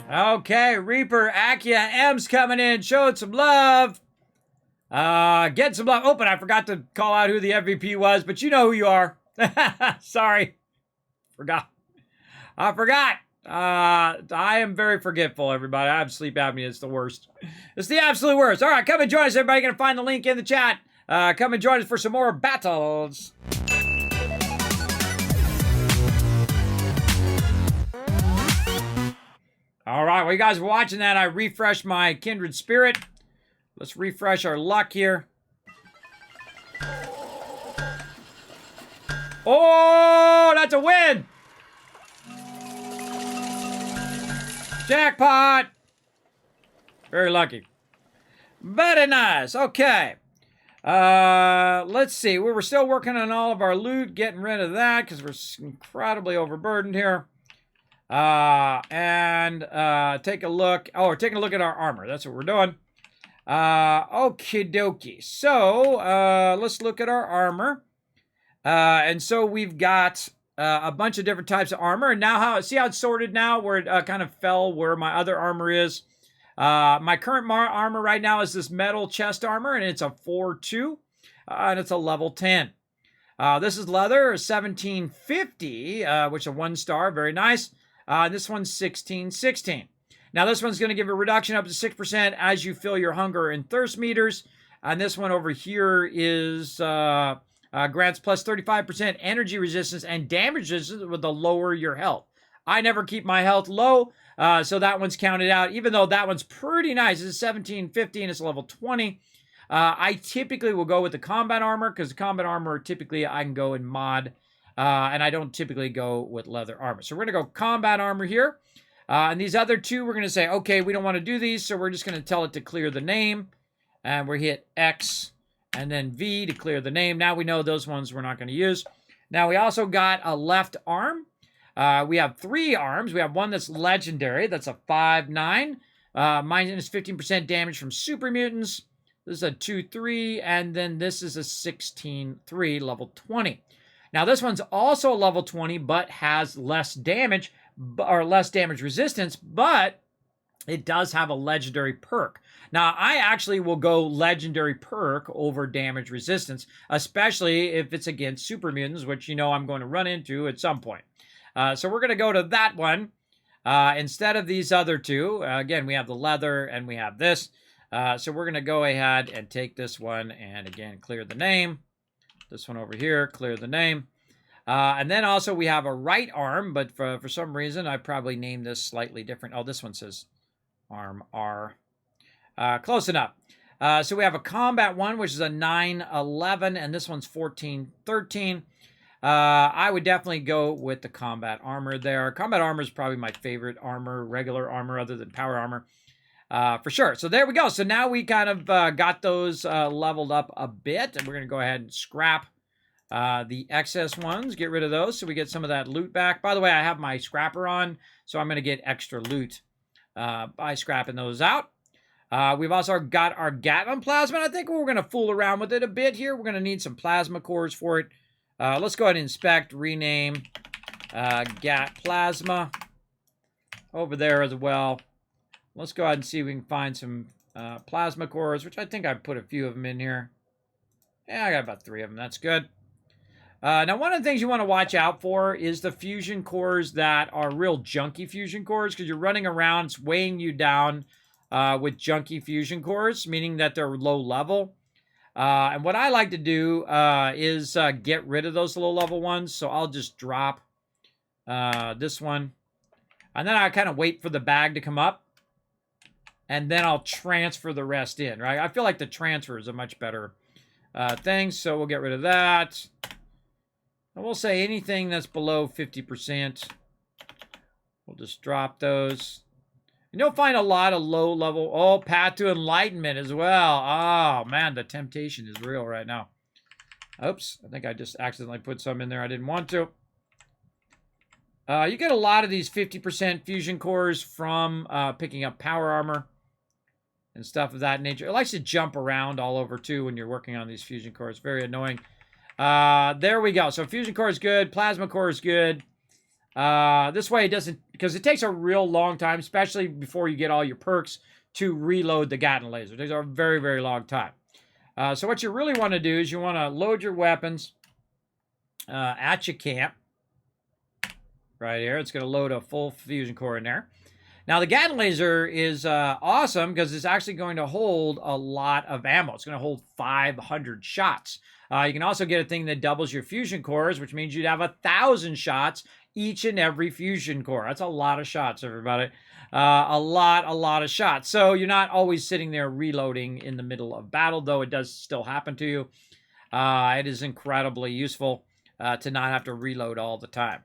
Okay, Reaper, Akia, M's coming in, showing some love. Getting some love. Oh, but I forgot to call out who the MVP was, but you know who you are. Sorry. I forgot. I am very forgetful, everybody. I have sleep apnea. It's the worst. It's the absolute worst. All right, come and join us, everybody. Going to find the link in the chat. Come and join us for some more battles. All right, while you guys were watching that, I refreshed my kindred spirit. Let's refresh our luck here. Oh, that's a win! Jackpot! Very lucky. Very nice. Okay. Let's see. We were still working on all of our loot, getting rid of that because we're incredibly overburdened here. Take a look. Oh, we're taking a look at our armor. That's what we're doing. Okie dokie. So, let's look at our armor. And so we've got a bunch of different types of armor. And now, see how it's sorted now, where it kind of fell where my other armor is. My current armor right now is this metal chest armor, and it's a 4-2, and it's a level 10. This is leather, 1750, which is a 1-star, very nice. This one's 1616. Now, this one's going to give a reduction up to 6% as you fill your hunger and thirst meters. And this one over here is grants plus 35% energy resistance and damage resistance with the lower your health. I never keep my health low, so that one's counted out, even though that one's pretty nice. It's 1750 and it's level 20. I typically will go with the combat armor because the combat armor, typically I can go in mod, and I don't typically go with leather armor. So we're going to go combat armor here. And these other two, we're going to say, okay, we don't want to do these, so we're just going to tell it to clear the name. And we hit X and then V to clear the name. Now we know those ones we're not going to use. Now we also got a left arm. We have 3 arms. We have one that's legendary. That's a 5-9. Minus 15% damage from super mutants. This is a 2-3. And then this is a 16-3, level 20. Now this one's also a level 20, but has less damage, or less damage resistance, but it does have a legendary perk. Now, I actually will go legendary perk over damage resistance, especially if it's against super mutants, which you know I'm going to run into at some point. So we're going to go to that one instead of these other two. Again, we have the leather and we have this. So we're going to go ahead and take this one and, again, clear the name. This one over here, clear the name. And then also we have a right arm, but for some reason I probably named this slightly different. Oh, this one says arm R. Close enough. So we have a combat one, which is a 9-11, and this one's 14-13. I would definitely go with the combat armor there. Combat armor is probably my favorite armor, regular armor other than power armor, for sure. So there we go. So now we kind of got those leveled up a bit, and we're going to go ahead and scrap the excess ones, get rid of those so we get some of that loot back. By the way, I have my scrapper on, so I'm going to get extra loot by scrapping those out. We've also got our Gatlin plasma. I think we're going to fool around with it a bit here. We're going to need some plasma cores for it. Let's go ahead and inspect, rename Gat plasma over there as well. Let's go ahead and see if we can find some plasma cores, which I think I put a few of them in here. Yeah, I got about 3 of them. That's good. Now, one of the things you want to watch out for is the fusion cores that are real junky fusion cores, because you're running around, it's weighing you down with junky fusion cores, meaning that they're low level. And what I like to do is get rid of those low level ones. So I'll just drop this one. And then I kind of wait for the bag to come up. And then I'll transfer the rest in, right? I feel like the transfer is a much better thing. So we'll get rid of that. And we'll say anything that's below 50%. We'll just drop those. And you'll find a lot of low level. Oh, Path to Enlightenment as well. Oh, man, the temptation is real right now. Oops, I think I just accidentally put some in there I didn't want to. You get a lot of these 50% fusion cores from picking up power armor and stuff of that nature. It likes to jump around all over, too, when you're working on these fusion cores. Very annoying. There we go. So fusion core is good. Plasma core is good. This way it doesn't, because it takes a real long time, especially before you get all your perks, to reload the Gatling laser. It takes a very, very long time. So what you really want to do is you want to load your weapons at your camp. right here. It's going to load a full fusion core in there. Now, the Gatling laser is awesome because it's actually going to hold a lot of ammo. It's going to hold 500 shots. You can also get a thing that doubles your fusion cores, which means you'd have 1,000 shots each and every fusion core. That's a lot of shots, everybody. A lot of shots. So you're not always sitting there reloading in the middle of battle, though it does still happen to you. It is incredibly useful to not have to reload all the time.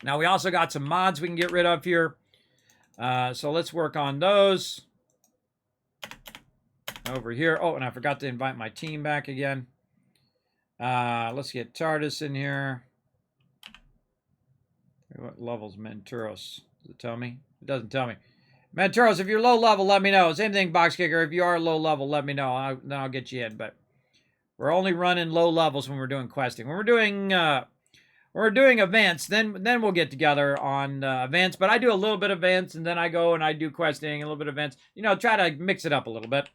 Now, we also got some mods we can get rid of here. So let's work on those. Over here. Oh, and I forgot to invite my team back again. Let's get TARDIS in here. What level's Menturos? Does it tell me? It doesn't tell me. Menturos, if you're low level, let me know. Same thing, Box Kicker. If you are low level, let me know. Then I'll get you in. But we're only running low levels when we're doing questing. When we're doing events, then we'll get together on events. But I do a little bit of events, and then I go and I do questing, a little bit of events. You know, try to mix it up a little bit.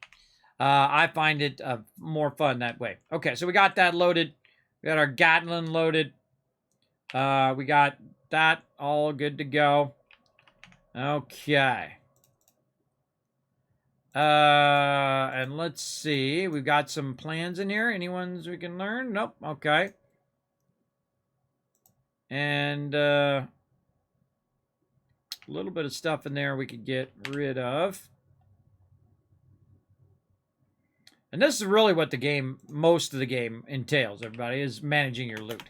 I find it more fun that way. Okay, so we got that loaded. We got our Gatling loaded. We got that all good to go. Okay. And let's see. We've got some plans in here. Any ones we can learn? Nope. Okay. And a little bit of stuff in there we could get rid of. And this is really what the game, most of the game entails, everybody, is managing your loot.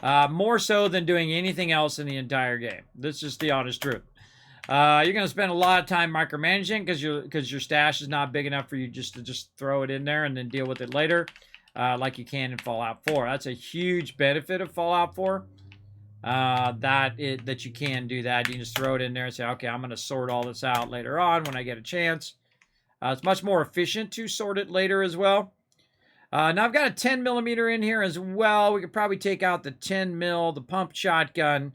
More so than doing anything else in the entire game. This is the honest truth. You're going to spend a lot of time micromanaging because your stash is not big enough for you just to throw it in there and then deal with it later, like you can in Fallout 4. That's a huge benefit of Fallout 4. That you can do that. You can just throw it in there and say, okay, I'm going to sort all this out later on when I get a chance. It's much more efficient to sort it later as well. Now I've got a 10 millimeter in here as well. We could probably take out the 10 mil, the pump shotgun.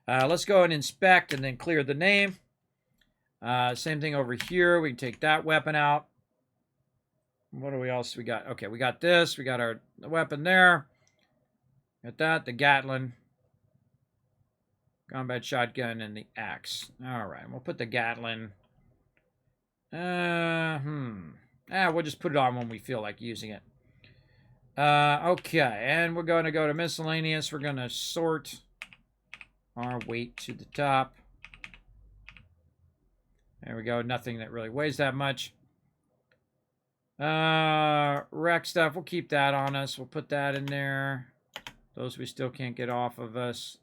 Let's go and inspect and then clear the name. Same thing over here. We can take that weapon out. What do we else we got? Okay, we got this. We got our weapon there. Got that, the Gatling. Combat shotgun and the axe. All right, we'll put the Gatling. We'll just put it on when we feel like using it. Okay, and we're going to go to miscellaneous. We're going to sort our weight to the top. There we go. Nothing that really weighs that much. Wreck stuff. We'll keep that on us. We'll put that in there. Those we still can't get off of us.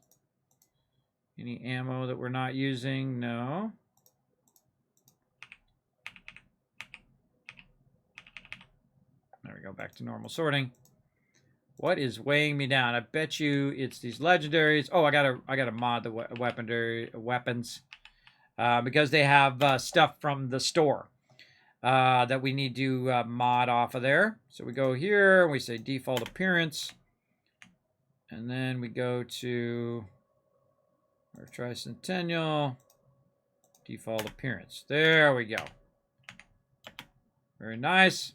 Any ammo that we're not using? No. There we go. Back to normal sorting. What is weighing me down? I bet you it's these legendaries. Oh, I gotta mod the weapons because they have stuff from the store that we need to mod off of there. So we go here and we say default appearance, and then we go to our Tricentennial default appearance. There we go. Very nice.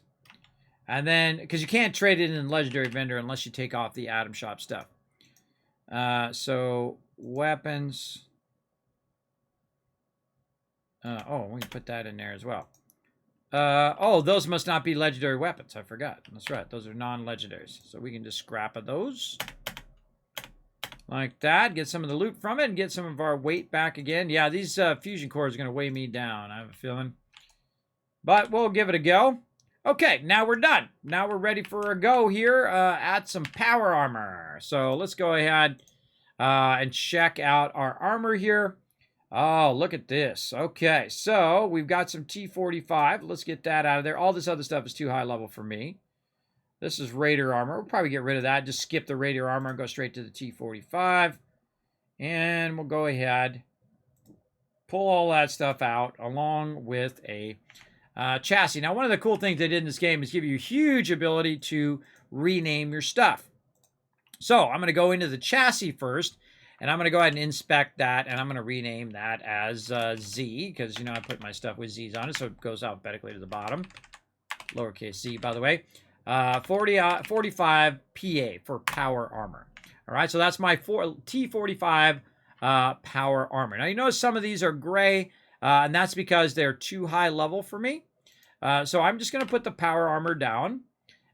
And then, because you can't trade it in Legendary Vendor unless you take off the Atom Shop stuff. So, weapons. Oh, we can put that in there as well. Oh, those must not be Legendary weapons. I forgot. That's right. Those are non-Legendaries. So, we can just scrap of those. Like that. Get some of the loot from it and get some of our weight back again. Yeah, these fusion cores are going to weigh me down, I have a feeling. But we'll give it a go. Okay, now we're done. Now we're ready for a go here at some power armor. So let's go ahead and check out our armor here. Oh, look at this. Okay, so we've got some T45. Let's get that out of there. All this other stuff is too high level for me. This is Raider armor. We'll probably get rid of that. Just skip the Raider armor and go straight to the T45. And we'll go ahead, pull all that stuff out along with a chassis. Now, one of the cool things they did in this game is give you a huge ability to rename your stuff. So I'm going to go into the chassis first, and I'm going to go ahead and inspect that, and I'm going to rename that as Z, because, you know, I put my stuff with Z's on it, so it goes alphabetically to the bottom. Lowercase z, by the way. 45 PA for power armor. All right, so that's my T45 power armor. Now, you notice some of these are gray, and that's because they're too high level for me. So I'm just going to put the power armor down,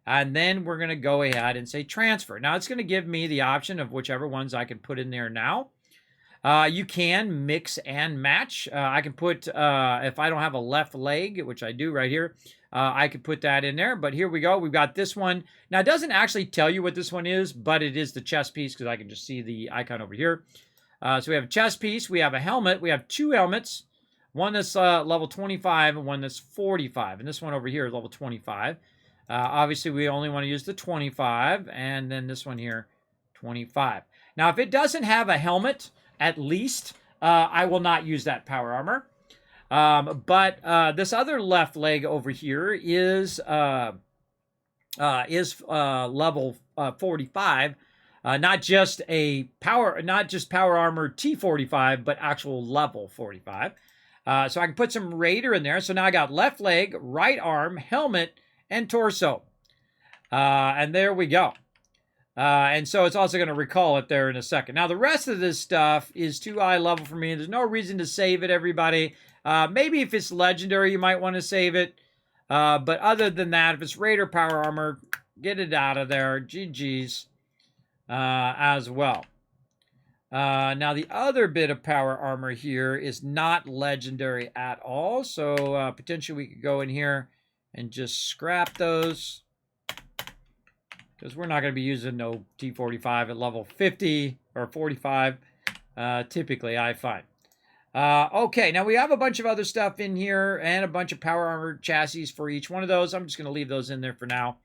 and then we're going to go ahead and say transfer. Now, it's going to give me the option of whichever ones I can put in there now. You can mix and match. I can put, if I don't have a left leg, which I do right here, I could put that in there. But here we go. We've got this one. Now, it doesn't actually tell you what this one is, but it is the chest piece because I can just see the icon over here. So we have a chest piece. We have a helmet. We have two helmets. One that's level 25 and one that's 45. And this one over here is level 25. Obviously, we only want to use the 25. And then this one here, 25. Now, if it doesn't have a helmet, at least, I will not use that power armor. But this other left leg over here is level 45. Not just power armor T45, but actual level 45. So I can put some Raider in there. So now I got left leg, right arm, helmet, and torso. And there we go. And so it's also going to recall it there in a second. Now, the rest of this stuff is too high level for me. There's no reason to save it, everybody. Maybe if it's legendary, you might want to save it. But other than that, if it's Raider power armor, get it out of there. GG's as well. Now, the other bit of power armor here is not legendary at all. So potentially we could go in here and just scrap those, because we're not going to be using no T45 at level 50 or 45, typically, I find. Okay, now we have a bunch of other stuff in here and a bunch of power armor chassis for each one of those. I'm just going to leave those in there for now.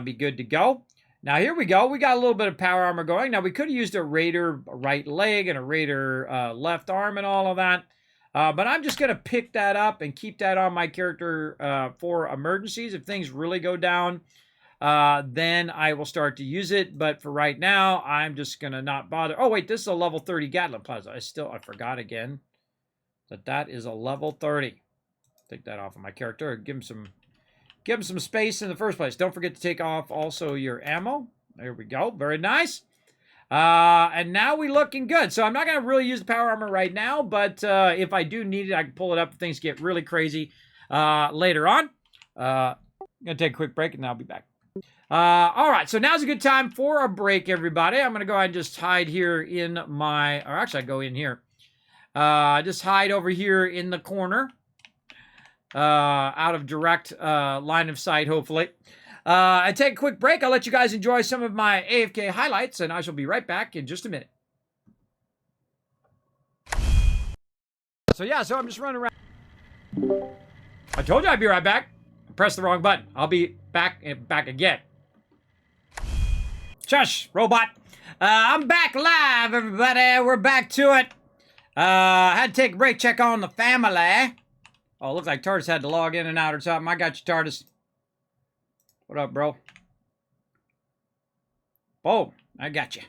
Be good to go. Now, here we go. We got a little bit of power armor going. Now, we could have used a Raider right leg and a Raider left arm and all of that. But I'm just going to pick that up and keep that on my character for emergencies. If things really go down, then I will start to use it. But for right now, I'm just going to not bother. Oh, wait, this is a level 30 Gatling Plaza. I forgot again that is a level 30. Take that off of my character. Give him some space in the first place. Don't forget to take off also your ammo. There we go. Very nice. And now we're looking good. So I'm not going to really use the power armor right now, but if I do need it, I can pull it up if things get really crazy later on. I'm going to take a quick break, and then I'll be back. All right, so now's a good time for a break, everybody. I'm going to go ahead and just hide here in my... Or actually, I go in here. Just hide over here in the corner. Out of direct line of sight, hopefully. I take a quick break. I'll let you guys enjoy some of my AFK highlights, and I shall be right back in just a minute. So I'm just running around. I told you I'd be right back. I pressed the wrong button. I'll be back again. Shush, robot. I'm back live, everybody. We're back to it. I had to take a break, check on the family. Oh, it looks like TARDIS had to log in and out or something. I got you, TARDIS. What up, bro? Boom. I got you.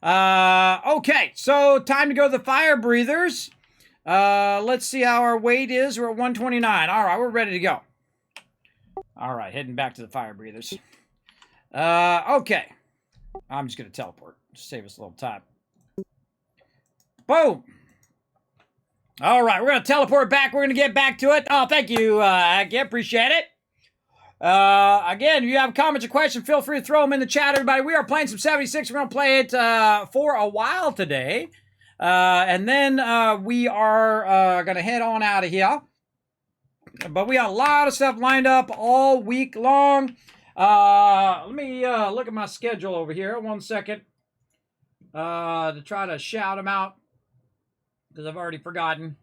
Okay, so time to go to the fire breathers. Let's see how our weight is. We're at 129. All right, we're ready to go. All right, heading back to the fire breathers. Okay. I'm just going to teleport. Just save us a little time. Boom. All right, we're going to teleport back. We're going to get back to it. Oh, thank you, Aki. Appreciate it. Again, if you have comments or questions, feel free to throw them in the chat, everybody. We are playing some 76. We're going to play it for a while today. And then we are going to head on out of here. But we got a lot of stuff lined up all week long. Let me look at my schedule over here. 1 second. To try to shout them out, because I've already forgotten.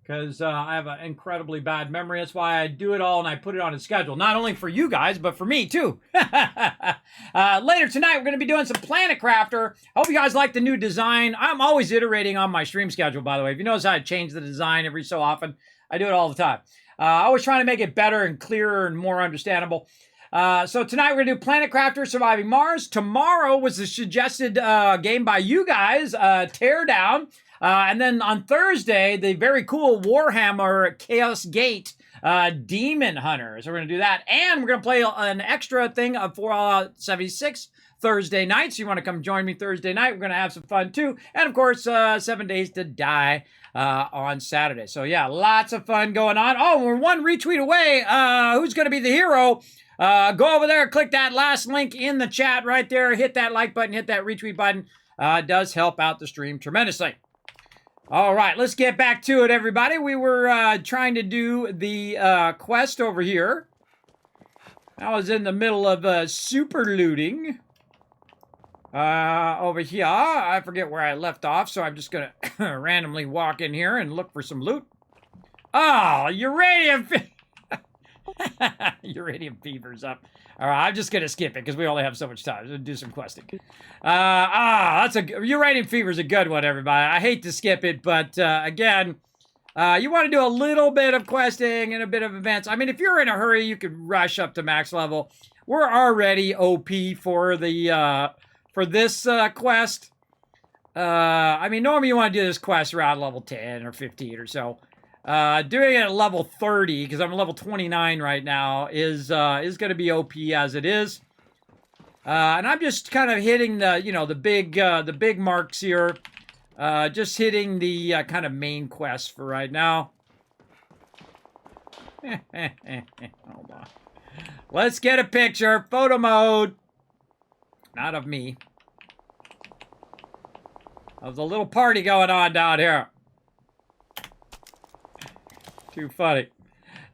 Because I have an incredibly bad memory. That's why I do it all and I put it on a schedule. Not only for you guys, but for me too. Later tonight, we're going to be doing some Planet Crafter. Hope you guys like the new design. I'm always iterating on my stream schedule, by the way. If you notice how I change the design every so often, I do it all the time. Always trying to make it better and clearer and more understandable. So tonight we're going to do Planet Crafter Surviving Mars. Tomorrow was the suggested game by you guys, Teardown. And then on Thursday, the very cool Warhammer Chaos Gate Demon Hunter. So we're going to do that. And we're going to play an extra thing of Fallout 76 Thursday night. So you want to come join me Thursday night. We're going to have some fun too. And of course, 7 Days to Die on Saturday. So yeah, lots of fun going on. Oh, we're one retweet away. Who's going to be the hero? Go over there, click that last link in the chat right there. Hit that like button, hit that retweet button. It does help out the stream tremendously. All right, let's get back to it, everybody. We were trying to do the quest over here. I was in the middle of super looting. Over here, I forget where I left off, so I'm just going to randomly walk in here and look for some loot. Oh, uranium! Uranium fever's up. All right, I'm just going to skip it because we only have so much time to do some questing. Uranium fever's a good one, everybody. I hate to skip it, but again, you want to do a little bit of questing and a bit of events. I mean, if you're in a hurry, you could rush up to max level. We're already OP for the for this quest. I mean, normally you want to do this quest around level 10 or 15 or so. Doing it at level 30, because I'm level 29 right now, is going to be OP as it is. And I'm just kind of hitting the, you know, the big marks here. Just hitting the kind of main quest for right now. Hold on. Let's get a picture. Photo mode. Not of me. Of the little party going on down here. Too funny.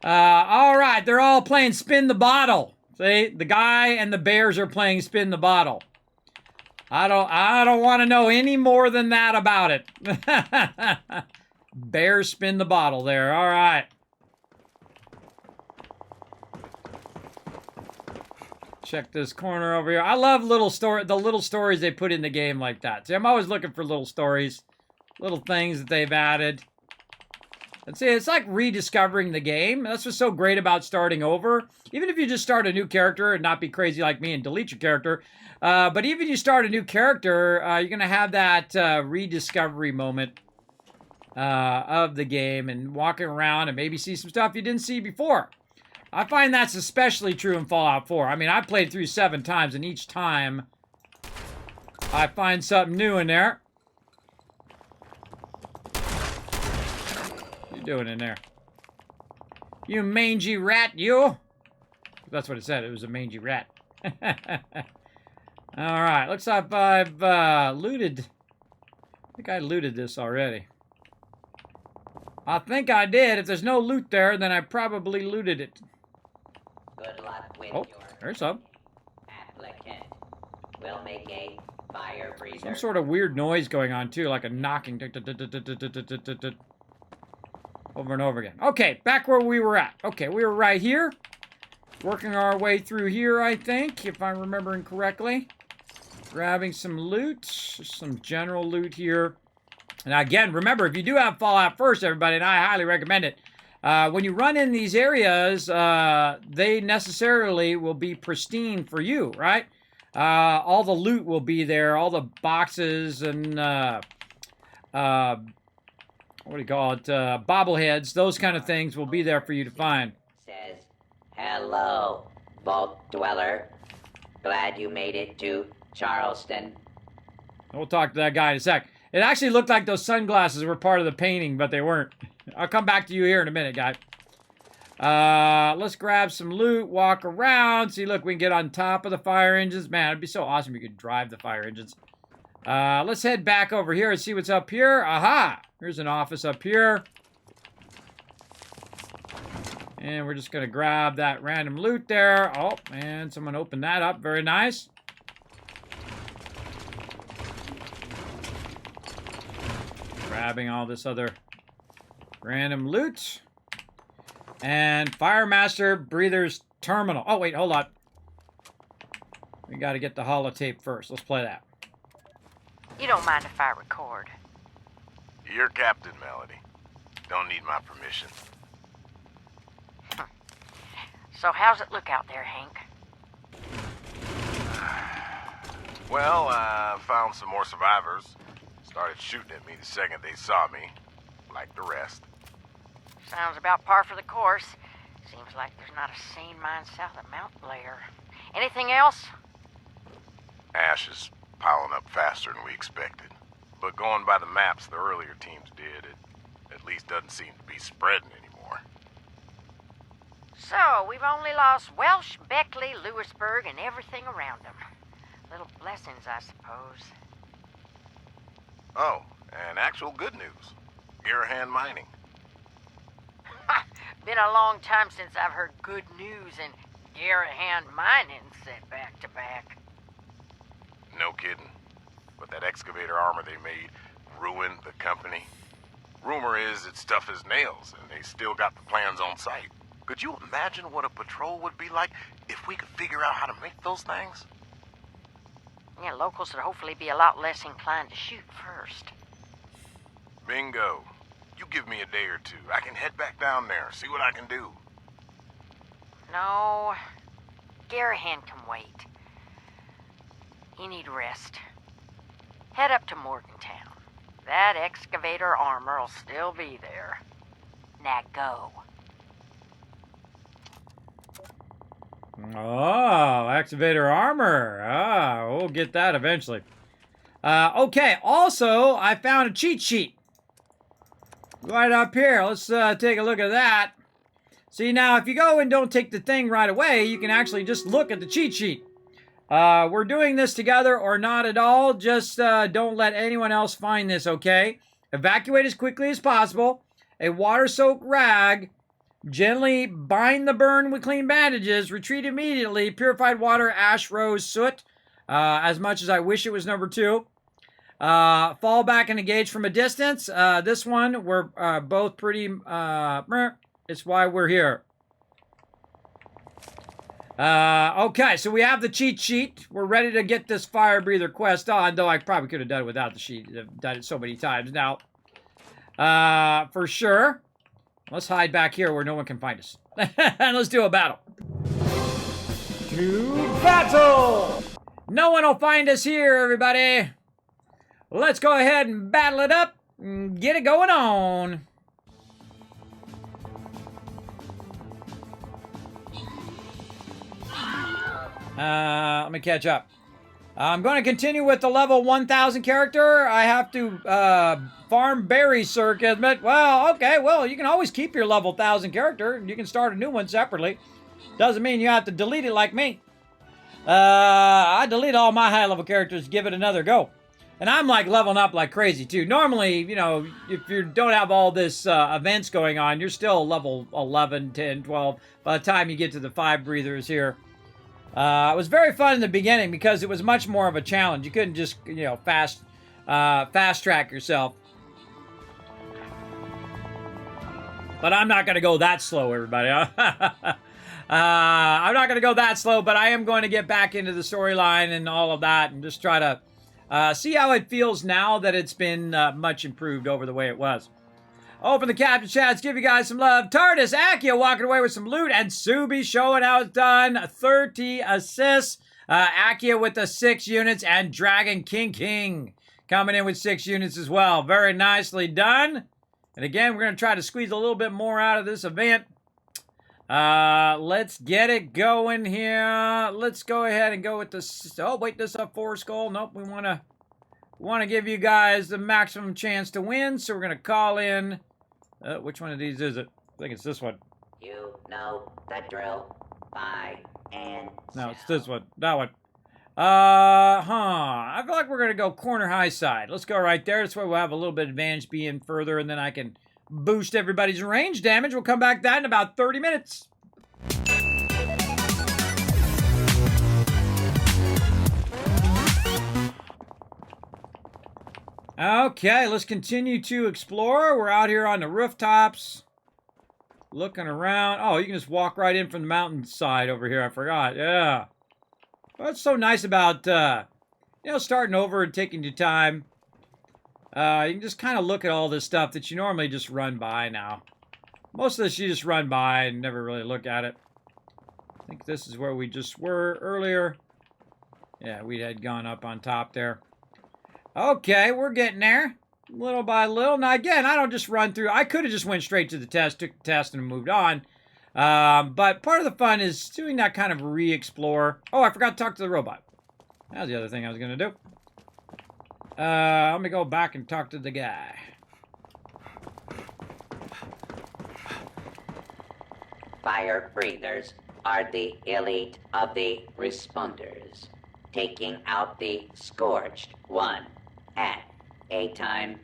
All right, they're all playing Spin the Bottle. See, the guy and the bears are playing Spin the Bottle. I don't want to know any more than that about it. Bears spin the bottle there. All right. Check this corner over here. I love the little stories they put in the game like that. See, I'm always looking for little stories, little things that they've added. And see, it's like rediscovering the game. That's what's so great about starting over. Even if you just start a new character and not be crazy like me and delete your character. But even if you start a new character, you're going to have that rediscovery moment of the game and walking around and maybe see some stuff you didn't see before. I find that's especially true in Fallout 4. I mean, I played through 7 times, and each time I find something new in there. What are you doing in there? You mangy rat, you! That's what it said. It was a mangy rat. Alright, looks like I've looted. I think I looted this already. I think I did. If there's no loot there, then I probably looted it. Good luck with your there's some. Applicant. We'll make a fire breather. Some sort of weird noise going on too, like a knocking over and over again. Okay, back where we were at. Okay, we were right here. Working our way through here, I think, if I'm remembering correctly. Grabbing some loot. Some general loot here. And again, remember, if you do have Fallout First, everybody, and I highly recommend it, when you run in these areas, they necessarily will be pristine for you, right? All the loot will be there, all the boxes and, what do you call it, bobbleheads, those kind of things will be there for you to find. Says, hello, Vault Dweller. Glad you made it to Charleston. We'll talk to that guy in a sec. It actually looked like those sunglasses were part of the painting, but they weren't. I'll come back to you here in a minute, guy. Let's grab some loot, walk around. See, look, we can get on top of the fire engines. Man, it'd be so awesome if you could drive the fire engines. Let's head back over here and see what's up here. Aha! Here's an office up here. And we're just going to grab that random loot there. Oh, and someone opened that up. Very nice. Grabbing all this other random loot. And Firemaster Breather's Terminal. Oh, wait, hold on. We got to get the holotape first. Let's play that. You don't mind if I record? You're Captain Melody. Don't need my permission. So how's it look out there, Hank? Well, I found some more survivors. Started shooting at me the second they saw me, like the rest. Sounds about par for the course. Seems like there's not a sane mine south of Mount Blair. Anything else? Ash is piling up faster than we expected. But going by the maps the earlier teams did, it at least doesn't seem to be spreading anymore. So, we've only lost Welsh, Beckley, Lewisburg, and everything around them. Little blessings, I suppose. Oh, and actual good news. Garahan Mining. Been a long time since I've heard good news and Garahan Mining said back to back. No kidding. But that excavator armor they made ruined the company. Rumor is it's tough as nails, and they still got the plans on site. Could you imagine what a patrol would be like if we could figure out how to make those things? Yeah, locals would hopefully be a lot less inclined to shoot first. Bingo. You give me a day or two. I can head back down there, see what I can do. No, Garahan can wait. You need rest. Head up to Morgantown. That excavator armor will still be there. Now go. Oh, excavator armor. Ah, we'll get that eventually. Okay, also, I found a cheat sheet. Right up here. Let's take a look at that. See, now, if you go and don't take the thing right away, you can actually just look at the cheat sheet. We're doing this together or not at all. Just don't let anyone else find this, okay? Evacuate as quickly as possible. A water-soaked rag. Gently bind the burn with clean bandages. Retreat immediately. Purified water, ash, rose, soot. As much as I wish it was number 2. Fall back and engage from a distance. This one, we're both pretty... it's why we're here. Okay, so we have the cheat sheet. We're ready to get this fire breather quest on, though I probably could have done it without the sheet. I've done it so many times now. For sure. Let's hide back here where no one can find us. And let's do a battle. To battle! No one will find us here, everybody. Let's go ahead and battle it up and get it going on. Let me catch up. I'm going to continue with the level 1000 character. I have to farm berries, Sir Kismet. Well, okay, well, you can always keep your level 1000 character. You can start a new one separately. Doesn't mean you have to delete it like me. I delete all my high level characters, give it another go. And I'm like leveling up like crazy too. Normally, you know, if you don't have all this events going on, you're still level 11, 10, 12 by the time you get to the 5 breathers here. It was very fun in the beginning because it was much more of a challenge. You couldn't just, you know, fast track yourself. But I'm not going to go that slow, everybody. I'm not going to go that slow, but I am going to get back into the storyline and all of that and just try to see how it feels now that it's been much improved over the way it was. Open the captain chats, give you guys some love. TARDIS, s.p.e.c.i.a.l walking away with some loot, and Subi showing how it's done. 30 assists. s.p.e.c.i.a.l with the 6 units, and Dragon King coming in with 6 units as well. Very nicely done. And again, we're going to try to squeeze a little bit more out of this event. Let's get it going here. Let's go ahead and go with this. Oh, wait, this up 4 skull. Nope, we want to give you guys the maximum chance to win, so we're going to call in. Which one of these is it? I think it's this one. You know the drill. Buy and No, it's this one. That one. I feel like we're going to go corner high side. Let's go right there. That's why we'll have a little bit of advantage being further, and then I can boost everybody's range damage. We'll come back to that in about 30 minutes. Okay, let's continue to explore. We're out here on the rooftops. Looking around. Oh, you can just walk right in from the mountainside over here. I forgot. Yeah. Well, that's so nice about, starting over and taking your time. You can just kind of look at all this stuff that you normally just run by now. Most of this you just run by and never really look at it. I think this is where we just were earlier. Yeah, we had gone up on top there. Okay, we're getting there. Little by little. Now, again, I don't just run through. I could have just went straight to the test, took the test, and moved on. But part of the fun is doing that kind of re-explore. Oh, I forgot to talk to the robot. That was the other thing I was going to do. Let me go back and talk to the guy. Fire breathers are the elite of the responders, taking out the scorched one at a time.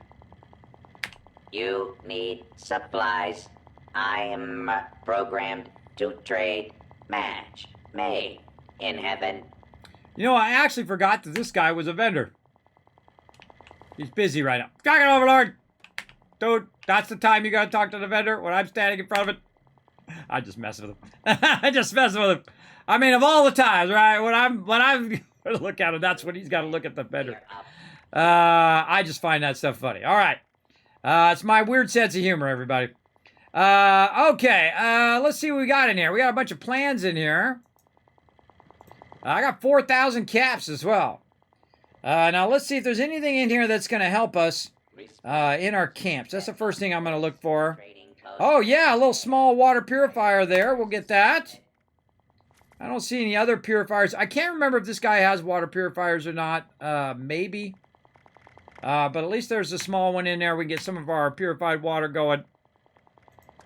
You need supplies. I am programmed to trade match made in heaven. You know, I actually forgot that this guy was a vendor. He's busy right now. Dragon Overlord! Dude, that's the time you gotta talk to the vendor when I'm standing in front of it. I just mess with him. I just mess with him. I mean, of all the times, right? When I'm gonna look at him, that's when he's got to look at the vendor. I just find that stuff funny. All right, it's my weird sense of humor, everybody. Okay, let's see what we got in here. We got a bunch of plans in here. I got 4,000 caps as well. Now let's see if there's anything in here that's going to help us in our camps. That's the first thing I'm going to look for. Oh, yeah, a little small water purifier there. We'll get that. I don't see any other purifiers. I can't remember if this guy has water purifiers or not. Maybe. But at least there's a small one in there. We can get some of our purified water going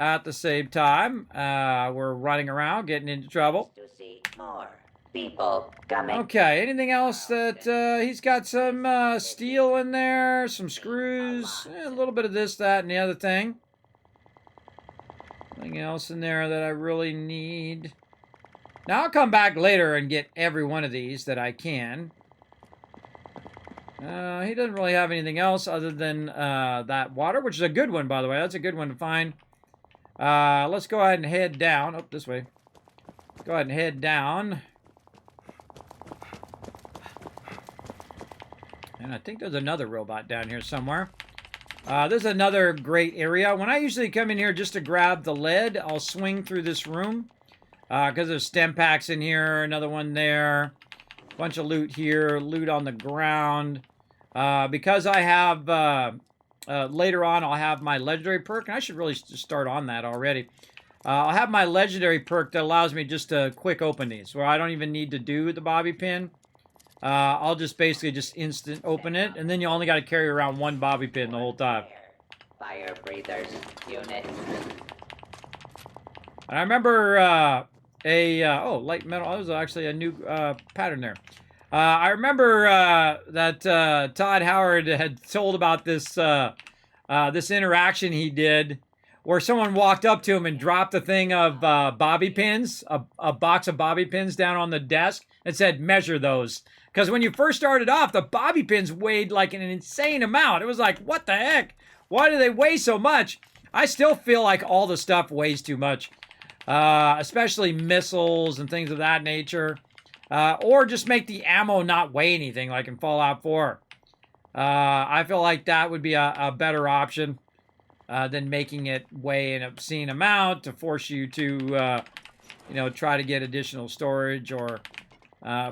at the same time. We're running around, getting into trouble. To see more people coming. Okay, anything else that he's got some steel in there, some screws, a little bit of this, that, and the other thing. Anything else in there that I really need? Now I'll come back later and get every one of these that I can. He doesn't really have anything else other than that water, which is a good one, by the way. That's a good one to find. Let's go ahead and head down. Oh, this way. Let's go ahead and head down. And I think there's another robot down here somewhere. There's another great area. When I usually come in here just to grab the lead, I'll swing through this room. Because there's stem packs in here, another one there. Bunch of loot here, loot on the ground. Because I have, later on, I'll have my legendary perk. And I should really just start on that already. I'll have my legendary perk that allows me just to quick open these. Where I don't even need to do the bobby pin. I'll just basically just instant open it. And then you only got to carry around one bobby pin the whole time. Fire breathers unit. And I remember oh, light metal. That was actually a new pattern there. I remember that Todd Howard had told about this this interaction he did where someone walked up to him and dropped a thing of bobby pins, a box of bobby pins down on the desk and said, measure those. Because when you first started off, the bobby pins weighed like an insane amount. It was like, what the heck? Why do they weigh so much? I still feel like all the stuff weighs too much. Especially missiles and things of that nature. Or just make the ammo not weigh anything like in Fallout 4. I feel like that would be a better option than making it weigh an obscene amount to force you to, you know, try to get additional storage or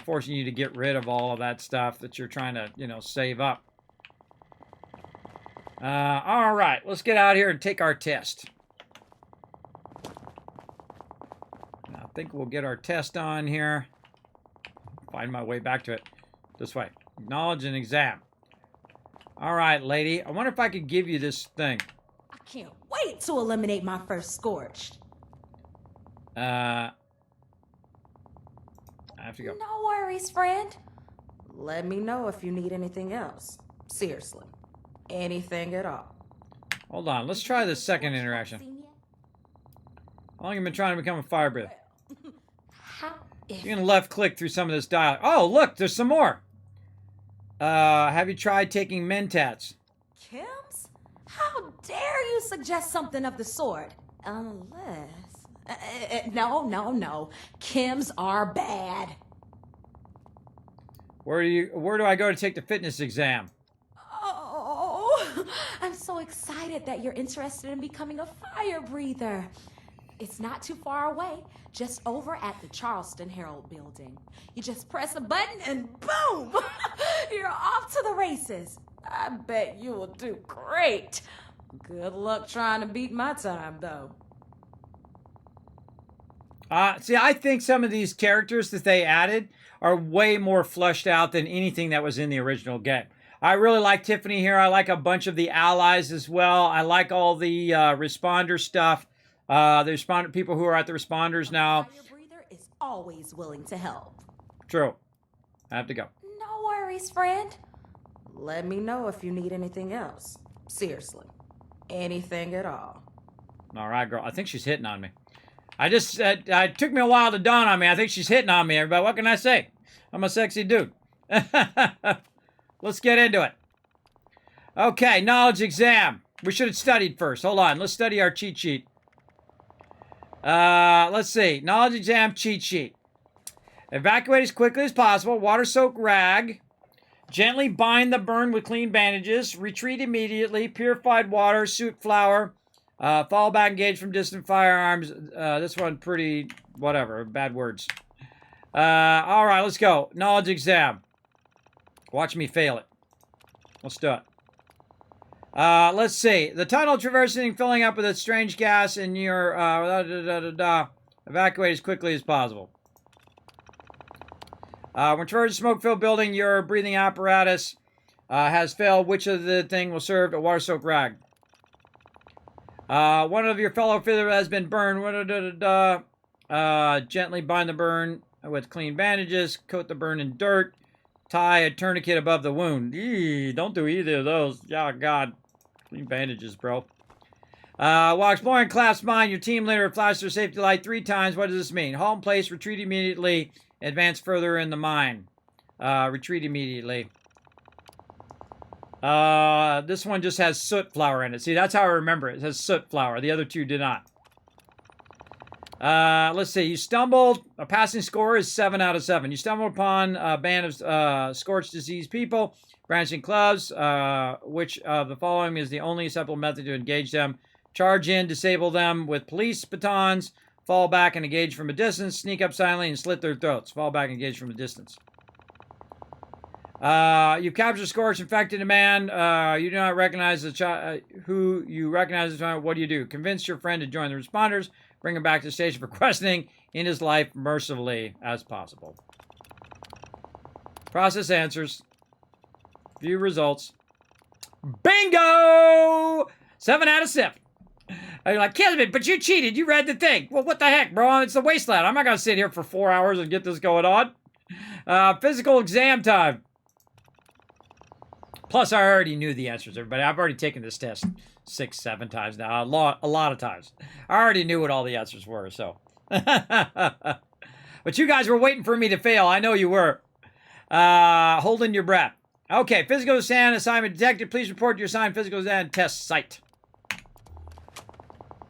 forcing you to get rid of all of that stuff that you're trying to, you know, save up. All right, let's get out here and take our test. I think we'll get our test on here. Find my way back to it. This way. Acknowledge and exam. All right, lady. I wonder if I could give you this thing. I can't wait to eliminate my first scorched. I have to go. No worries, friend. Let me know if you need anything else. Seriously. Anything at all. Hold on. Let's try the second interaction. How long have you been trying to become a fire breather? You can left click through some of this dialogue. Oh, look, there's some more. Have you tried taking mentats? Kim's? How dare you suggest something of the sort? Unless... No. Kim's are bad. Where do I go to take the fitness exam? Oh, I'm so excited that you're interested in becoming a fire breather. It's not too far away, just over at the Charleston Herald building. You just press a button and boom, you're off to the races. I bet you will do great. Good luck trying to beat my time, though. See, I think some of these characters that they added are way more fleshed out than anything that was in the original game. I really like Tiffany here. I like a bunch of the allies as well. I like all the responder stuff. The responder people who are at the responders now. Fire breather is always willing to help. True. I have to go. No worries, friend. Let me know if you need anything else. Seriously. Anything at all. All right, girl. I think she's hitting on me. It took me a while to dawn on me. I think she's hitting on me, everybody. What can I say? I'm a sexy dude. Let's get into it. Okay, knowledge exam. We should have studied first. Hold on. Let's study our cheat sheet. Let's see. Knowledge exam cheat sheet. Evacuate as quickly as possible. Water-soaked rag. Gently bind the burn with clean bandages. Retreat immediately. Purified water. Suit flour. Fall back, engage from distant firearms. This one pretty, whatever, bad words. All right, let's go. Knowledge exam. Watch me fail it. Let's do it. Let's see. The tunnel traversing, filling up with a strange gas, and you're evacuate as quickly as possible. When traversing a smoke-filled building, your breathing apparatus has failed. Which of the thing will serve a water-soaked rag? One of your fellow fiddler has been burned. Gently bind the burn with clean bandages. Coat the burn in dirt. Tie a tourniquet above the wound. Eee, don't do either of those. Oh, God. Clean bandages, bro. While exploring Clap's mine, your team leader flashed their safety light 3 times. What does this mean? Halt in place. Retreat immediately. Advance further in the mine. Retreat immediately. This one just has soot flour in it. See, that's how I remember it. It has soot flour. The other 2 did not. Let's see. You stumbled. A passing score is 7 out of 7. You stumbled upon a band of scorched diseased people, branching clubs. Which of the following is the only acceptable method to engage them? Charge in, disable them with police batons. Fall back and engage from a distance. Sneak up silently and slit their throats. Fall back and engage from a distance. You capture scorched infected man. You do not recognize the child. Who you recognize the child. What do? Convince your friend to join the responders. Bring him back to the station for questioning. End his life mercifully as possible. Process answers. View results. Bingo! 7 out of 7. You're like, Kismet, but you cheated. You read the thing. Well, what the heck, bro? It's the wasteland. I'm not going to sit here for 4 hours and get this going on. Physical exam time. Plus, I already knew the answers, everybody. I've already taken this test 6, 7 times now. A lot of times. I already knew what all the answers were, so. But you guys were waiting for me to fail. I know you were. Holding your breath. Okay, physical exam assignment detected. Please report your assigned physical exam test site.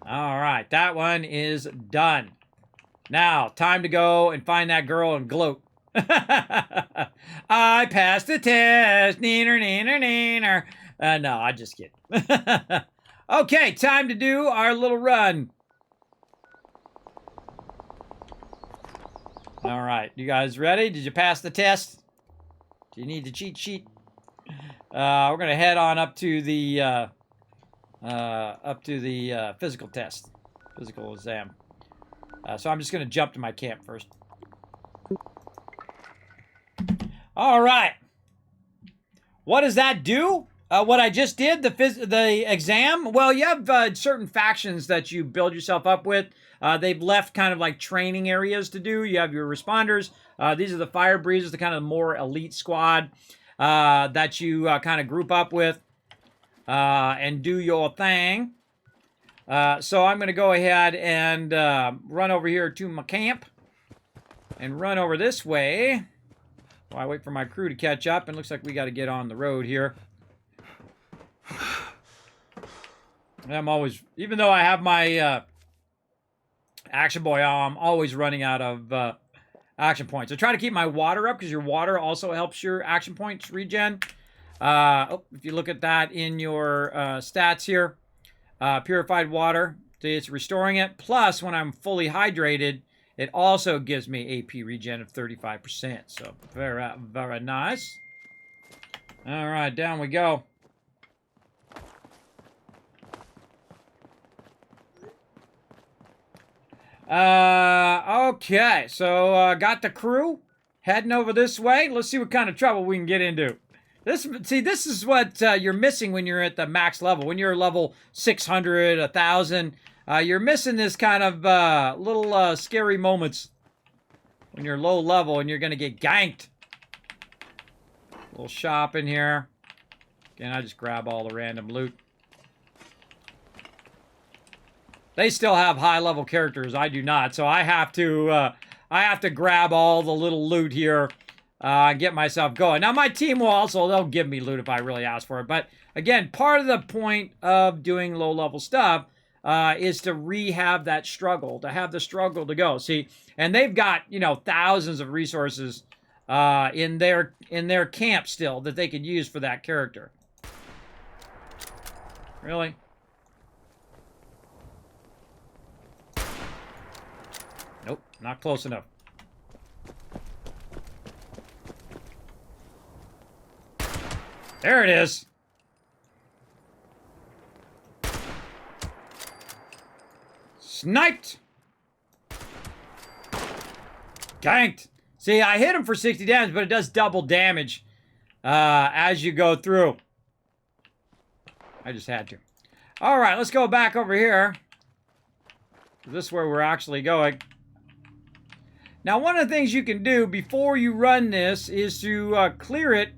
All right, that one is done. Now, time to go and find that girl and gloat. I passed the test. Neener, neener, neener. No, I just kidding. Okay, time to do our little run. All right, you guys ready? Did you pass the test? Do you need the cheat sheet? We're gonna head on up to the physical test, physical exam. So I'm just gonna jump to my camp first. All right. What does that do? What I just did, the exam? Well, you have certain factions that you build yourself up with. They've left kind of like training areas to do. You have your responders. These are the fire breathers, the kind of more elite squad that you kind of group up with and do your thing. So I'm going to go ahead and run over here to my camp and run over this way. While I wait for my crew to catch up, and looks like we got to get on the road here. I'm always, even though I have my action boy, I'm always running out of action points. I try to keep my water up because your water also helps your action points regen. If you look at that in your stats here, purified water, it's restoring it. Plus, when I'm fully hydrated, it also gives me AP regen of 35%. So, very, very nice. All right, down we go. Okay, so got the crew heading over this way. Let's see what kind of trouble we can get into. This is what you're missing when you're at the max level. When you're level 600, 1,000, you're missing this kind of little scary moments when you're low level and you're going to get ganked. Little shop in here. Again, I just grab all the random loot. They still have high-level characters. I do not, so I have to grab all the little loot here and get myself going. Now, my team will also, they'll give me loot if I really ask for it. But, again, part of the point of doing low-level stuff is to rehab that struggle, to have the struggle to go. See, and they've got, you know, thousands of resources in their camp still that they could use for that character. Really? Nope, not close enough. There it is. Sniped. Ganked. See, I hit him for 60 damage, but it does double damage as you go through. I just had to. All right, let's go back over here. This is where we're actually going. Now, one of the things you can do before you run this is to clear it,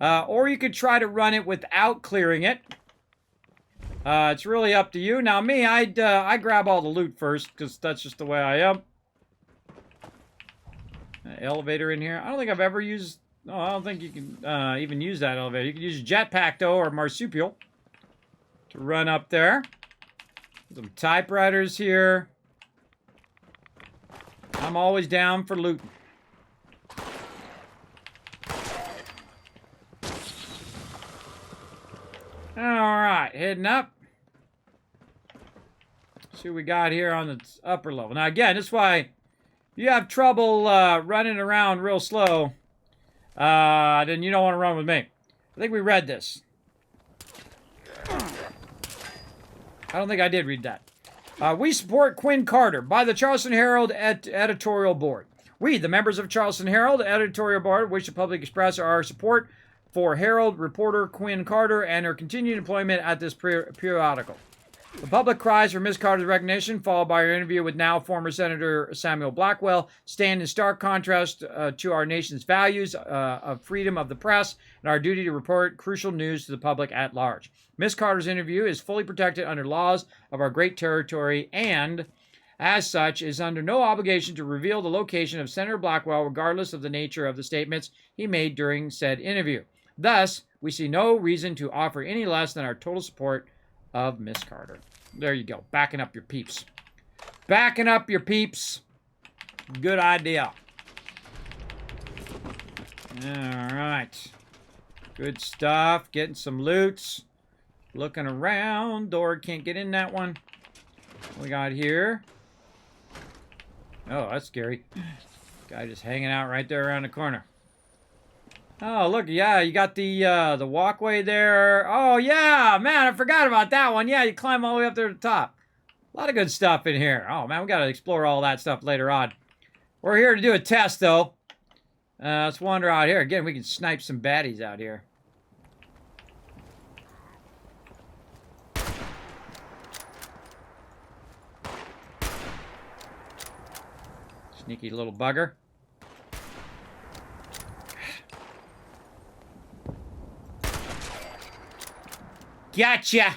or you could try to run it without clearing it. It's really up to you. Now, me, I grab all the loot first, because that's just the way I am. Elevator in here. I don't think I've ever used... Oh, I don't think you can even use that elevator. You can use jetpack, though, or marsupial to run up there. Some typewriters here. I'm always down for loot. Alright, heading up. See what we got here on the upper level. Now again, this is why you have trouble running around real slow. Then you don't want to run with me. I think we read this. I don't think I did read that. We support Quinn Carter by the Charleston Herald editorial board. We, the members of Charleston Herald editorial board, wish to publicly express our support for Herald reporter Quinn Carter and her continued employment at this periodical. The public cries for Ms. Carter's recognition, followed by her interview with now former Senator Samuel Blackwell, stand in stark contrast to our nation's values of freedom of the press and our duty to report crucial news to the public at large. Ms. Carter's interview is fully protected under laws of our great territory and, as such, is under no obligation to reveal the location of Senator Blackwell regardless of the nature of the statements he made during said interview. Thus, we see no reason to offer any less than our total support of Miss Carter. There you go. Backing up your peeps. Backing up your peeps. Good idea. Alright. Good stuff. Getting some loots. Looking around. Door can't get in that one. What we got here? Oh, that's scary. Guy just hanging out right there around the corner. Oh, look, yeah, you got the walkway there. Oh, yeah, man, I forgot about that one. Yeah, you climb all the way up there to the top. A lot of good stuff in here. Oh, man, we got to explore all that stuff later on. We're here to do a test, though. Let's wander out here. Again, we can snipe some baddies out here. Sneaky little bugger. Gotcha!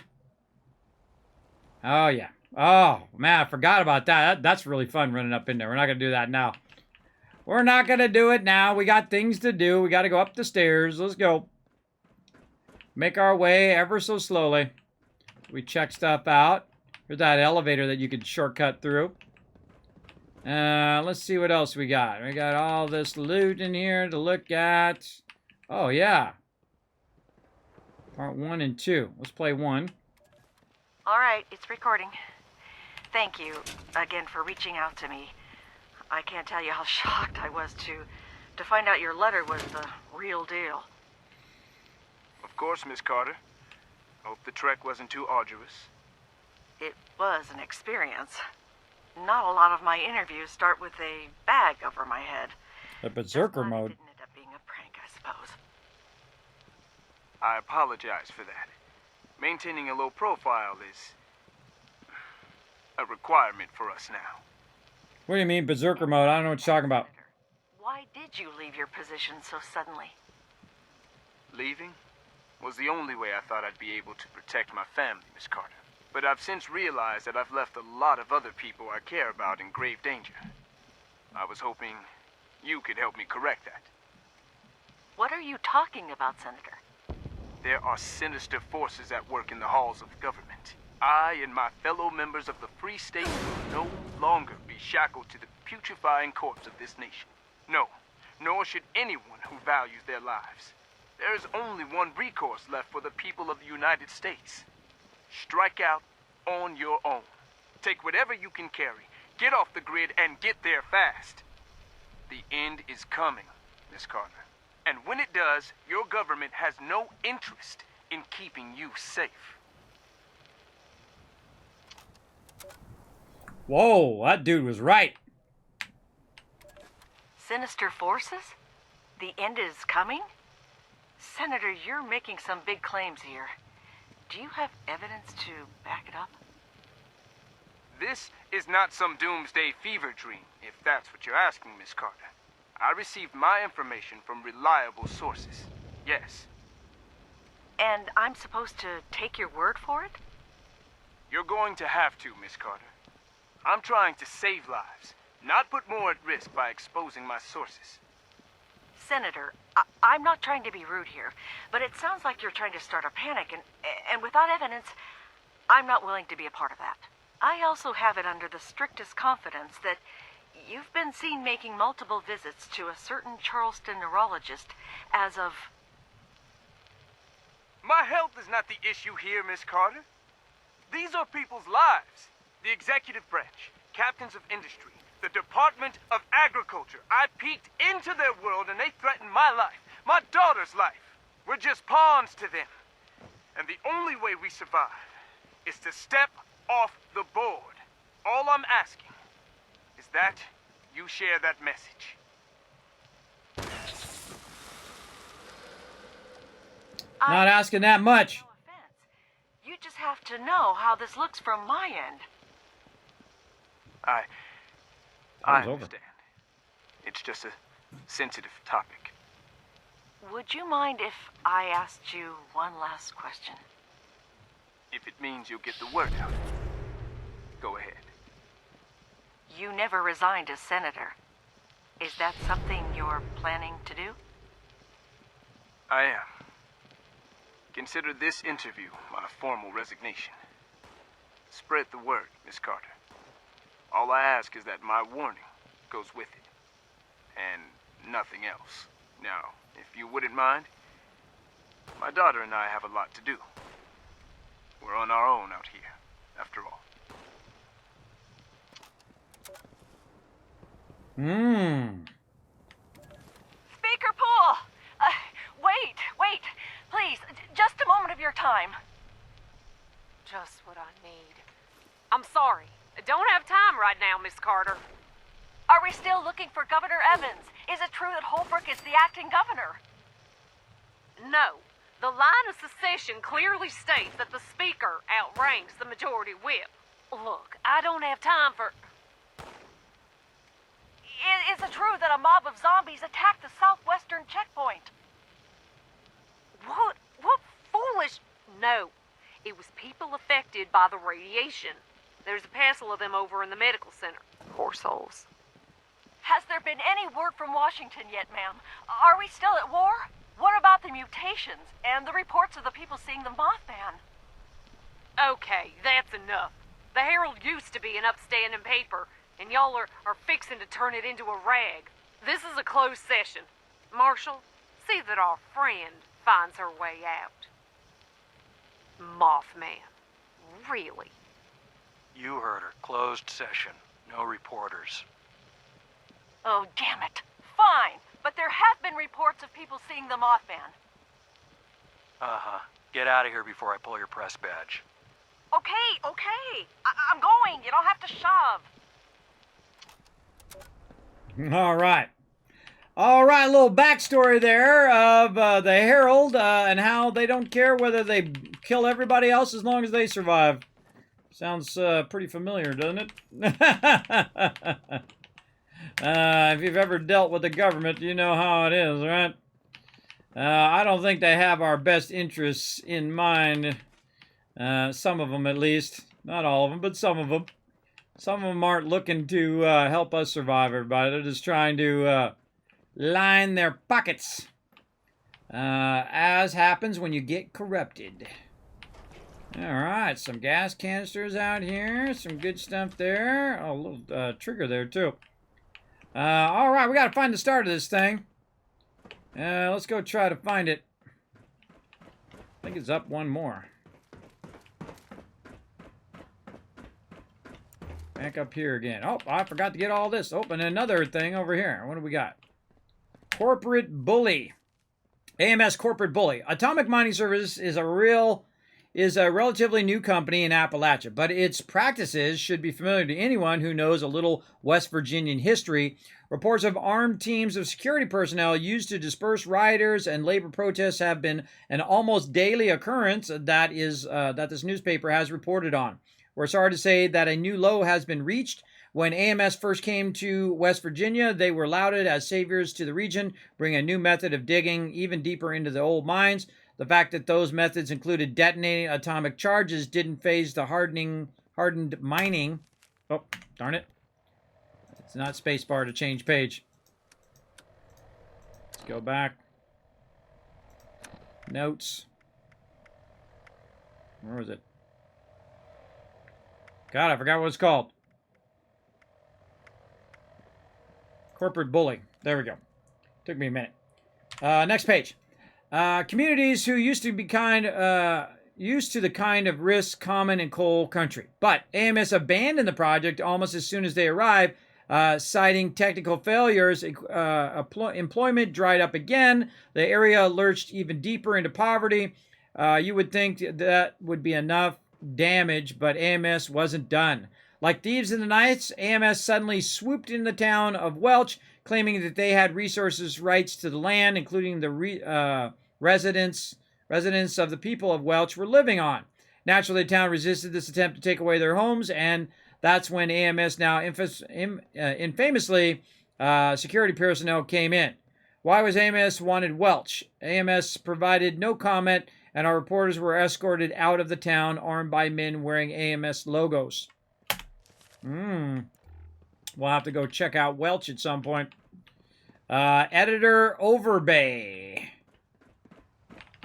Oh, yeah. Oh, man, I forgot about that. That's really fun running up in there. We're not going to do that now. We're not going to do it now. We got things to do. We got to go up the stairs. Let's go. Make our way ever so slowly. We check stuff out. There's that elevator that you could shortcut through. Let's see what else we got. We got all this loot in here to look at. Oh, yeah. Part 1 and 2. Let's play 1. All right, it's recording. Thank you again for reaching out to me. I can't tell you how shocked I was to find out your letter was the real deal. Of course, Miss Carter. Hope the trek wasn't too arduous. It was an experience. not a lot of my interviews start with a bag over my head. The berserker Just glad it mode. didn't end up being a prank, I suppose. I apologize for that. Maintaining a low profile is a requirement for us now. What do you mean, berserker mode? I don't know what you're talking about. Why did you leave your position so suddenly? Leaving was the only way I thought I'd be able to protect my family, Miss Carter. But I've since realized that I've left a lot of other people I care about in grave danger. I was hoping you could help me correct that. What are you talking about, Senator? There are sinister forces at work in the halls of government. I and my fellow members of the Free State will no longer be shackled to the putrefying corpse of this nation. No, nor should anyone who values their lives. There is only one recourse left for the people of the United States. Strike out on your own. Take whatever you can carry, get off the grid, and get there fast. The end is coming, Miss Carter. And when it does, your government has no interest in keeping you safe. Whoa, that dude was right. Sinister forces? The end is coming? Senator, you're making some big claims here. Do you have evidence to back it up? This is not some doomsday fever dream, if that's what you're asking, Miss Carter. I received my information from reliable sources. Yes. And I'm supposed to take your word for it? You're going to have to, Miss Carter. I'm trying to save lives, not put more at risk by exposing my sources. Senator, I'm not trying to be rude here, but it sounds like you're trying to start a panic, and without evidence, I'm not willing to be a part of that. I also have it under the strictest confidence that you've been seen making multiple visits to a certain Charleston neurologist as of... My health is not the issue here, Miss Carter. These are people's lives. The executive branch, captains of industry, the Department of Agriculture. I peeked into their world and they threatened my life, my daughter's life. We're just pawns to them. And the only way we survive is to step off the board. All I'm asking is that you share that message. Not asking that much. No offense. You just have to know how this looks from my end. I That was over. understand. It's just a sensitive topic. Would you mind if I asked you one last question? If it means you'll get the word out, go ahead. You never resigned as senator. Is that something you're planning to do? I am. Consider this interview my formal resignation. Spread the word, Miss Carter. All I ask is that my warning goes with it. And nothing else. Now, if you wouldn't mind, my daughter and I have a lot to do. We're on our own out here, after all. Speaker Poole! Wait, please, just a moment of your time. Just what I need. I'm sorry. I don't have time right now, Miss Carter. Are we still looking for Governor Evans? Is it true that Holbrook is the acting governor? No. The line of secession clearly states that the Speaker outranks the majority whip. Look, I don't have time for... Is it true that a mob of zombies attacked the southwestern checkpoint? What foolish... No. It was people affected by the radiation. There's a parcel of them over in the medical center. Poor souls. Has there been any word from Washington yet, ma'am? Are we still at war? What about the mutations and the reports of the people seeing the Mothman? Okay, that's enough. The Herald used to be an upstanding paper, and y'all are fixing to turn it into a rag. This is a closed session. Marshall, see that our friend finds her way out. Mothman. Really? You heard her. Closed session. No reporters. Oh, damn it. Fine, but there have been reports of people seeing the Mothman. Uh-huh. Get out of here before I pull your press badge. Okay. I'm going. You don't have to shove. All right. All right, a little backstory there of the Herald and how they don't care whether they kill everybody else as long as they survive. Sounds pretty familiar, doesn't it? If you've ever dealt with the government, you know how it is, right? I don't think they have our best interests in mind. Some of them, at least. Not all of them, but some of them. Some of them aren't looking to help us survive, everybody. They're just trying to line their pockets. As happens when you get corrupted. Alright, some gas canisters out here. Some good stuff there. Oh, a little trigger there, too. Alright, we gotta find the start of this thing. Let's go try to find it. I think it's up one more. Back up here again. Oh, I forgot to get all this. Oh, and another thing over here. What do we got? Corporate Bully. AMS Corporate Bully. Atomic Mining Service is a relatively new company in Appalachia, but its practices should be familiar to anyone who knows a little West Virginian history. Reports of armed teams of security personnel used to disperse rioters and labor protests have been an almost daily occurrence that this newspaper has reported on. We're sorry to say that a new low has been reached. When AMS first came to West Virginia, they were lauded as saviors to the region, bringing a new method of digging even deeper into the old mines. The fact that those methods included detonating atomic charges didn't phase the hardened mining. Oh, darn it. It's not spacebar to change page. Let's go back. Notes. Where was it? God, I forgot what it's called. Corporate Bully. There we go. Took me a minute. Next page. Communities who used to the kind of risk common in coal country. But AMS abandoned the project almost as soon as they arrived, citing technical failures. Employment dried up again. The area lurched even deeper into poverty. You would think that would be enough damage, but AMS wasn't done. Like thieves in the night, AMS suddenly swooped in the town of Welch, claiming that they had rights to the land, including the residents of the people of Welch were living on. Naturally, the town resisted this attempt to take away their homes, and that's when AMS, now infamously, security personnel came in. Why was AMS wanted Welch? AMS provided no comment, and our reporters were escorted out of the town armed by men wearing AMS logos. We'll have to go check out Welch at some point. Editor Overbay.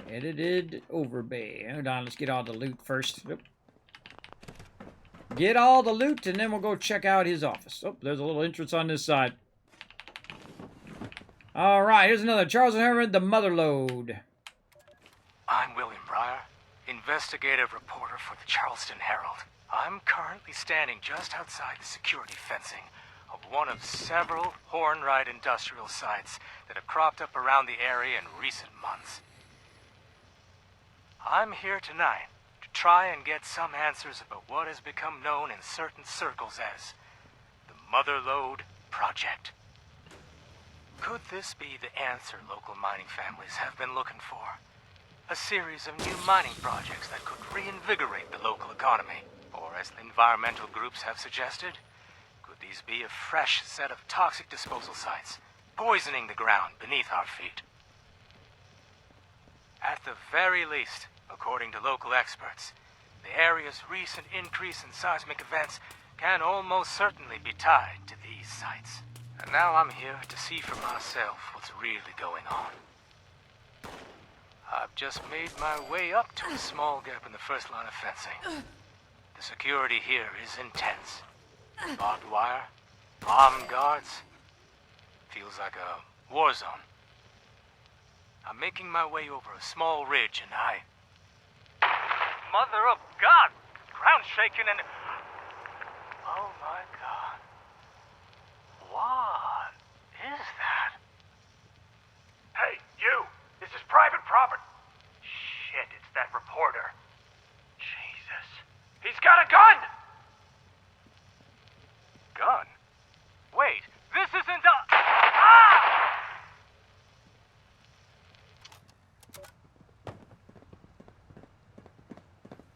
Edited Overbay. Hold on, let's get all the loot first. Oop. Get all the loot, and then we'll go check out his office. Oh, there's a little entrance on this side. All right, here's another. Charles and Herman, the Motherlode. I'm William Breyer, investigative reporter for the Charleston Herald. I'm currently standing just outside the security fencing of one of several Hornwright industrial sites that have cropped up around the area in recent months. I'm here tonight to try and get some answers about what has become known in certain circles as the Motherlode Project. Could this be the answer local mining families have been looking for? A series of new mining projects that could reinvigorate the local economy. Or, as the environmental groups have suggested, could these be a fresh set of toxic disposal sites, poisoning the ground beneath our feet? At the very least, according to local experts, the area's recent increase in seismic events can almost certainly be tied to these sites. And now I'm here to see for myself what's really going on. I've just made my way up to a small gap in the first line of fencing. The security here is intense. Barbed wire, armed guards. Feels like a war zone. I'm making my way over a small ridge and Mother of God! Ground shaking and... Oh my God. What is that? Hey, you! This is private property. Shit, it's that reporter. Jesus. He's got a gun! Gun? Wait, this isn't a...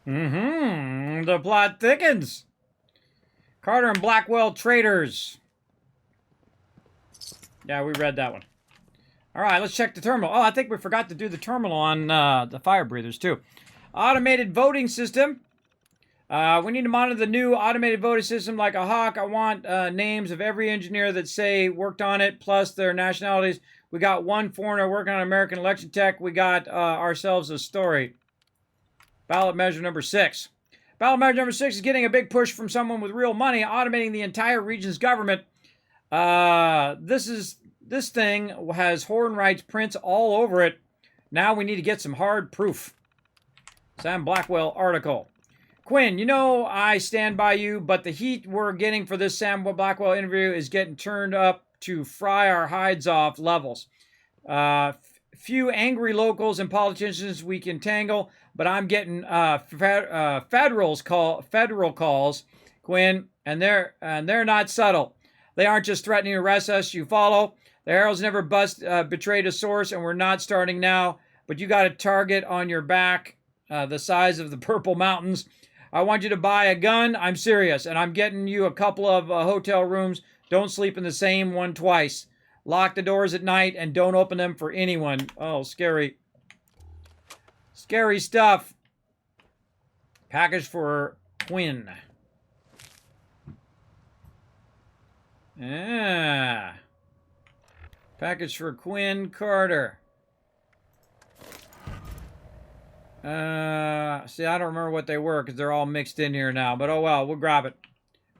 Mm-hmm. The plot thickens. Carter and Blackwell traitors. Yeah, we read that one. All right, let's check the terminal. Oh, I think we forgot to do the terminal on the fire breathers, too. Automated voting system. We need to monitor the new automated voting system like a hawk. I want names of every engineer that say worked on it, plus their nationalities. We got one foreigner working on American election tech. We got ourselves a story. Ballot measure number 6. Ballot measure number 6 is getting a big push from someone with real money, automating the entire region's government. This thing has Horn Rights prints all over it. Now we need to get some hard proof. Sam Blackwell article. Quinn, you know I stand by you, but the heat we're getting for this Sam Blackwell interview is getting turned up to fry our hides off levels. Few angry locals and politicians we can tangle, but I'm getting federal calls, Quinn, and they're not subtle. They aren't just threatening to arrest us. You follow? The Herald's never betrayed a source, and we're not starting now. But you got a target on your back, the size of the Purple Mountains. I want you to buy a gun. I'm serious, and I'm getting you a couple of hotel rooms. Don't sleep in the same one twice. Lock the doors at night and don't open them for anyone. Oh, scary. Scary stuff. Package for Quinn. Yeah. Package for Quinn Carter. See, I don't remember what they were because they're all mixed in here now. But oh well, we'll grab it.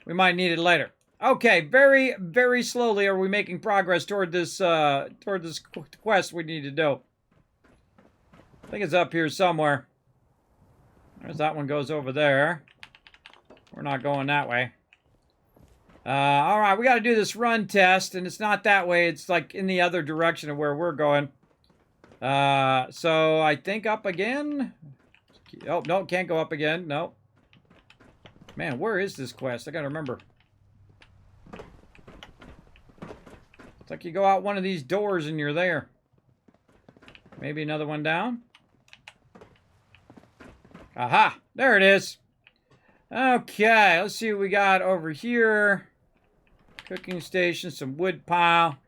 We might need it later. Okay, very, very slowly are we making progress toward this quest we need to do. I think it's up here somewhere. There's that one goes over there. We're not going that way. All right, we got to do this run test, and it's not that way. It's like in the other direction of where we're going. So I think up again. Oh, no, can't go up again. No. Man, where is this quest? I got to remember. It's like you go out one of these doors and you're there. Maybe another one down. Aha! There it is. Okay, let's see what we got over here. Cooking station, some wood pile.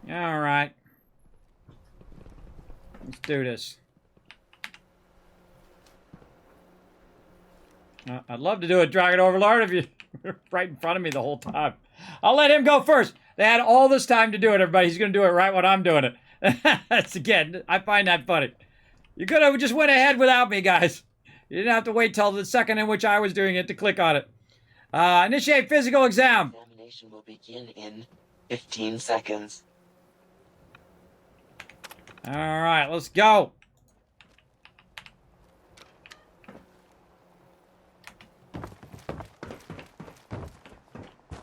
All right. Let's do this. I'd love to do it, Dragon Overlord, if you're right in front of me the whole time. I'll let him go first. They had all this time to do it, everybody. He's going to do it right when I'm doing it. That's, again, I find that funny. You could have just went ahead without me, guys. You didn't have to wait till the second in which I was doing it to click on it. Initiate physical exam. Examination will begin in 15 seconds. All right, let's go.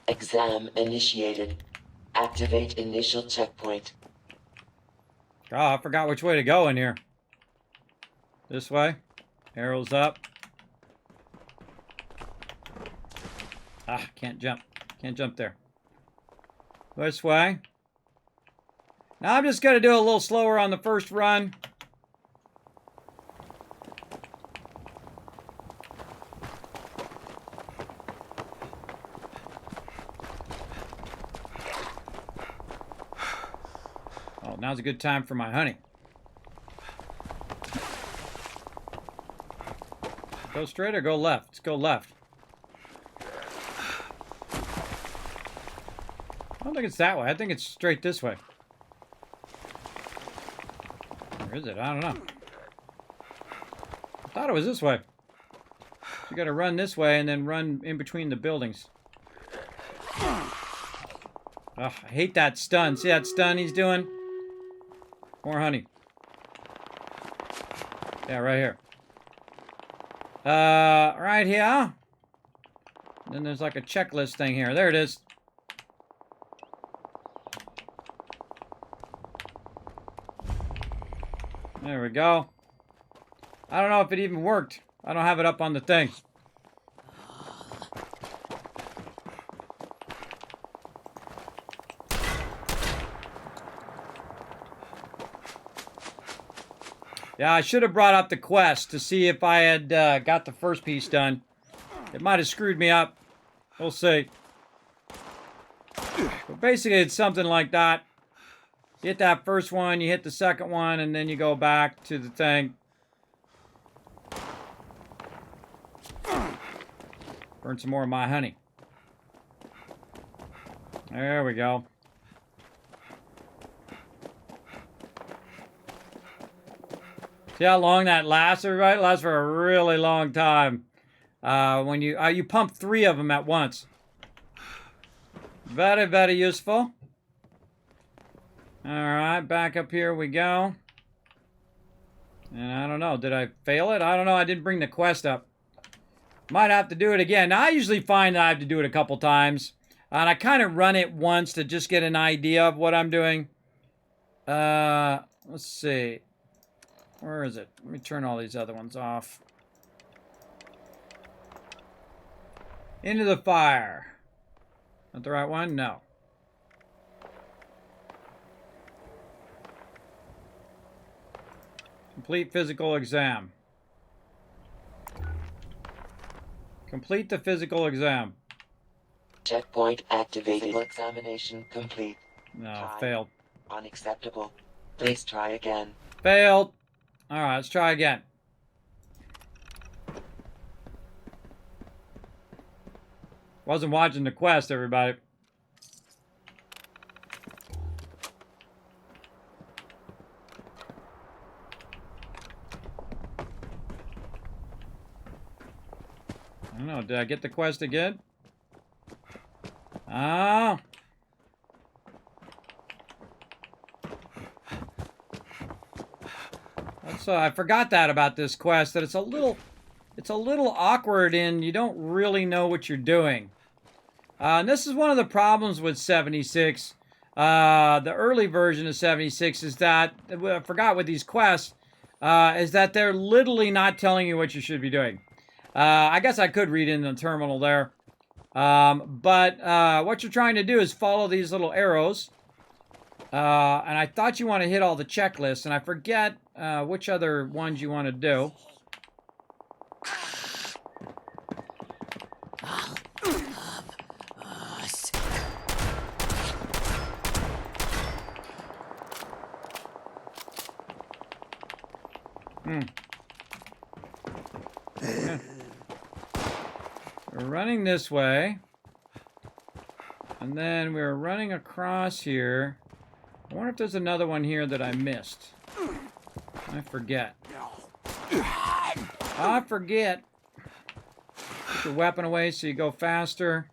Exam initiated. Activate initial checkpoint. Oh, I forgot which way to go in here. This way. Arrows up. Ah, can't jump. Can't jump there. This way. Now I'm just going to do a little slower on the first run. Oh, now's a good time for my honey. Go straight or go left? Let's go left. I don't think it's that way. I think it's straight this way. Or is it? I don't know. I thought it was this way. You gotta run this way and then run in between the buildings. I hate that stun. See that stun he's doing? More honey. Yeah, right here. Right here. Then there's like a checklist thing here. There it is. There we go. I don't know if it even worked. I don't have it up on the thing. Yeah, I should have brought up the quest to see if I had got the first piece done. It might have screwed me up. We'll see. But basically, it's something like that. You hit that first one, you hit the second one, and then you go back to the thing. Burn some more of my honey. There we go. See how long that lasts, everybody? It lasts for a really long time. When you pump 3 of them at once. Very, very useful. Alright, back up here we go. And I don't know, did I fail it? I don't know, I didn't bring the quest up. Might have to do it again. Now, I usually find that I have to do it a couple times. And I kind of run it once to just get an idea of what I'm doing. Let's see. Where is it? Let me turn all these other ones off. Into the fire. Not the right one? No. Complete physical exam. Complete the physical exam. Checkpoint activated. Physical examination complete. No, failed. Unacceptable. Please try again. Failed. Alright, let's try again. Wasn't watching the quest, everybody. I don't know, did I get the quest again? Ah. So I forgot that about this quest, that it's a little awkward and you don't really know what you're doing. And this is one of the problems with 76. The early version of 76 is that, I forgot with these quests, is that they're literally not telling you what you should be doing. I guess I could read in the terminal there. But what you're trying to do is follow these little arrows. And I thought you want to hit all the checklists, and I forget which other ones you want to do. Yeah. We're running this way. And then we're running across here. I wonder if there's another one here that I missed. I forget. I forget. Put your weapon away so you go faster.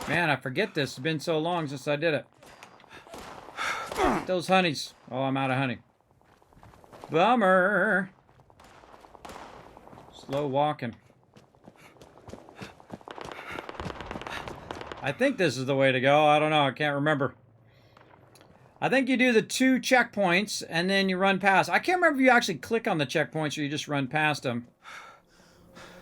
Man, I forget this. It's been so long since I did it. Those honeys. Oh, I'm out of honey. Bummer. Slow walking. I think this is the way to go. I don't know. I can't remember. I think you do the 2 checkpoints and then you run past. I can't remember if you actually click on the checkpoints or you just run past them.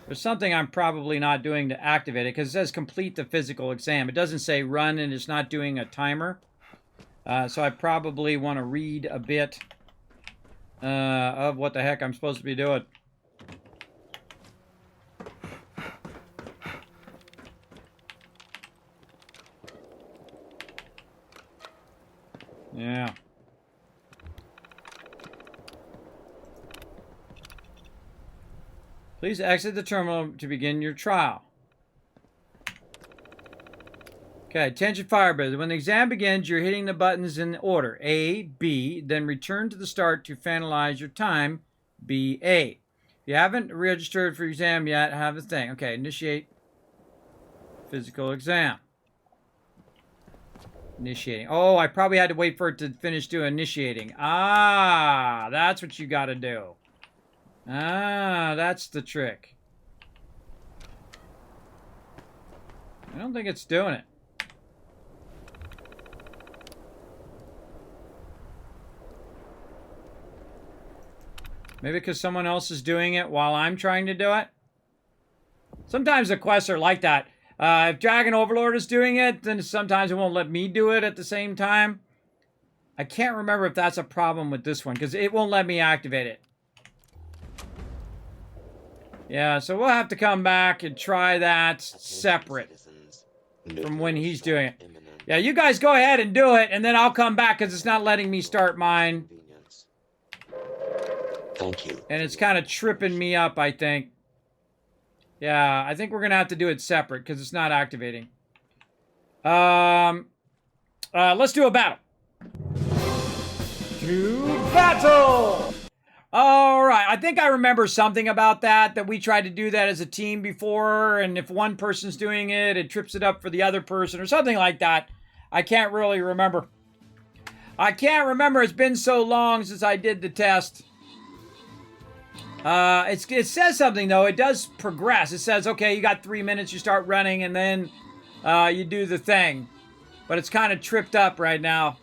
There's something I'm probably not doing to activate it because it says complete the physical exam. It doesn't say run and it's not doing a timer. So I probably want to read a bit of what the heck I'm supposed to be doing. Yeah. Please exit the terminal to begin your trial. Okay, attention firebreathers. When the exam begins, you're hitting the buttons in order. A, B, then return to the start to finalize your time. B, A. If you haven't registered for exam yet, have a thing. Okay, initiate physical exam. Initiating. Oh, I probably had to wait for it to finish doing initiating. Ah, that's what you got to do. Ah, that's the trick. I don't think it's doing it. Maybe because someone else is doing it while I'm trying to do it? Sometimes the quests are like that. If Dragon Overlord is doing it, then sometimes it won't let me do it at the same time. I can't remember if that's a problem with this one, because it won't let me activate it. Yeah, so we'll have to come back and try that separate from when he's doing it. Yeah, you guys go ahead and do it, and then I'll come back, because it's not letting me start mine. Thank you. And it's kind of tripping me up, I think. Yeah, I think we're going to have to do it separate, because it's not activating. Let's do a battle. To battle! All right, I think I remember something about that we tried to do that as a team before, and if one person's doing it, it trips it up for the other person, or something like that. I can't really remember. I can't remember. It's been so long since I did the test. It says something, though. It does progress. It says, okay, you got 3 minutes, you start running, and then you do the thing. But it's kind of tripped up right now.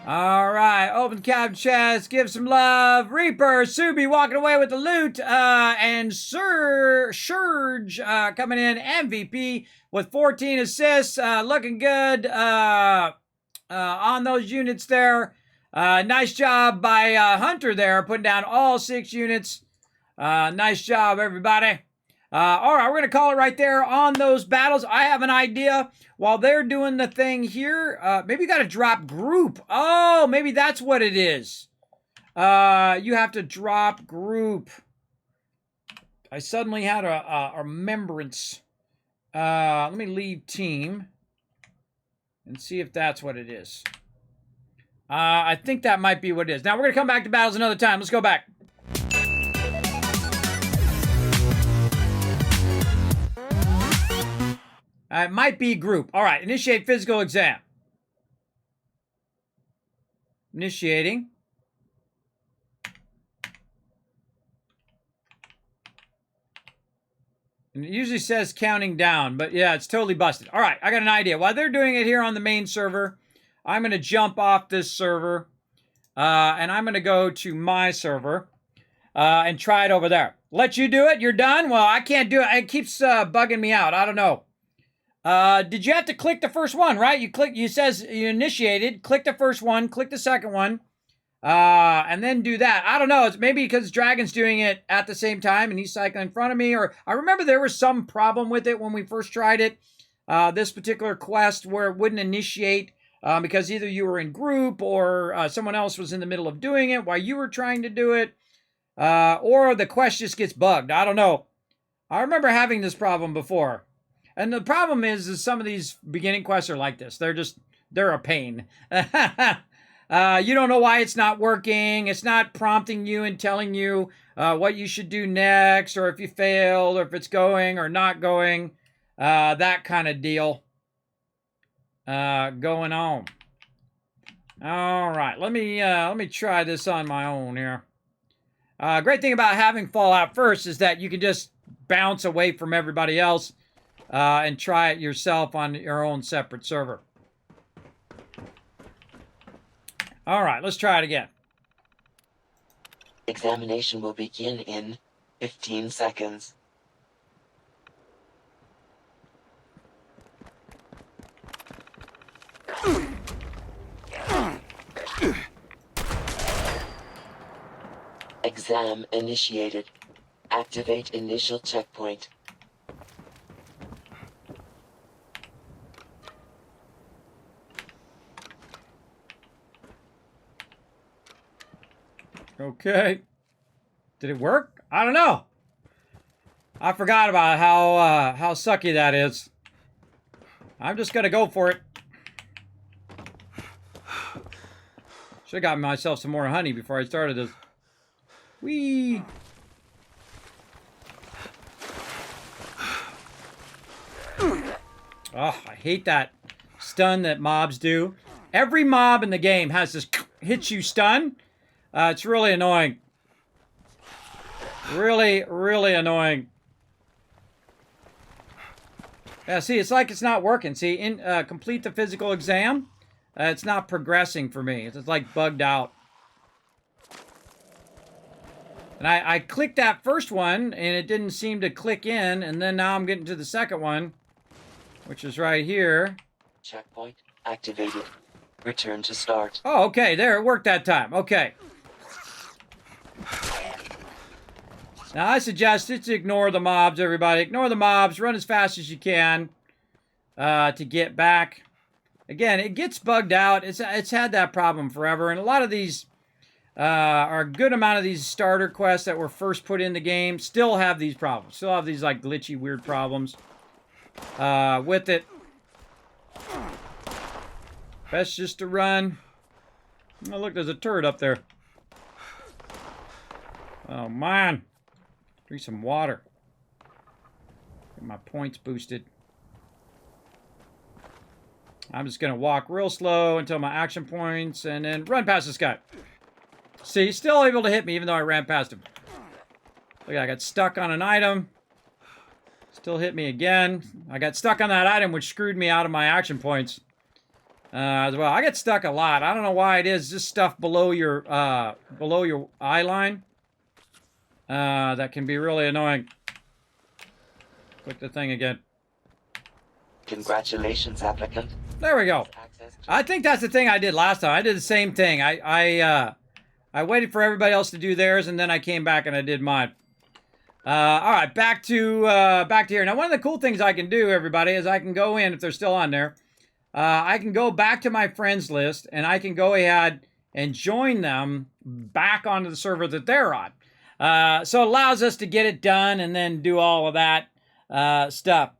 All right, open cab chest, give some love. Reaper, Subi walking away with the loot, and Surge coming in MVP with 14 assists, looking good on those units there. Nice job by Hunter there, putting down all 6 units. Nice job, everybody. All right, we're going to call it right there on those battles. I have an idea. While they're doing the thing here, maybe you got to drop group. Oh, maybe that's what it is. You have to drop group. I suddenly had a remembrance. Let me leave team and see if that's what it is. I think that might be what it is. Now, we're going to come back to battles another time. Let's go back. It might be group. All right, initiate physical exam. Initiating. And it usually says counting down, but yeah, it's totally busted. All right, I got an idea. While they're doing it here on the main server, I'm going to jump off this server, and I'm going to go to my server and try it over there. Let you do it? You're done? Well, I can't do it. It keeps bugging me out. I don't know. Did you have to click the first one, right? You says you initiated, click the first one, click the second one, and then do that. I don't know. It's maybe because Dragon's doing it at the same time and he's cycling in front of me, or I remember there was some problem with it when we first tried it, this particular quest where it wouldn't initiate, because either you were in group or someone else was in the middle of doing it while you were trying to do it, or the quest just gets bugged. I don't know. I remember having this problem before. And the problem is some of these beginning quests are like this. They're a pain. You don't know why it's not working. It's not prompting you and telling you what you should do next, or if you failed, or if it's going or not going. That kind of deal going on. All right, let me try this on my own here. Great thing about having Fallout first is that you can just bounce away from everybody else. And try it yourself on your own separate server. All right, let's try it again. Examination will begin in 15 seconds. Exam initiated. Activate initial checkpoint. Okay. Did it work? I don't know. I forgot about how sucky that is. I'm just gonna go for it. Should have gotten myself some more honey before I started this. Whee! Oh, I hate that stun that mobs do. Every mob in the game has this hit you stun. It's really annoying. Really, really annoying. Yeah, see, it's like it's not working. See, complete the physical exam. It's not progressing for me. It's like bugged out. And I clicked that first one, and it didn't seem to click in, and then now I'm getting to the second one, which is right here. Checkpoint activated. Return to start. Oh, okay, there, it worked that time. Okay. Now, I suggest to ignore the mobs, everybody. Ignore the mobs. Run as fast as you can to get back. Again, it gets bugged out. It's had that problem forever, and a lot of these... or a good amount of these starter quests that were first put in the game still have these problems. Still have these, like, glitchy, weird problems with it. Best just to run. Oh, look, there's a turret up there. Oh, man. Drink some water. Get my points boosted. I'm just going to walk real slow until my action points and then run past this guy. See, he's still able to hit me even though I ran past him. Look, I got stuck on an item. Still hit me again. I got stuck on that item, which screwed me out of my action points as well. I get stuck a lot. I don't know why it is. Just stuff below your eye line. That can be really annoying. Click the thing again. Congratulations, applicant. There we go. I think that's the thing I did last time. I did the same thing. I waited for everybody else to do theirs, and then I came back and I did mine. All right, back to here. Now, one of the cool things I can do, everybody, is I can go in, if they're still on there, I can go back to my friends list, and I can go ahead and join them back onto the server that they're on. So it allows us to get it done and then do all of that stuff.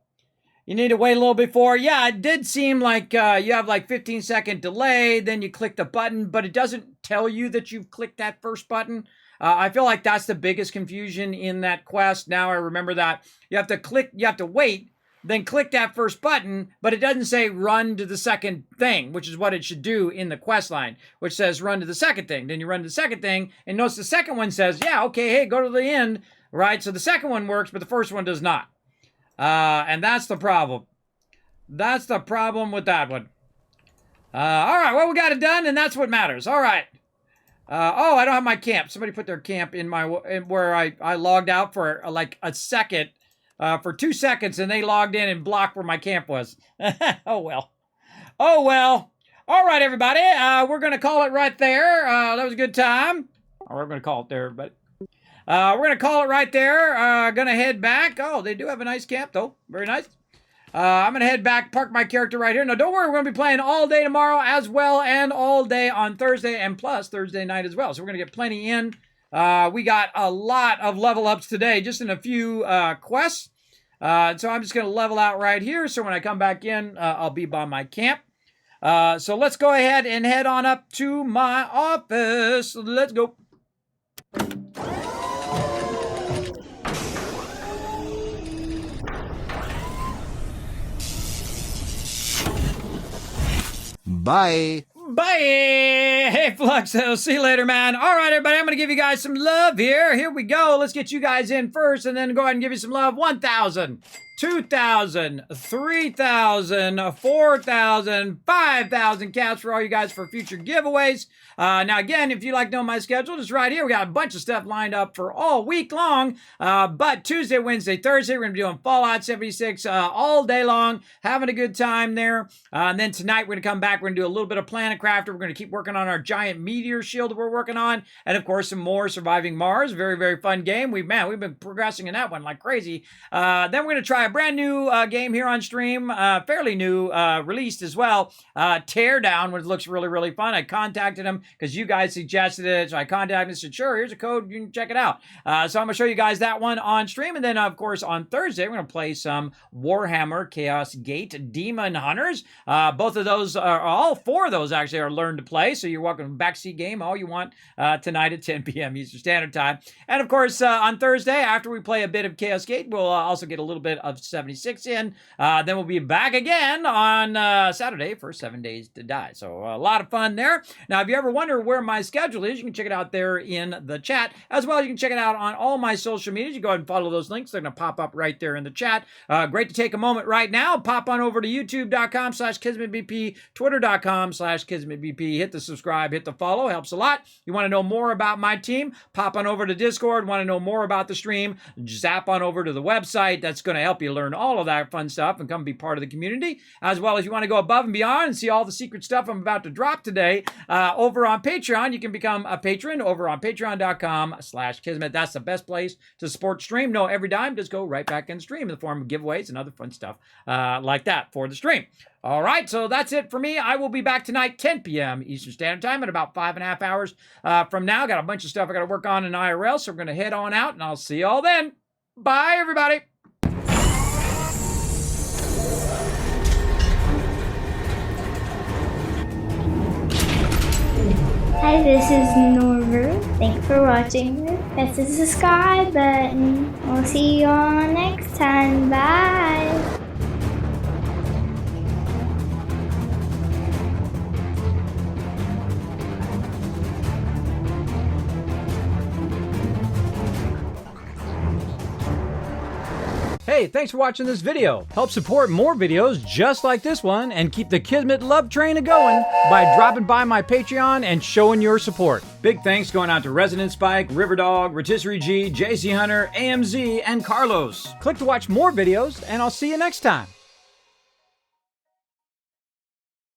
You need to wait a little before. Yeah, it did seem like you have like 15-second delay, then you click the button, but it doesn't tell you that you've clicked that first button. I feel like that's the biggest confusion in that quest. Now I remember that. You have to wait, then click that first button, but it doesn't say run to the second thing, which is what it should do in the quest line, which says run to the second thing. Then you run to the second thing, and notice the second one says, yeah, okay, hey, go to the end, right? So the second one works, but the first one does not. And that's the problem. That's the problem with that one. All right, well, we got it done, and that's what matters. All right. Oh, I don't have my camp. Somebody put their camp in where I logged out for like a second, for 2 seconds, and they logged in and blocked where my camp was. Oh, well. Oh, well. All right, everybody. We're going to call it right there. That was a good time. Or we're going to call it there, but... we're going to call it right there. Going to head back. Oh, they do have a nice camp, though. Very nice. I'm going to head back, park my character right here. Now, don't worry. We're going to be playing all day tomorrow as well, and all day on Thursday, and plus Thursday night as well. So we're going to get plenty in. We got a lot of level ups today, just in a few quests. So I'm just going to level out right here. So when I come back in, I'll be by my camp. So let's go ahead and head on up to my office. Let's go. Bye. Bye. Hey, Flux. I'll see you later, man. All right, everybody. I'm going to give you guys some love here. Here we go. Let's get you guys in first and then go ahead and give you some love. 1,000, 2,000, 3,000, 4,000, 5,000 caps for all you guys for future giveaways. Now, again, if you'd like to know my schedule, it's right here. We got a bunch of stuff lined up for all week long. But Tuesday, Wednesday, Thursday, we're going to be doing Fallout 76 all day long, having a good time there. And then tonight, we're going to come back. We're going to do a little bit of Planet Crafter. We're going to keep working on our giant meteor shield that we're working on. And, of course, some more Surviving Mars. Very, very fun game. We've been progressing in that one like crazy. Then we're going to try a brand new game here on stream. Fairly new, released as well. Teardown, which looks really, really fun. I contacted him because you guys suggested it. So I contacted him and said, sure, here's a code. You can check it out. So I'm going to show you guys that one on stream. And then, of course, on Thursday, we're going to play some Warhammer Chaos Gate Demon Hunters. Both of those, all four of those actually are learned to play. So you're welcome to backseat game all you want tonight at 10 p.m. Eastern Standard Time. And, of course, on Thursday, after we play a bit of Chaos Gate, we'll also get a little bit of of 76 in. Then we'll be back again on Saturday for 7 Days to Die. So a lot of fun there. Now, if you ever wonder where my schedule is, you can check it out there in the chat. As well, you can check it out on all my social medias. You go ahead and follow those links. They're going to pop up right there in the chat. Great to take a moment right now. Pop on over to youtube.com/KismetBP, twitter.com/KismetBP. Hit the subscribe, hit the follow. Helps a lot. You want to know more about my team? Pop on over to Discord. Want to know more about the stream? Zap on over to the website. That's going to help you learn all of that fun stuff and come be part of the community. As well as you want to go above and beyond and see all the secret stuff I'm about to drop today over on Patreon. You can become a patron over on patreon.com/Kismet. That's the best place to support stream. No, every dime does go right back in stream in the form of giveaways and other fun stuff like that for the stream. All right, so that's it for me. I will be back tonight, 10 p.m. Eastern Standard Time, in about 5.5 hours from now. Got a bunch of stuff I got to work on in IRL, so we're going to head on out, and I'll see you all then. Bye, everybody. Hi, this is Norver. Thanks for watching. Press the subscribe button. We'll see you all next time. Bye. Hey, thanks for watching this video. Help support more videos just like this one and keep the Kismet love train a-going by dropping by my Patreon and showing your support. Big thanks going out to Resident Spike, Riverdog, Rotisserie G, JC Hunter, AMZ, and Carlos. Click to watch more videos, and I'll see you next time.